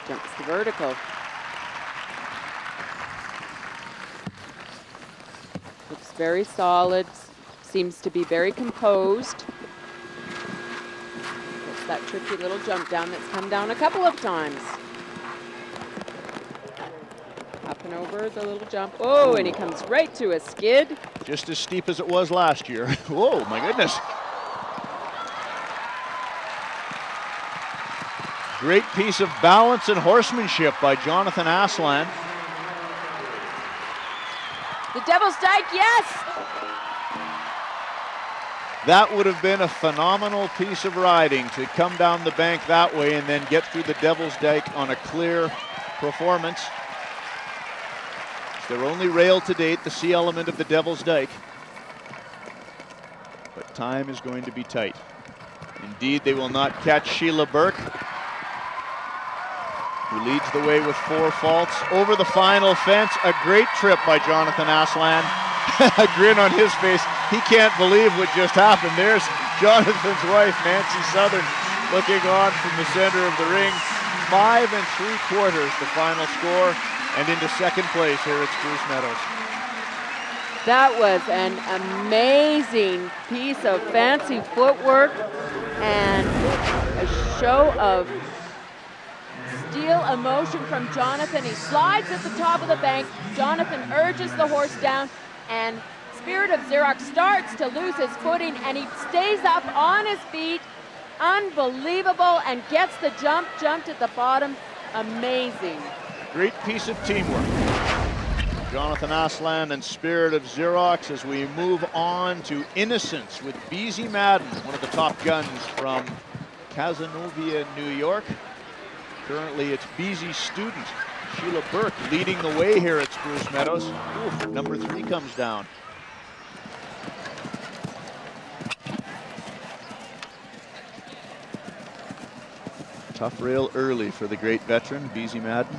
Jumps the vertical. Looks very solid, seems to be very composed. That tricky little jump down that's come down a couple of times. Up and over the little jump. Oh, and he comes right to a skid. Just as steep as it was last year. Whoa, my goodness. Great piece of balance and horsemanship by Jonathan Aslan. The Devil's Dyke, yes! That would have been a phenomenal piece of riding to come down the bank that way and then get through the Devil's Dyke on a clear performance. It's their only rail to date, the C element of the Devil's Dyke. But time is going to be tight. Indeed, they will not catch Sheila Burke, who leads the way with 4 faults. Over the final fence, a great trip by Jonathan Aslan. A grin on his face. He can't believe what just happened. There's Jonathan's wife, Nancy Southern, looking on from the center of the ring. 5 3/4, the final score, and into second place here at Spruce Meadows. That was an amazing piece of fancy footwork and a show of steel emotion from Jonathan. He slides at the top of the bank. Jonathan urges the horse down, and Spirit of Xerox starts to lose his footing, and he stays up on his feet Unbelievable, and gets the jumped at the bottom. Amazing. Great piece of teamwork. Jonathan Aslan and Spirit of Xerox as we move on to Innocence with Beezy Madden, one of the top guns from Cazenovia, New York. Currently it's Beezy's student, Sheila Burke, leading the way here at Spruce Meadows. Ooh, number 3 comes down. Tough rail early for the great veteran, Beezy Madden.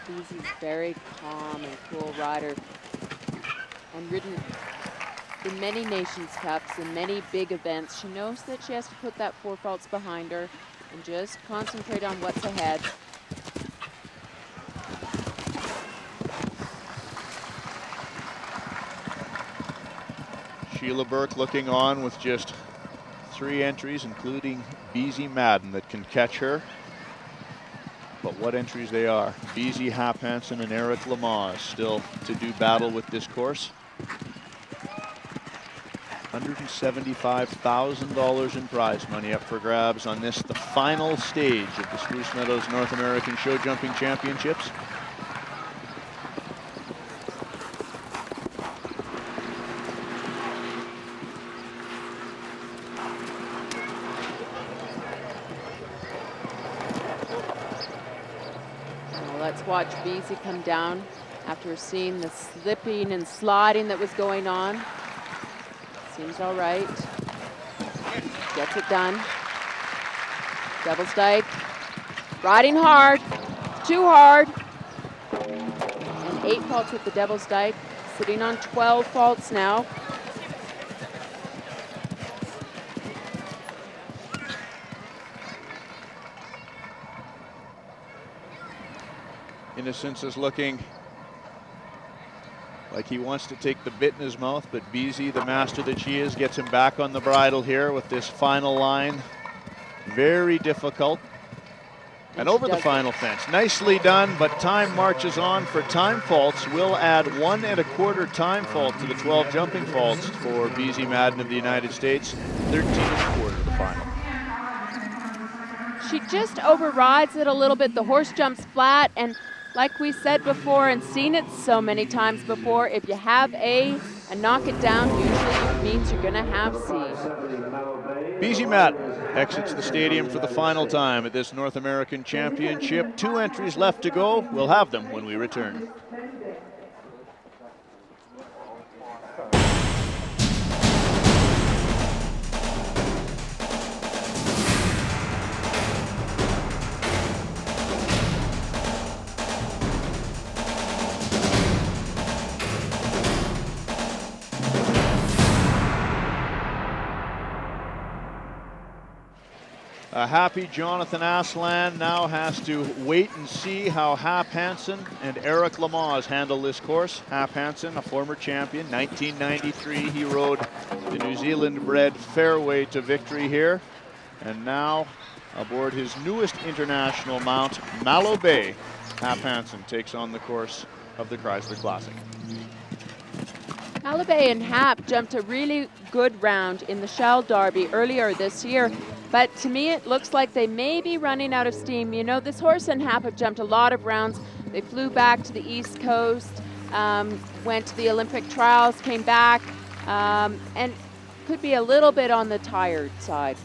Beezy's very calm and cool rider, and ridden in many Nations Cups and many big events. She knows that she has to put that 4 faults behind her and just concentrate on what's ahead. Sheila Burke looking on with just 3 entries, including Beezy Madden, that can catch her. But what entries they are. Beezy, Hap Hansen, and Eric Lamaze still to do battle with this course. $175,000 in prize money up for grabs on this, the final stage of the Spruce Meadows North American Show Jumping Championships. Let's watch Beezy come down after seeing the slipping and sliding that was going on. Seems all right. Gets it done. Devil's Dyke. Riding hard. Too hard. And 8 faults with the Devil's Dyke. Sitting on 12 faults now. Innocence is looking like he wants to take the bit in his mouth, but Beezy, the master that she is, gets him back on the bridle here with this final line. Very difficult. And over the final fence. Nicely done, but time marches on for time faults. We'll add 1 1/4 time fault to the 12 jumping faults for Beezy Madden of the United States. 13 1/4 the final. She just overrides it a little bit. The horse jumps flat, and like we said before and seen it so many times before, if you have A and knock it down, usually it means you're gonna have C. Beezy Madden exits the stadium for the final time at this North American Championship. 2 entries left to go. We'll have them when we return. A happy Jonathan Aslan now has to wait and see how Hap Hansen and Eric Lamaze handle this course. Hap Hansen, a former champion, 1993. He rode the New Zealand-bred Fairway to victory here. And now, aboard his newest international mount, Mallow Bay, Hap Hansen takes on the course of the Chrysler Classic. Mallow Bay and Hap jumped a really good round in the Shell Derby earlier this year. But to me, it looks like they may be running out of steam. You know, this horse and Hap have jumped a lot of rounds. They flew back to the East Coast, went to the Olympic trials, came back, and could be a little bit on the tired side.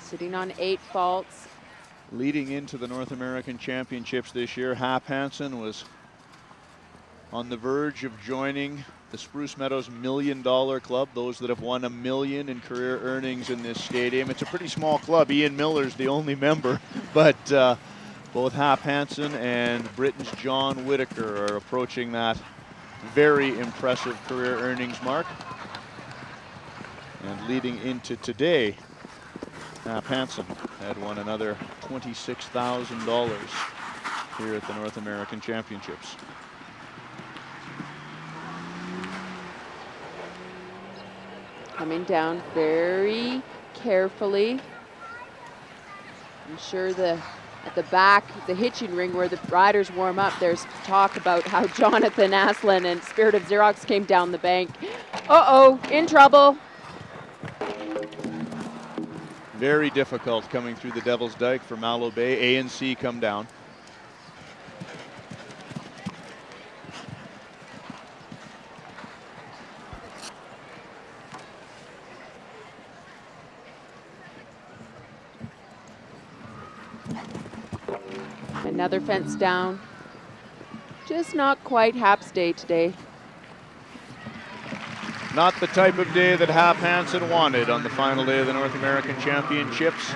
Sitting on 8 faults. Leading into the North American Championships this year, Hap Hansen was on the verge of joining the Spruce Meadows $1 Million Club, those that have won $1 million in career earnings in this stadium. It's a pretty small club. Ian Miller's the only member, but both Hap Hansen and Britain's John Whitaker are approaching that very impressive career earnings mark. And leading into today, Hap Hansen had won another $26,000 here at the North American Championships. Coming down very carefully. I'm sure at the back, the hitching ring where the riders warm up, there's talk about how Jonathan Aslin and Spirit of Xerox came down the bank. Uh-oh, in trouble. Very difficult coming through the Devil's Dyke for Malo Bay. A and C come down. Another fence down. Just not quite Hap's day today. Not the type of day that Hap Hansen wanted on the final day of the North American Championships.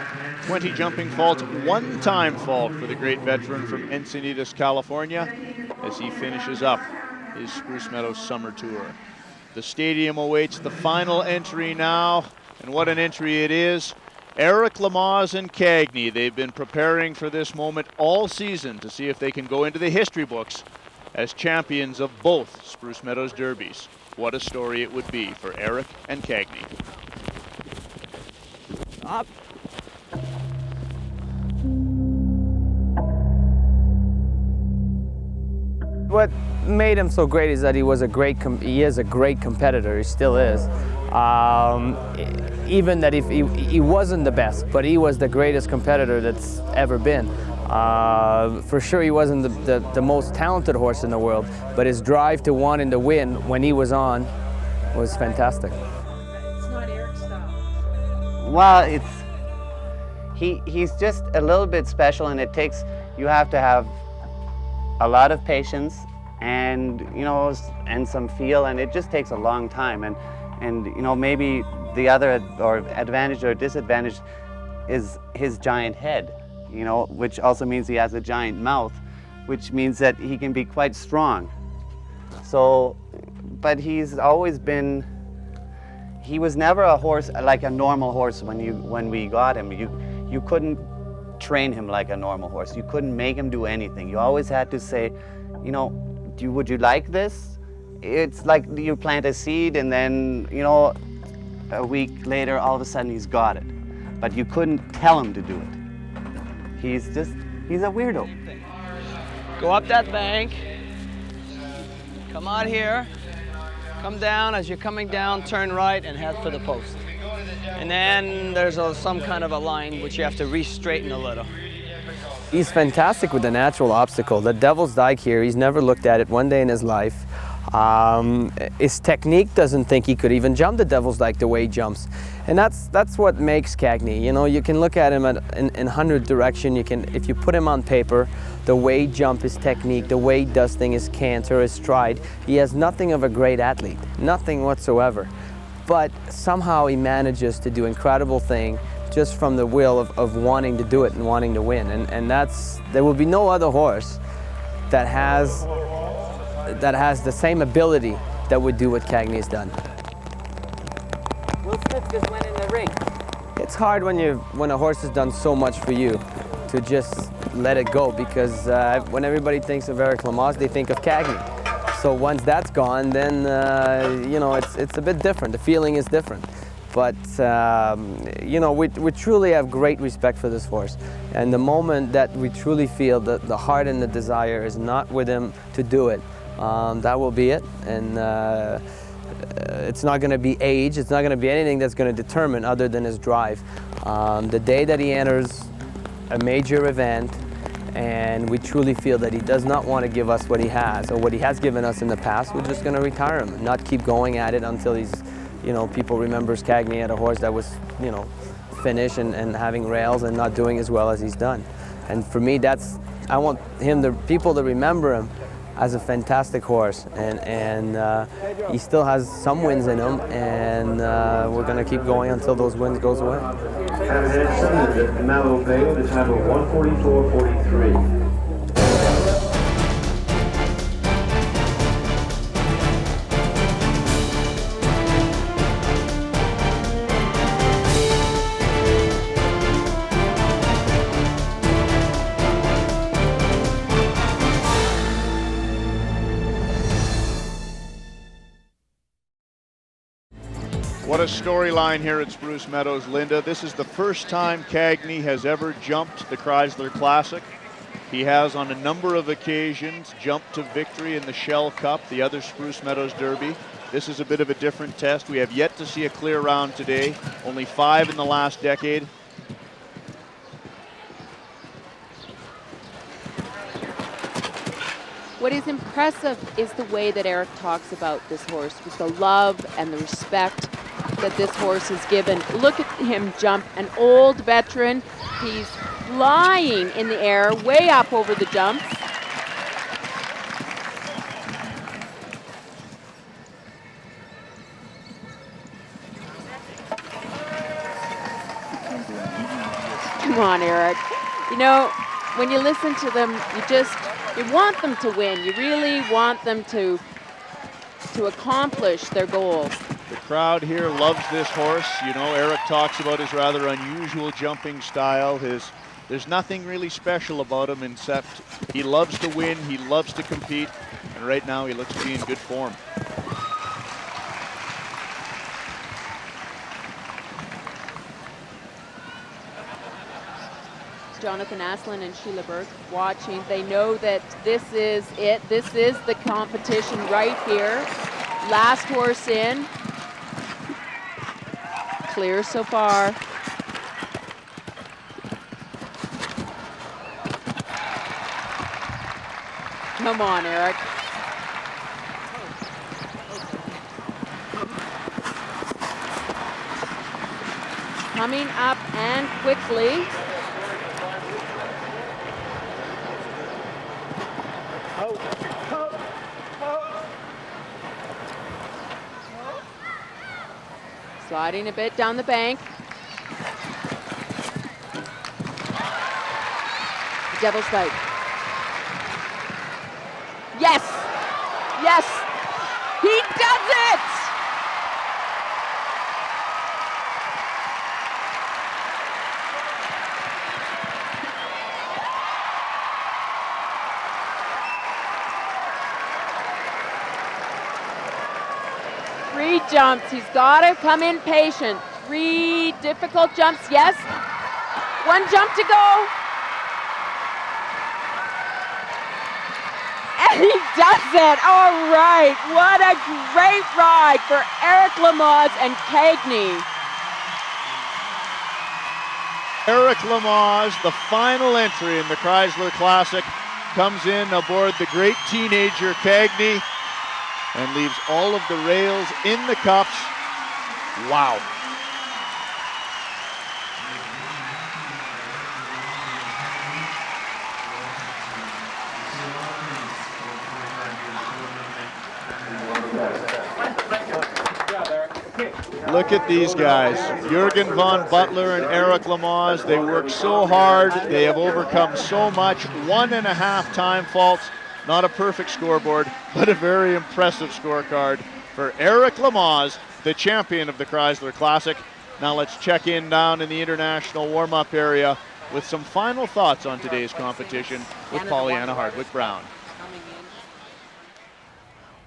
20 jumping faults, 1 time fault for the great veteran from Encinitas, California, as he finishes up his Spruce Meadows summer tour. The stadium awaits the final entry now, and what an entry it is. Eric Lamaze and Cagney, they've been preparing for this moment all season to see if they can go into the history books as champions of both Spruce Meadows Derbies. What a story it would be for Eric and Cagney. Up. What made him so great is that he is a great competitor. He still is. Even that if he wasn't the best, but he was the greatest competitor that's ever been. For sure he wasn't the most talented horse in the world, but his drive to wanting to win when he was on was fantastic. It's not Eric's style. Well, he's just a little bit special, and you have to have a lot of patience and and some feel, and it just takes a long time, and maybe the other advantage or disadvantage is his giant head, which also means he has a giant mouth, which means that he can be quite strong. So, but he's always been, he was never a horse like a normal horse when we got him. You couldn't train him like a normal horse. You couldn't make him do anything. You always had to say, would you like this? It's like you plant a seed and then, a week later, all of a sudden he's got it. But you couldn't tell him to do it. He's a weirdo. Go up that bank. Come out here. Come down. As you're coming down, turn right and head for the post. And then there's some kind of a line which you have to re-straighten a little. He's fantastic with the natural obstacle. The Devil's Dyke here, he's never looked at it one day in his life. His technique doesn't think he could even jump the Devil's Dyke the way he jumps. And that's what makes Cagney. You can look at him in 100 directions. If you put him on paper, the way he jumps, his technique, the way he does things, his canter, his stride, he has nothing of a great athlete, nothing whatsoever. But somehow he manages to do incredible things just from the will of wanting to do it and wanting to win. And there will be no other horse that has the same ability that would do what Cagney's done. Will Smith just went in the ring. It's hard when a horse has done so much for you to just let it go, because when everybody thinks of Eric Lamaze, they think of Cagney. So once that's gone, then it's a bit different. The feeling is different. But we truly have great respect for this horse. And the moment that we truly feel that the heart and the desire is not with him to do it, that will be it. And it's not going to be age. It's not going to be anything that's going to determine other than his drive. The day that he enters a major event, and we truly feel that he does not want to give us what he has, or what he has given us in the past, we're just going to retire him and not keep going at it until he's, people remembers Cagney at a horse that was, finished and having rails and not doing as well as he's done. And for me, I want people to remember him as a fantastic horse, and he still has some wins in him, and we're going to keep going until those wins goes away. Malo Bay with a time of 1:44.43. What a storyline here at Spruce Meadows, Linda. This is the first time Cagney has ever jumped the Chrysler Classic. He has on a number of occasions jumped to victory in the Shell Cup, the other Spruce Meadows Derby. This is a bit of a different test. We have yet to see a clear round today, only 5 in the last decade. What is impressive is the way that Eric talks about this horse, with the love and the respect that this horse is given. Look at him jump, an old veteran. He's flying in the air, way up over the jumps. Come on, Eric. You know, when you listen to them, you want them to win. You really want them to accomplish their goals. The crowd here loves this horse. You know, Eric talks about his rather unusual jumping style. There's nothing really special about him except he loves to win, he loves to compete, and right now he looks to be in good form. Jonathan Aslin and Sheila Burke watching. They know that this is it. This is the competition right here. Last horse in. Clear so far. Come on, Eric. Coming up and quickly. Sliding a bit down the bank. Devil's Dyke. Yes! Yes! He does it! Three jumps. He's got to come in patient. 3 difficult jumps. Yes. 1 jump to go. And he does it. All right. What a great ride for Eric Lamaze and Cagney. Eric Lamaze, the final entry in the Chrysler Classic, comes in aboard the great teenager Cagney and leaves all of the rails in the cups. Wow. Look at these guys, Jürgen von Butler and Eric Lamaze. They work so hard, they have overcome so much. 1.5 time faults, not a perfect scoreboard, but a very impressive scorecard for Eric Lamaze, the champion of the Chrysler Classic. Now let's check in down in the international warm-up area with some final thoughts on today's competition with Pollyanna Hardwick-Brown.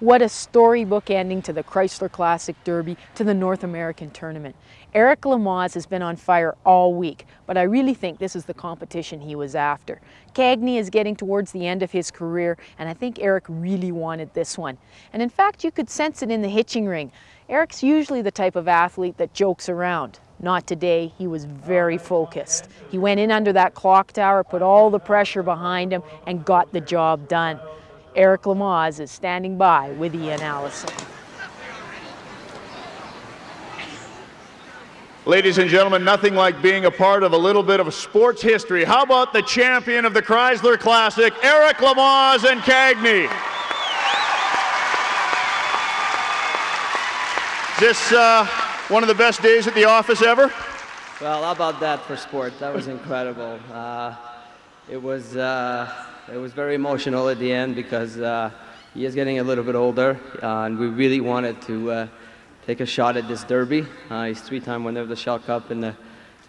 What a storybook ending to the Chrysler Classic Derby, to the North American Tournament. Eric Lamaze has been on fire all week, but I really think this is the competition he was after. Cagney is getting towards the end of his career, and I think Eric really wanted this one. And in fact, you could sense it in the hitching ring. Eric's usually the type of athlete that jokes around. Not today. He was very focused. He went in under that clock tower, put all the pressure behind him, and got the job done. Eric Lamaze is standing by with Ian Allison. Ladies and gentlemen, nothing like being a part of a little bit of sports history. How about the champion of the Chrysler Classic, Eric Lamaze and Cagney? Is this one of the best days at the office ever? Well, how about that for sport? That was incredible. It was very emotional at the end because he is getting a little bit older, and we really wanted to take a shot at this Derby. He's 3-time winner of the Shell Cup and the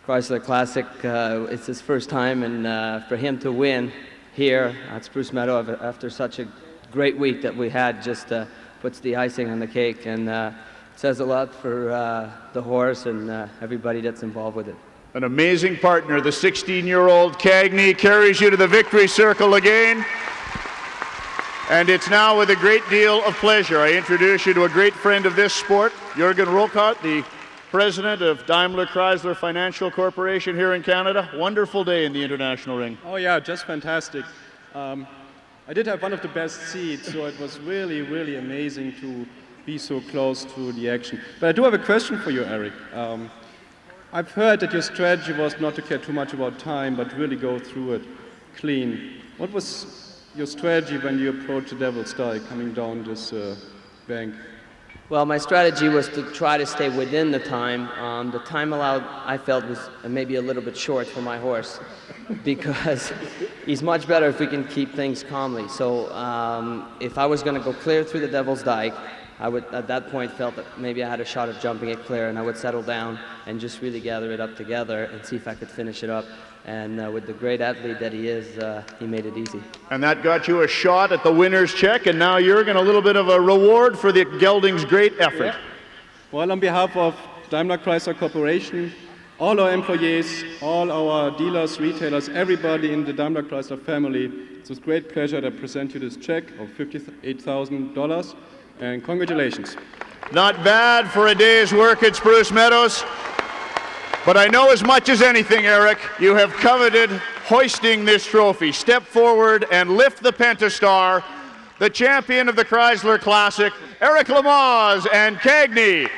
Chrysler Classic. It's his first time, and for him to win here at Spruce Meadow after such a great week that we had just puts the icing on the cake. And says a lot for the horse and everybody that's involved with it. An amazing partner, the 16-year-old Cagney carries you to the victory circle again. And it's now with a great deal of pleasure I introduce you to a great friend of this sport, Jürgen Rolkart, the president of Daimler Chrysler Financial Corporation here in Canada. Wonderful day in the international ring. Oh yeah, just fantastic. I did have one of the best seats, so it was really, really amazing to be so close to the action. But I do have a question for you, Eric. I've heard that your strategy was not to care too much about time, but really go through it clean. What was your strategy when you approached the Devil's Dyke coming down this bank? Well, my strategy was to try to stay within the time. The time allowed, I felt, was maybe a little bit short for my horse because he's much better if we can keep things calmly. So if I was going to go clear through the Devil's Dyke, I would, at that point, felt that maybe I had a shot of jumping it clear, and I would settle down and just really gather it up together and see if I could finish it up. And with the great athlete that he is, he made it easy. And that got you a shot at the winner's check, and now Jürgen, a little bit of a reward for the gelding's great effort. Yeah. Well, on behalf of Daimler Chrysler Corporation, all our employees, all our dealers, retailers, everybody in the Daimler Chrysler family, it's with great pleasure that I present you this check of $58,000, and congratulations. Not bad for a day's work at Spruce Meadows. But I know as much as anything, Eric, you have coveted hoisting this trophy. Step forward and lift the Pentastar, the champion of the Chrysler Classic, Eric Lamaze and Cagney.